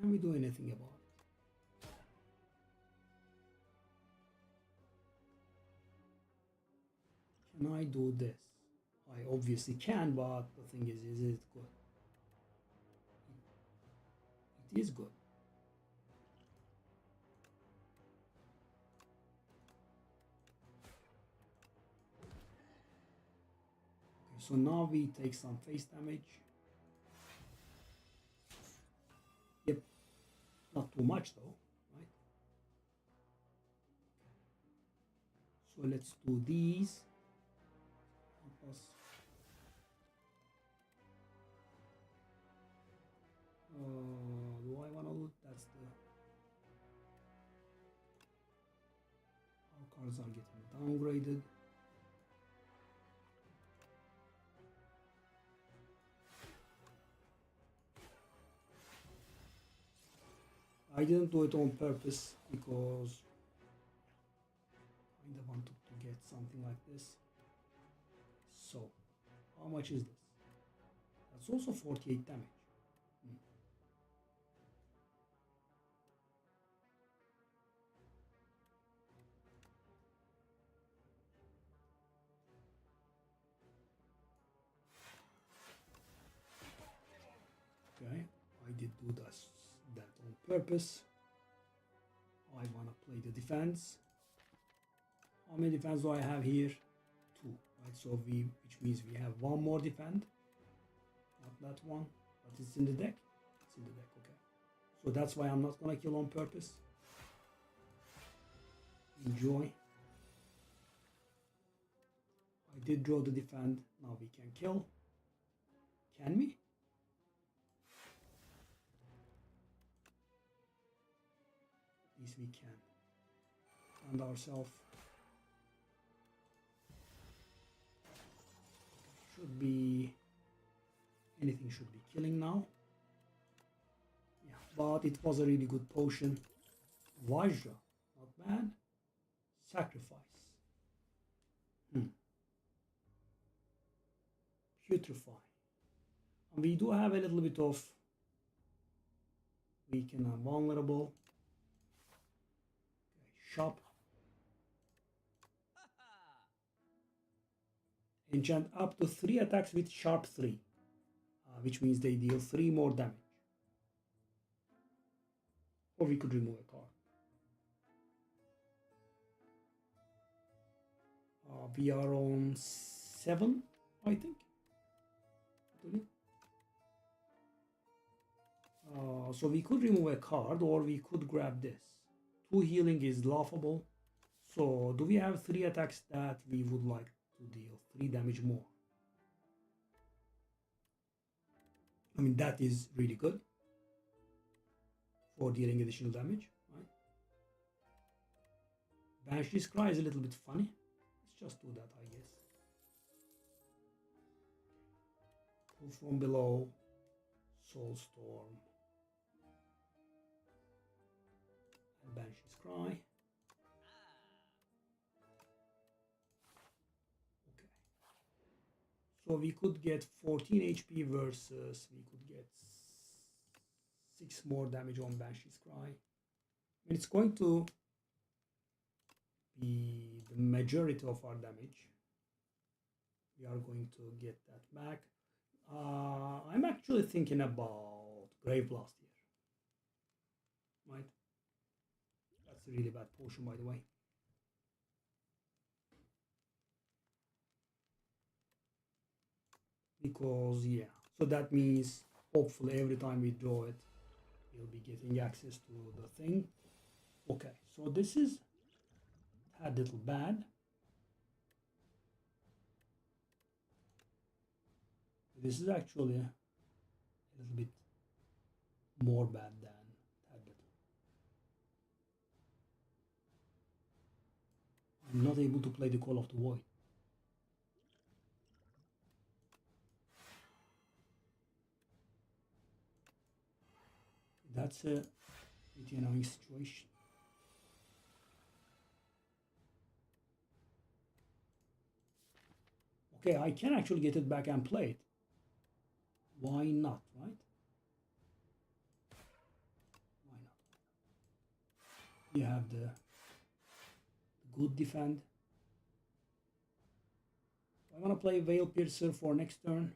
can we do anything about it? Can I do this? I obviously can, but the thing is it good? It is good. Okay, so now we take some face damage. Yep, not too much though, right? So let's do these. Plus, do I want to loot? That's the our cards are getting downgraded. I didn't do it on purpose because I kind of wanted to get something like this. So, how much is this? That's also 48 damage. Okay, I did do that on purpose. I want to play the defense. How many defense do I have here? 2, right? So which means we have one more defend. Not that one, but it's in the deck. It's in the deck, okay. So that's why I'm not gonna kill on purpose. Enjoy. I did draw the defend. Now we can kill. Can we? At least we can. And ourselves. Should be anything should be killing now. Yeah, but it was a really good potion. Vajra, not bad. Sacrifice. Putrefy. And we do have a little bit of weaken and vulnerable. Okay, shop. Enchant up to 3 attacks with sharp 3, which means they deal 3 more damage. Or we could remove a card. We are on 7, I think. So we could remove a card or we could grab this. 2 healing is laughable. So do we have 3 attacks that we would like to deal 3 damage more? I mean, that is really good for dealing additional damage, right? Banshee's Cry is a little bit funny. Let's just do that, I guess. Pull from below, Soulstorm, and Banshee's Cry. Okay. So we could get 14 HP versus we could get 6 more damage on Banshee's Cry. And it's going to be the majority of our damage. We are going to get that back. I'm actually thinking about Grave Blast here. Right? That's a really bad potion, by the way. Because, yeah. So that means, hopefully, every time we draw it, we'll be getting access to the thing. Okay, so this is a little bad. This is actually a little bit more bad than that little. I'm not able to play the Call of the Void. That's a pretty annoying situation. Okay, I can actually get it back and play it. Why not, right? Why not? You have the good defend. I want to play Veil Piercer for next turn.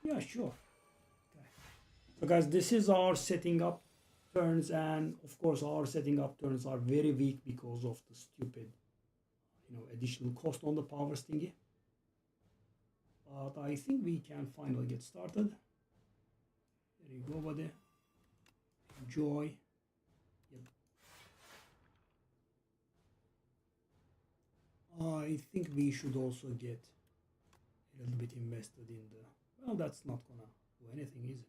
Yeah, sure. Okay. So guys, this is our setting up turns, and of course our setting up turns are very weak because of the stupid, additional cost on the power stingy. But I think we can finally get started. There you go, buddy. Enjoy. Yep. I think we should also get a little bit invested in the... Well, that's not gonna do anything, is it?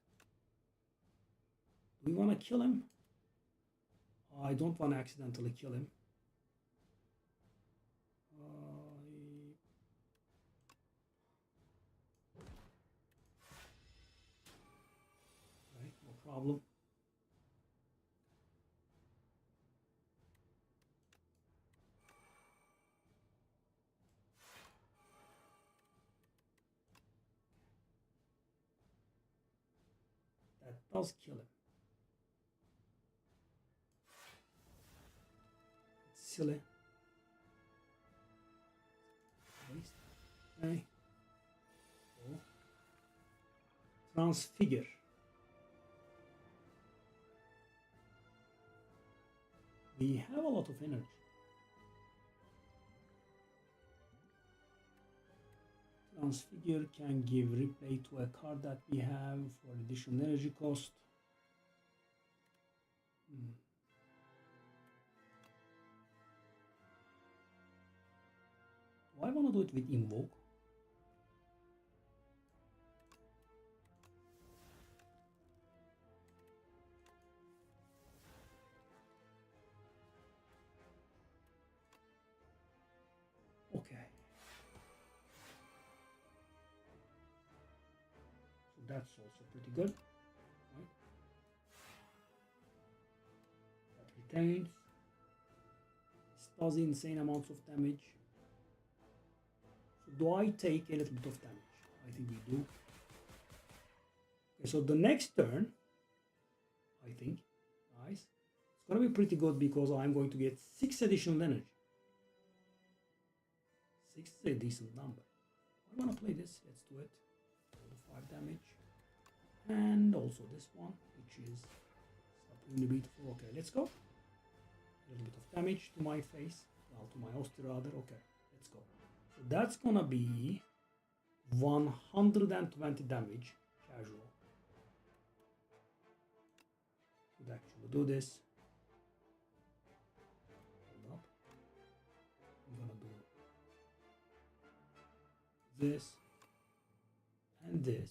Do we want to kill him? I don't want to accidentally kill him. Right, no problem. That does kill him. It's silly. Okay. Oh. Transfigure. We have a lot of energy. Transfigure can give replay to a card that we have for additional energy cost. Do I want to do it with Invoke? Okay. So that's also pretty good. Right? That retains. This does insane amounts of damage. So do I take a little bit of damage? I think we do. Okay, so the next turn, I think, nice. It's gonna be pretty good because I'm going to get 6 additional energy. 6 is a decent number. I want to play this. Let's do it. 5 damage. And also this one, which is supremely beautiful. Okay, let's go. A little bit of damage to my face. Well, to my host rather. Okay, let's go. So that's gonna be 120 damage. Casual. Could actually do this. Hold up. I'm gonna do this and this.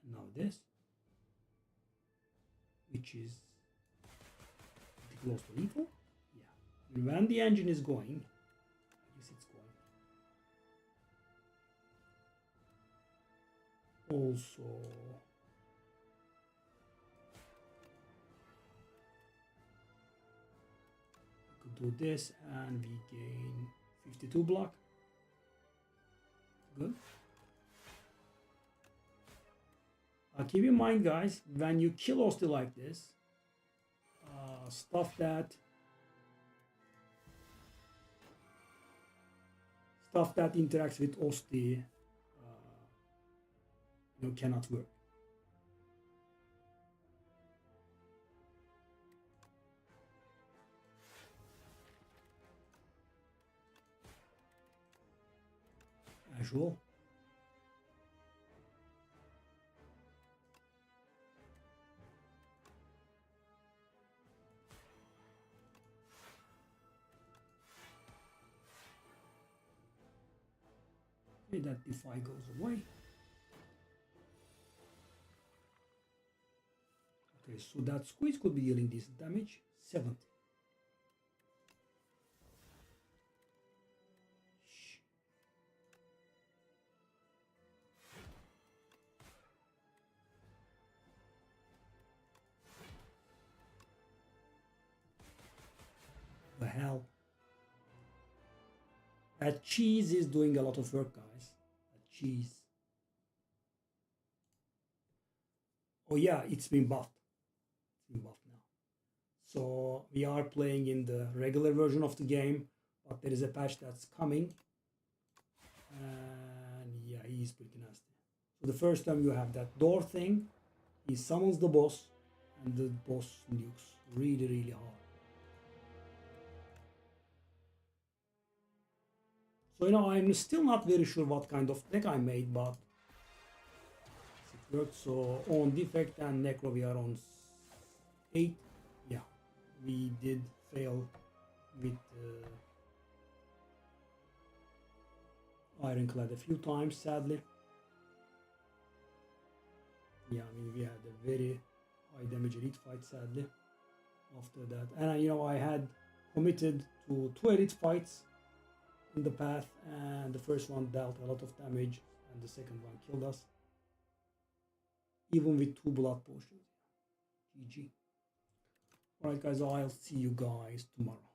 And now this, which is pretty close to lethal. Yeah. When the engine is going, I guess it's going. Also, we could do this and we gain 52 block. Good. Keep in mind, guys, when you kill Osti like this, stuff that interacts with Osti, cannot work. Casual. Okay, that defy goes away. Okay, so that squeeze could be dealing this damage. 70. hell? That cheese is doing a lot of work, guys. That cheese. Oh yeah, it's been buffed. It's been buffed now. So we are playing in the regular version of the game, but there is a patch that's coming. And yeah, he's pretty nasty. So the first time you have that door thing, he summons the boss, and the boss nukes really, really hard. So, I'm still not very sure what kind of deck I made, but it worked. So, on defect and necro, we are on 8. Yeah, we did fail with Ironclad a few times, sadly. Yeah, I mean, we had a very high damage elite fight, sadly, after that. And, I had committed to 2 elite fights in the path, and the first one dealt a lot of damage, and the second one killed us. Even with 2 blood potions. GG. Alright guys, I'll see you guys tomorrow.